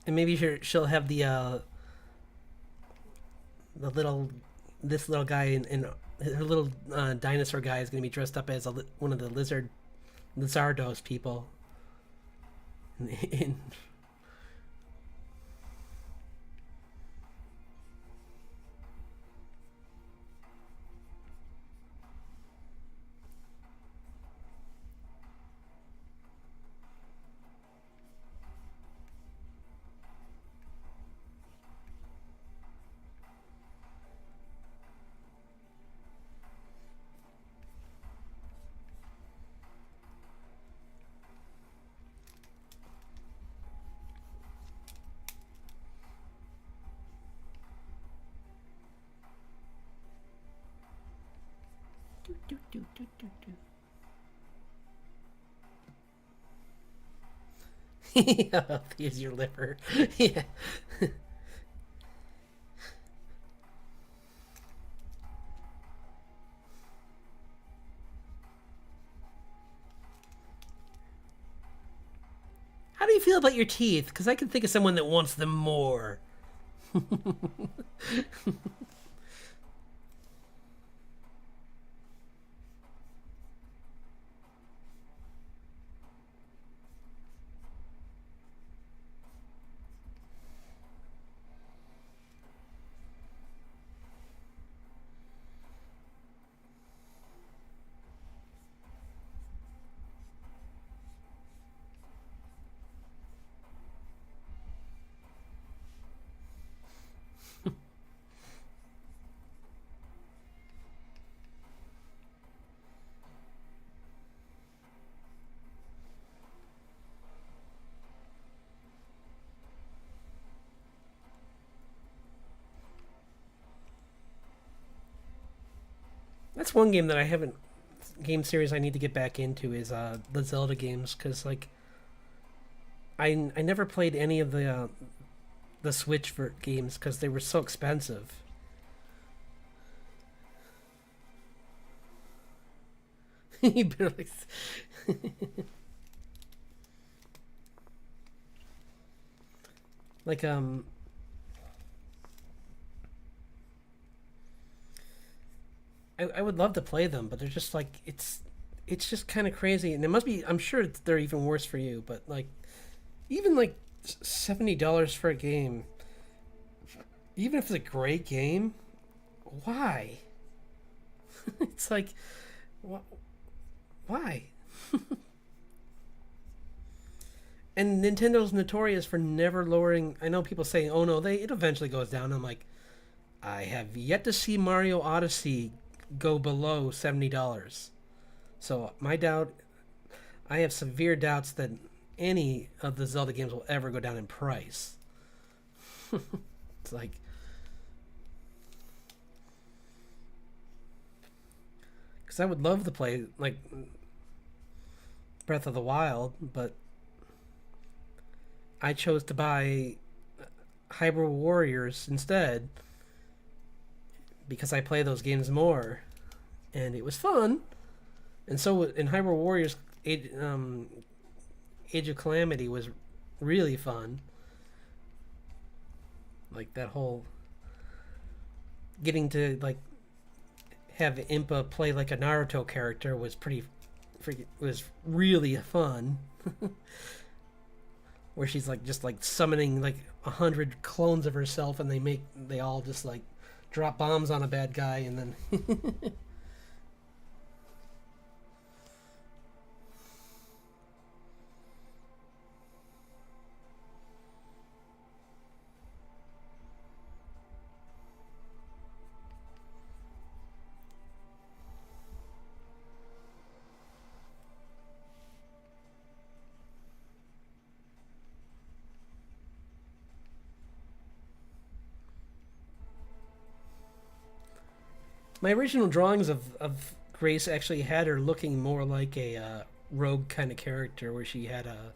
And maybe she'll have the little this little guy in her little dinosaur guy is gonna be dressed up as one of the Lizardos people. And Here's your liver. Yeah. How do you feel about your teeth? Because I can think of someone that wants them more. That's one game that I haven't game series I need to get back into is the Zelda games because like I never played any of the Switch games because they were so expensive. You barely. Like I would love to play them, but they're just like it's just kind of crazy, and it must be. I'm sure they're even worse for you, but like even like $70 for a game, even if it's a great game, why? It's like, why? And Nintendo's notorious for never lowering. I know people say, "Oh no, it eventually goes down." I'm like, I have yet to see Mario Odyssey go below $70. So I have severe doubts that any of the Zelda games will ever go down in price. It's like, because I would love to play like Breath of the Wild, but I chose to buy Hyrule Warriors instead because I play those games more, and it was fun. And so in Hyrule Warriors, Age of Calamity was really fun. Like that whole getting to like have Impa play like a Naruto character was was really fun. Where she's like just like summoning like 100 clones of herself, and they all just like drop bombs on a bad guy, and then my original drawings of Grace actually had her looking more like a rogue kind of character, where she had a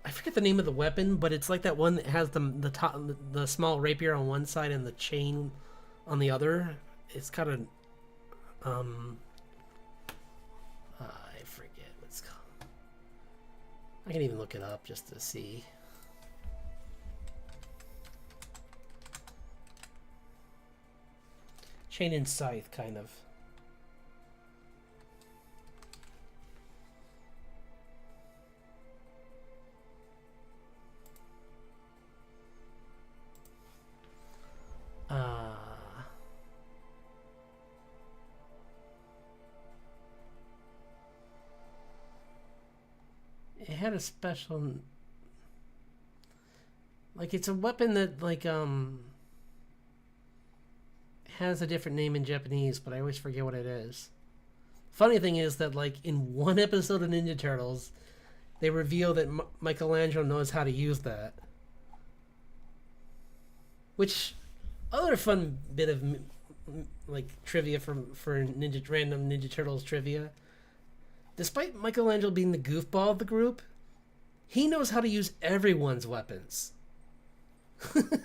I forget the name of the weapon, but it's like that one that has the small rapier on one side and the chain on the other. It's got a I forget what it's called. I can even look it up just to see. Chain and scythe, kind of. It had a special, like it's a weapon that like has a different name in Japanese, but I always forget what it is. Funny thing is that like in one episode of Ninja Turtles, they reveal that Michelangelo knows how to use that. Which other fun bit of like trivia for random Ninja Turtles trivia. Despite Michelangelo being the goofball of the group, he knows how to use everyone's weapons.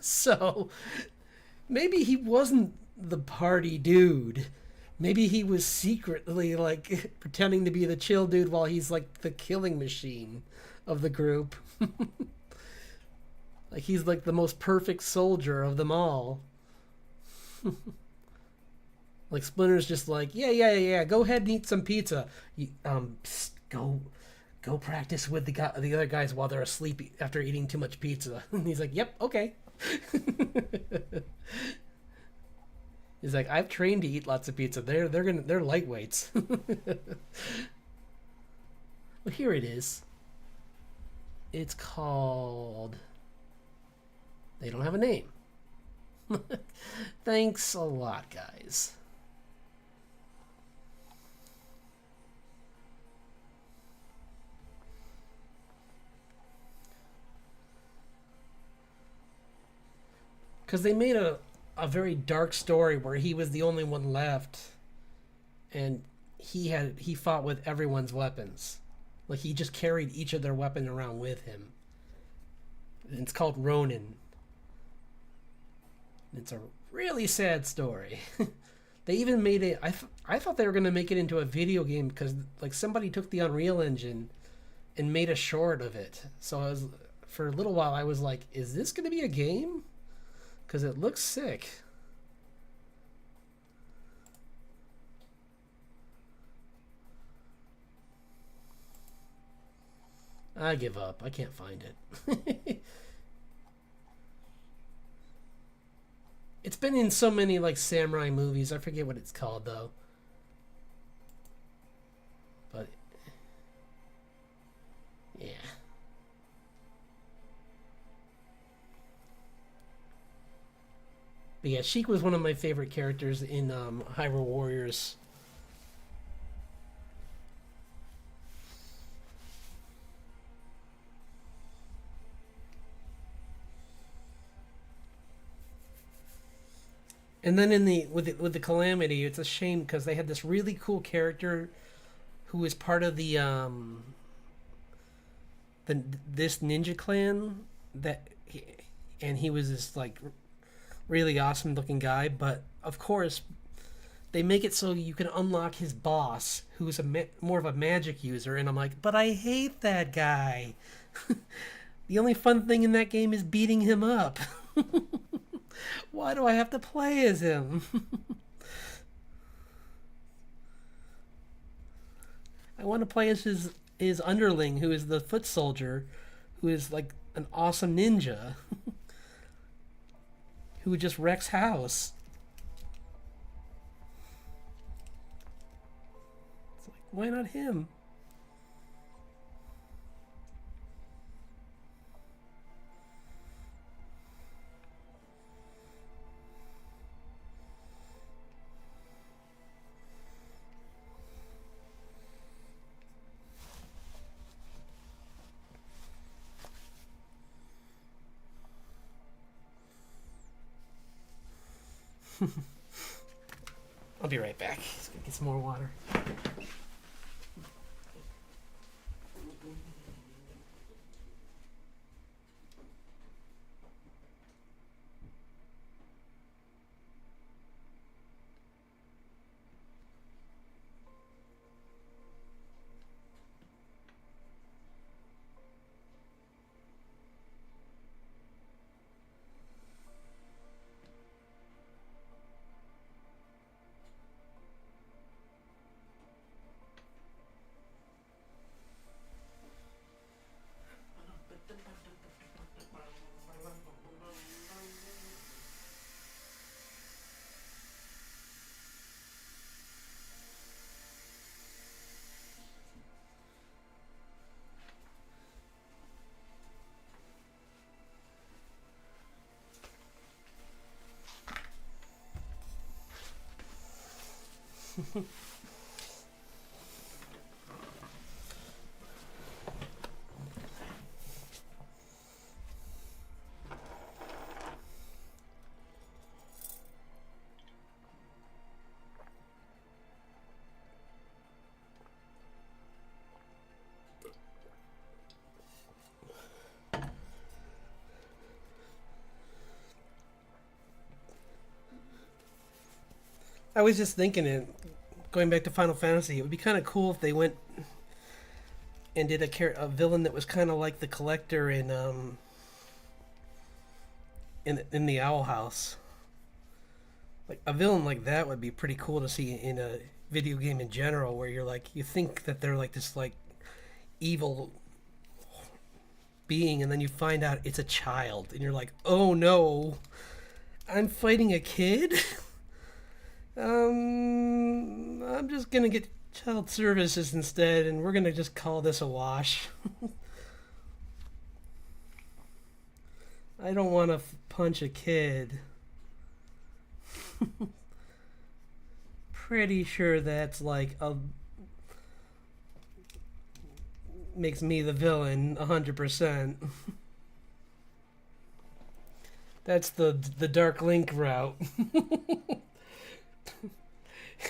So maybe he wasn't the party dude. Maybe he was secretly like pretending to be the chill dude while he's like the killing machine of the group. Like he's like the most perfect soldier of them all. Like Splinter's just like, yeah. Go ahead and eat some pizza. Go practice with the other guys while they're asleep after eating too much pizza. And he's like, yep, okay. He's like, I've trained to eat lots of pizza. They're lightweights. Well, here it is. It's called. They don't have a name. Thanks a lot, guys. Because they made a very dark story where he was the only one left, and he fought with everyone's weapons. Like he just carried each of their weapons around with him. And it's called Ronin. It's a really sad story. They even made it. I thought they were gonna make it into a video game because like somebody took the Unreal Engine and made a short of it. So I was for a little while I was like, is this gonna be a game? Because it looks sick. I give up. I can't find it. It's been in so many like samurai movies. I forget what it's called though. But yeah. But yeah, Sheik was one of my favorite characters in Hyrule Warriors. And then in the with the Calamity, it's a shame because they had this really cool character who was part of the this ninja clan that and he was this like really awesome looking guy, but of course they make it so you can unlock his boss who's more of a magic user, and I'm like, but I hate that guy. The only fun thing in that game is beating him up. Why do I have to play as him? I want to play as his underling, who is the foot soldier, who is like an awesome ninja, who just wrecks house. It's like, why not him? I'll be right back. Just gonna get some more water. I was just thinking, it going back to Final Fantasy, it would be kind of cool if they went and did a villain that was kind of like the Collector in the Owl House. Like a villain like that would be pretty cool to see in a video game in general, where you're like you think that they're like this like evil being, and then you find out it's a child, and you're like, oh no, I'm fighting a kid. I'm just gonna get child services instead, and we're gonna just call this a wash. I don't want to punch a kid. Pretty sure that's like a makes me the villain 100%. That's the Dark Link route.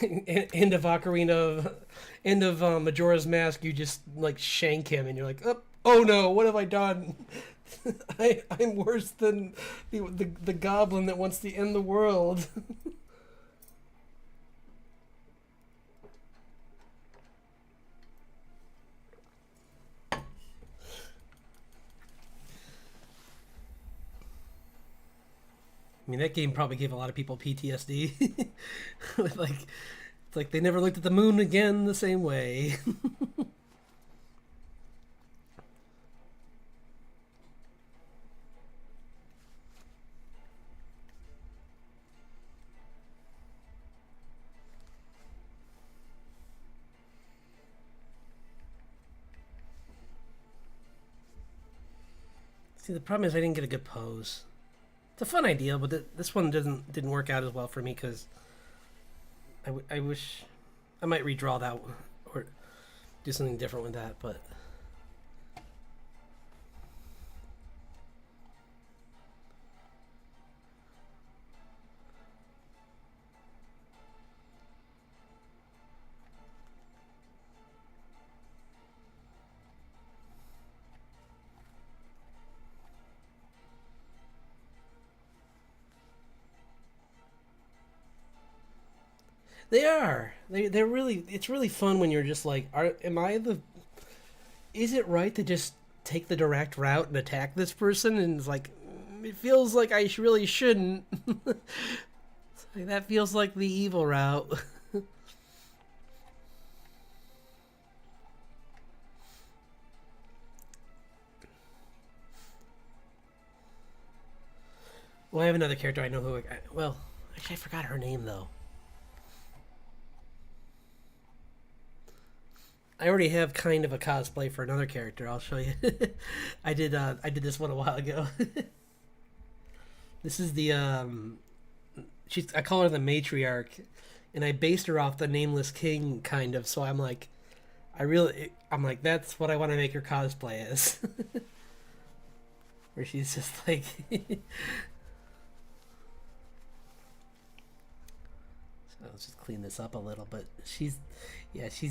End of Ocarina, end of Majora's Mask, you just like shank him, and you're like, oh no, what have I done? I'm worse than the goblin that wants to end the world. I mean, that game probably gave a lot of people PTSD. With like, it's like they never looked at the moon again the same way. See, the problem is I didn't get a good pose. It's a fun idea, but this one didn't work out as well for me because I wish I might redraw that or do something different with that. But they are. They're really. It's really fun when you're just like, am I the? Is it right to just take the direct route and attack this person? And it's like, it feels like I really shouldn't. Like, that feels like the evil route. Well, I have another character I know who. Well, actually, I forgot her name though. I already have kind of a cosplay for another character. I'll show you. I did this one a while ago. This is the she's I call her the matriarch, and I based her off the Nameless King kind of. So I'm like that's what I want to make her cosplay as. Where she's just like so let's just clean this up a little, but she's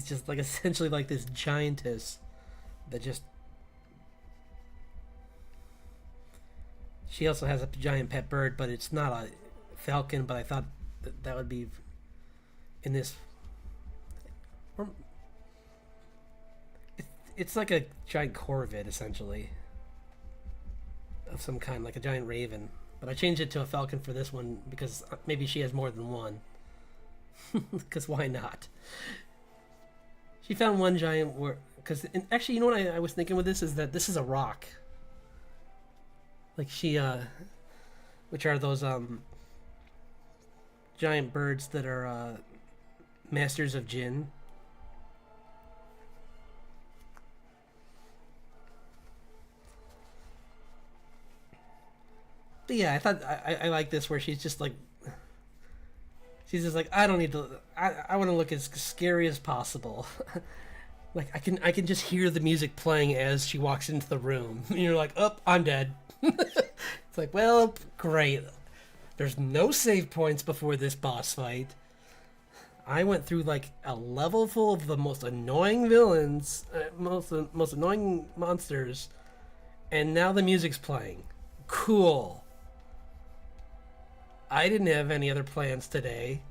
just like essentially like this giantess that just. She also has a giant pet bird, but it's not a falcon. But I thought that would be in this. Or, it's like a giant corvid essentially of some kind, like a giant raven. But I changed it to a falcon for this one because maybe she has more than one. Because why not? She found one giant. Because actually, you know what I was thinking with this is that this is a rock. Like which are those giant birds that are masters of Jinn. But yeah, I thought I like this where she's just like I don't need to. I want to look as scary as possible. Like I can just hear the music playing as she walks into the room. And you're like, oh, I'm dead. It's like, well, great. There's no save points before this boss fight. I went through like a level full of the most annoying villains, most annoying monsters, and now the music's playing. Cool. I didn't have any other plans today.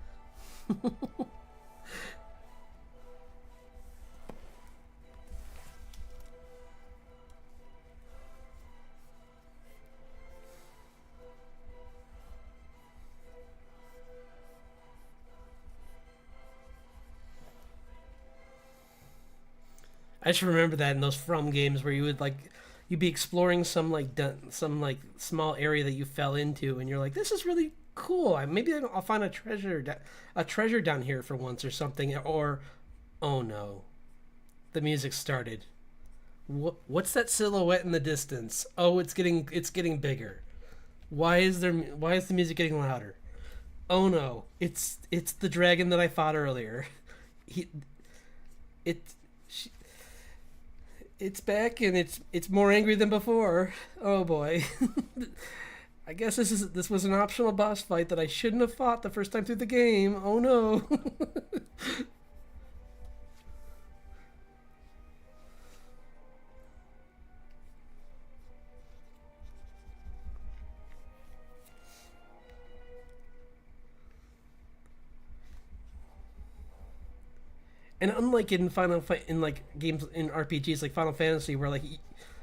I just remember that in those From games where you'd be exploring some like small area that you fell into, and you're like, this is really cool. Maybe I'll find a treasure down here for once or something. Or, oh no, the music started. What's that silhouette in the distance? Oh, it's getting bigger. Why is the music getting louder? Oh no, it's the dragon that I fought earlier. He it it's back and it's more angry than before. Oh boy. I guess this was an optional boss fight that I shouldn't have fought the first time through the game. Oh no. And unlike in in like games in RPGs like Final Fantasy, where like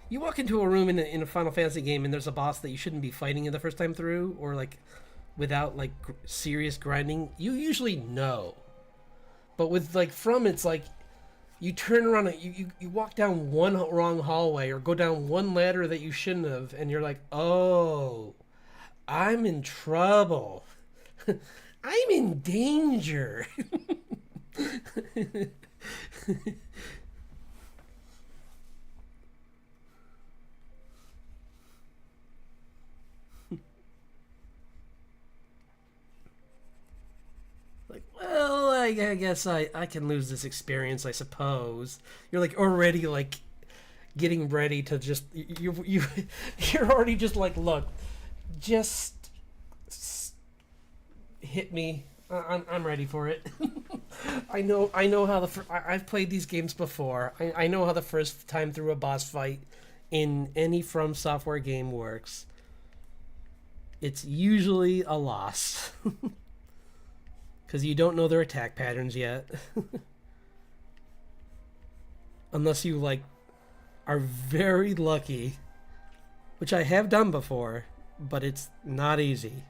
you walk into a room in a Final Fantasy game and there's a boss that you shouldn't be fighting in the first time through, or like without like serious grinding, you usually know. But with like From, it's like you turn around and you walk down one wrong hallway or go down one ladder that you shouldn't have, and you're like, oh, I'm in trouble. I'm in danger. Like, well, I guess I can lose this experience, I suppose. You're like already like getting ready to just you're already just like, look, just hit me. I'm ready for it. I know how I've played these games before. I know how the first time through a boss fight in any From Software game works. It's usually a loss because you don't know their attack patterns yet, unless you like are very lucky, which I have done before, but it's not easy.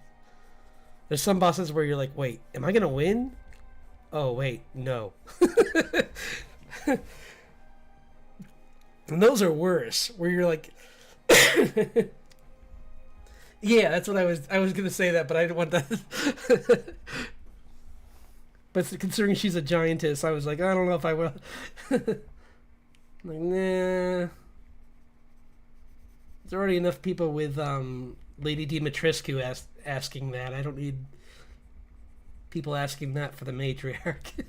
There's some bosses where you're like, wait, am I gonna win? Oh wait, no. And those are worse, where you're like, yeah, that's what I was gonna say that, but I didn't want that. But considering she's a giantess, I was like, I don't know if I will. Like, nah. There's already enough people with Lady Dimitrescu asking that. I don't need people asking that for the matriarch.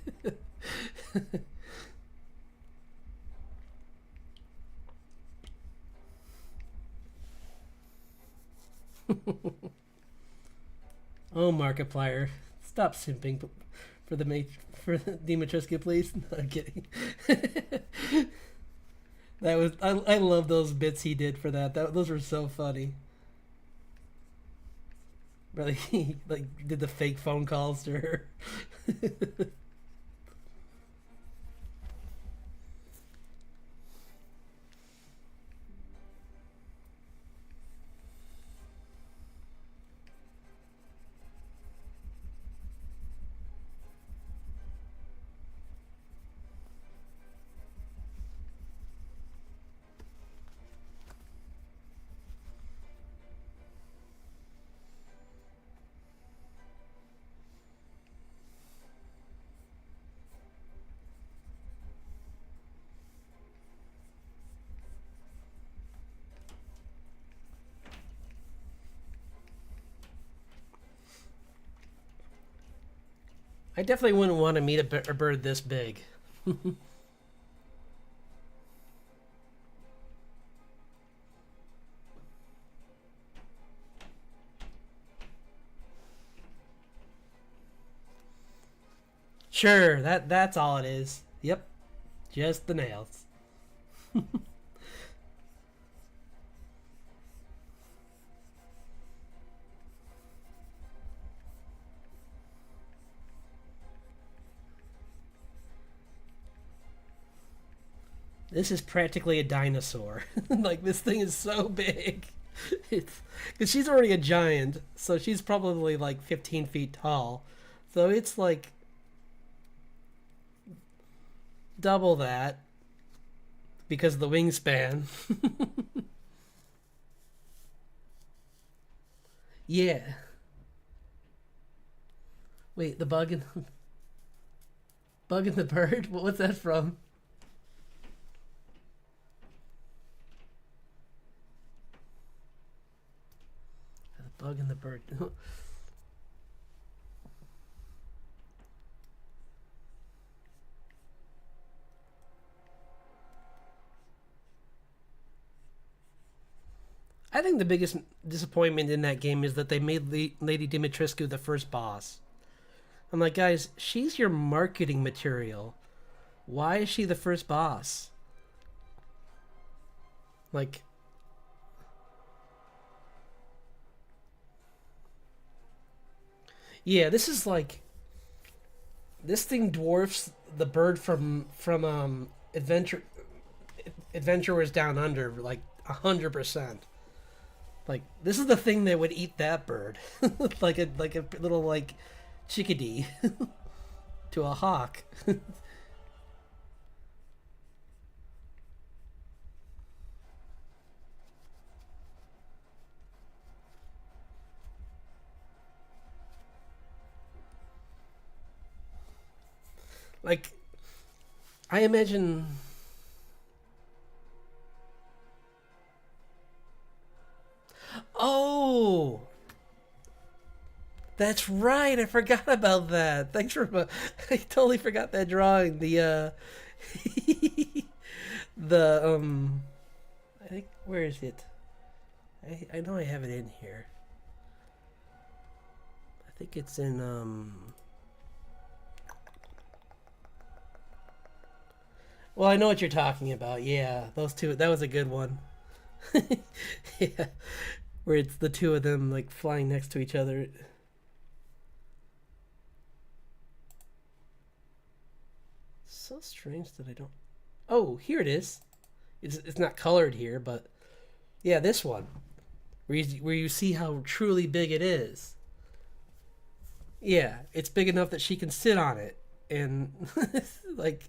Oh, Markiplier, stop simping for for Dimitrescu, please. No, I'm kidding. That was I love those bits he did for that. Those were so funny. Really, he like did the fake phone calls to her. I definitely wouldn't want to meet a bird this big. Sure, that's all it is. Yep, just the nails. This is practically a dinosaur. Like this thing is so big. It's because she's already a giant, so she's probably like 15 feet tall. So it's like double that because of the wingspan. Yeah. Wait, the bug and the bird. What's that from? The bug and the bird. I think the biggest disappointment in that game is that they made Lady Dimitrescu the first boss. I'm like, guys, she's your marketing material. Why is she the first boss? Like, yeah, this is like this thing dwarfs the bird from Adventurers Down Under like 100%. Like this is the thing that would eat that bird, like a little like chickadee to a hawk. Like I imagine. Oh, that's right. I forgot about that. Thanks for. I totally forgot that drawing. The I think where is it? I know I have it in here. I think it's in Well, I know what you're talking about. Yeah, those two. That was a good one. Yeah, where it's the two of them like flying next to each other. So strange that I don't. Oh, here it is. It's not colored here, but yeah, this one where you see how truly big it is. Yeah, it's big enough that she can sit on it, and like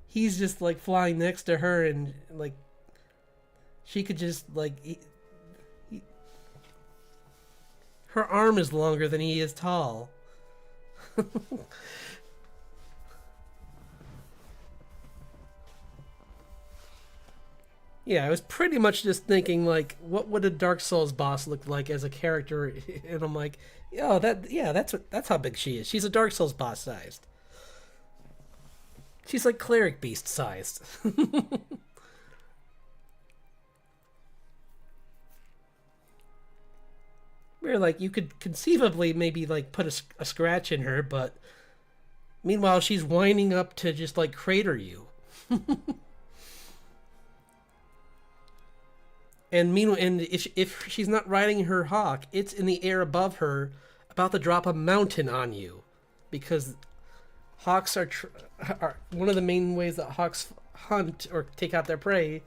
he's just like flying next to her, and like she could just like her arm is longer than he is tall. Yeah, I was pretty much just thinking like, what would a Dark Souls boss look like as a character? And I'm like, that's how big she is. She's a Dark Souls boss sized. She's like cleric beast sized. Where like you could conceivably maybe like put a scratch in her, but meanwhile she's winding up to just like crater you. And meanwhile, and if she's not riding her hawk, it's in the air above her, about to drop a mountain on you, because hawks are one of the main ways that hawks hunt or take out their prey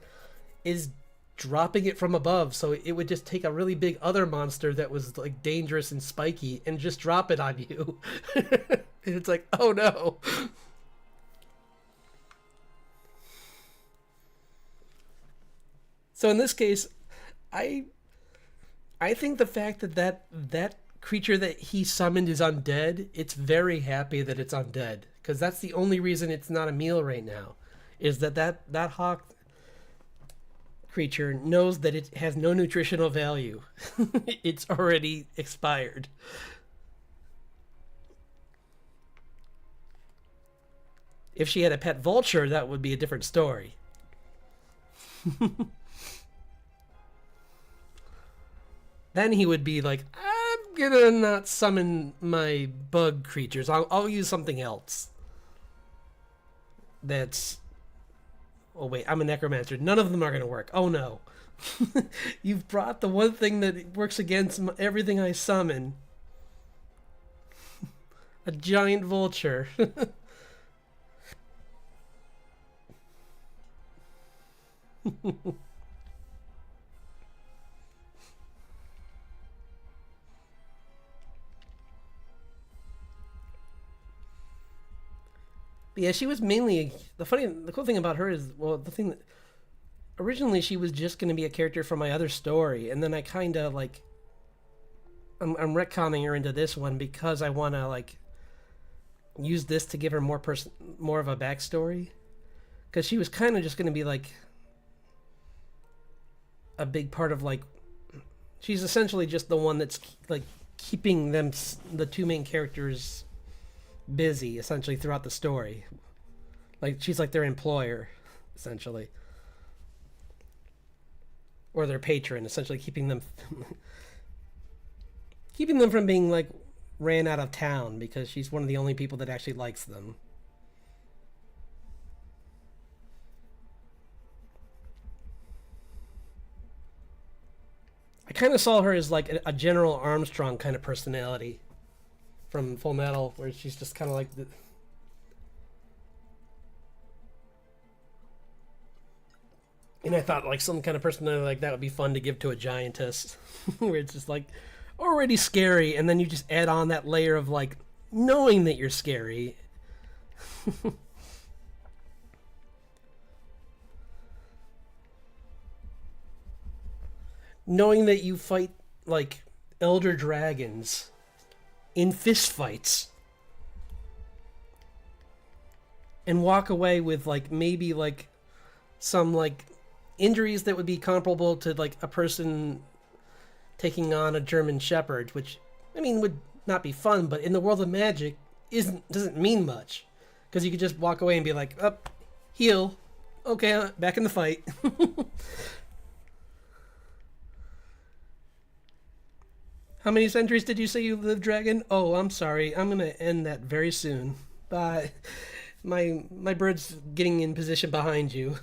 is dropping it from above. So it would just take a really big other monster that was like dangerous and spiky and just drop it on you. And it's like, oh no. So in this case, I I think the fact that that creature that he summoned is undead, it's very happy that it's undead, because that's the only reason it's not a meal right now, is that hawk creature knows that it has no nutritional value. It's already expired. If she had a pet vulture, that would be a different story. Then he would be like, I'm gonna not summon my bug creatures. I'll use something else. That's. Oh, wait, I'm a necromancer. None of them are gonna work. Oh no. You've brought the one thing that works against everything I summon. A giant vulture. But yeah, she was mainly the cool thing about her is, well, the thing that originally she was just going to be a character from my other story, and then I kind of like I'm retconning her into this one because I want to like use this to give her more of a backstory, because she was kind of just going to be like a big part of like she's essentially just the one that's like keeping the two main characters busy essentially throughout the story. Like she's like their employer essentially. or their patron, essentially keeping them keeping them from being like ran out of town because she's one of the only people that actually likes them. I kind of saw her as like a General Armstrong kind of personality from Full Metal, where she's just kind of like the. And I thought like some kind of personality like that would be fun to give to a giantess, where it's just like already scary, and then you just add on that layer of like knowing that you're scary. Knowing that you fight like elder dragons in fist fights and walk away with like maybe like some like injuries that would be comparable to like a person taking on a German Shepherd, which I mean would not be fun, but in the world of magic doesn't mean much because you could just walk away and be like, up, heal, okay, back in the fight. How many centuries did you say you lived, Dragon? Oh, I'm sorry. I'm gonna end that very soon. Bye. My bird's getting in position behind you.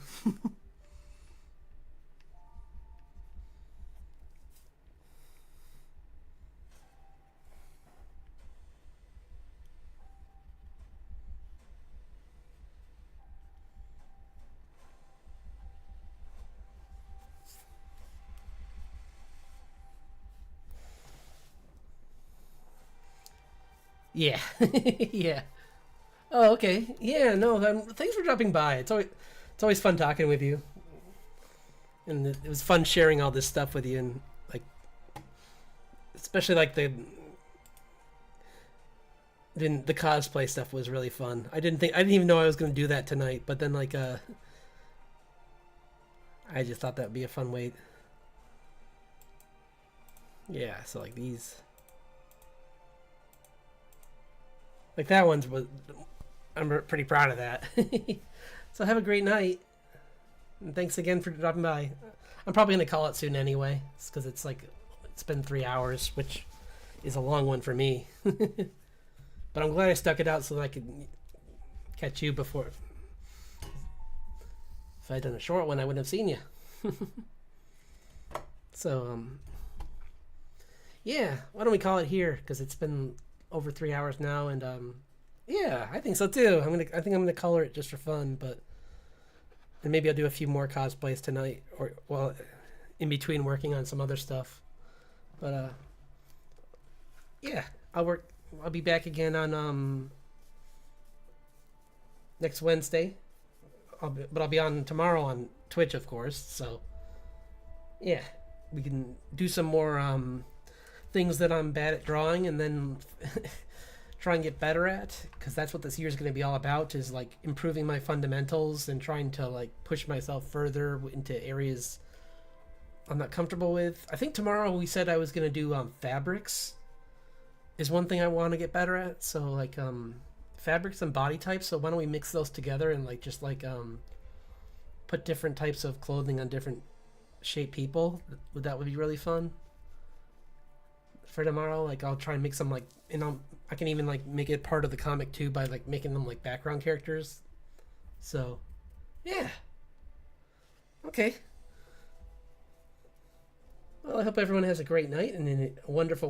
Yeah. Yeah. Oh, okay. Yeah, no, thanks for dropping by. It's always fun talking with you. And it was fun sharing all this stuff with you, and like especially like the cosplay stuff was really fun. I didn't even know I was going to do that tonight, but then like I just thought that would be a fun way. Yeah, so like these, like that one's was, I'm pretty proud of that. So have a great night, and thanks again for dropping by. I'm probably gonna call it soon anyway, because it's like it's been 3 hours, which is a long one for me. But I'm glad I stuck it out so that I could catch you before. If I'd done a short one, I wouldn't have seen you. So yeah, why don't we call it here? Because it's been over 3 hours now, and yeah, I think so too. I think I'm gonna color it just for fun, but and maybe I'll do a few more cosplays tonight, or well, in between working on some other stuff. But yeah, I'll be back again on next Wednesday. But I'll be on tomorrow on Twitch, of course. So yeah, we can do some more things that I'm bad at drawing, and then try and get better at, because that's what this year is going to be all about, is like improving my fundamentals and trying to like push myself further into areas I'm not comfortable with. I think tomorrow we said I was going to do fabrics is one thing I want to get better at. So like fabrics and body types. So why don't we mix those together and like just like put different types of clothing on different shaped people? That would be really fun for tomorrow. Like I'll try and make some like, and I can even like make it part of the comic too by like making them like background characters. So yeah, okay. Well, I hope everyone has a great night and a wonderful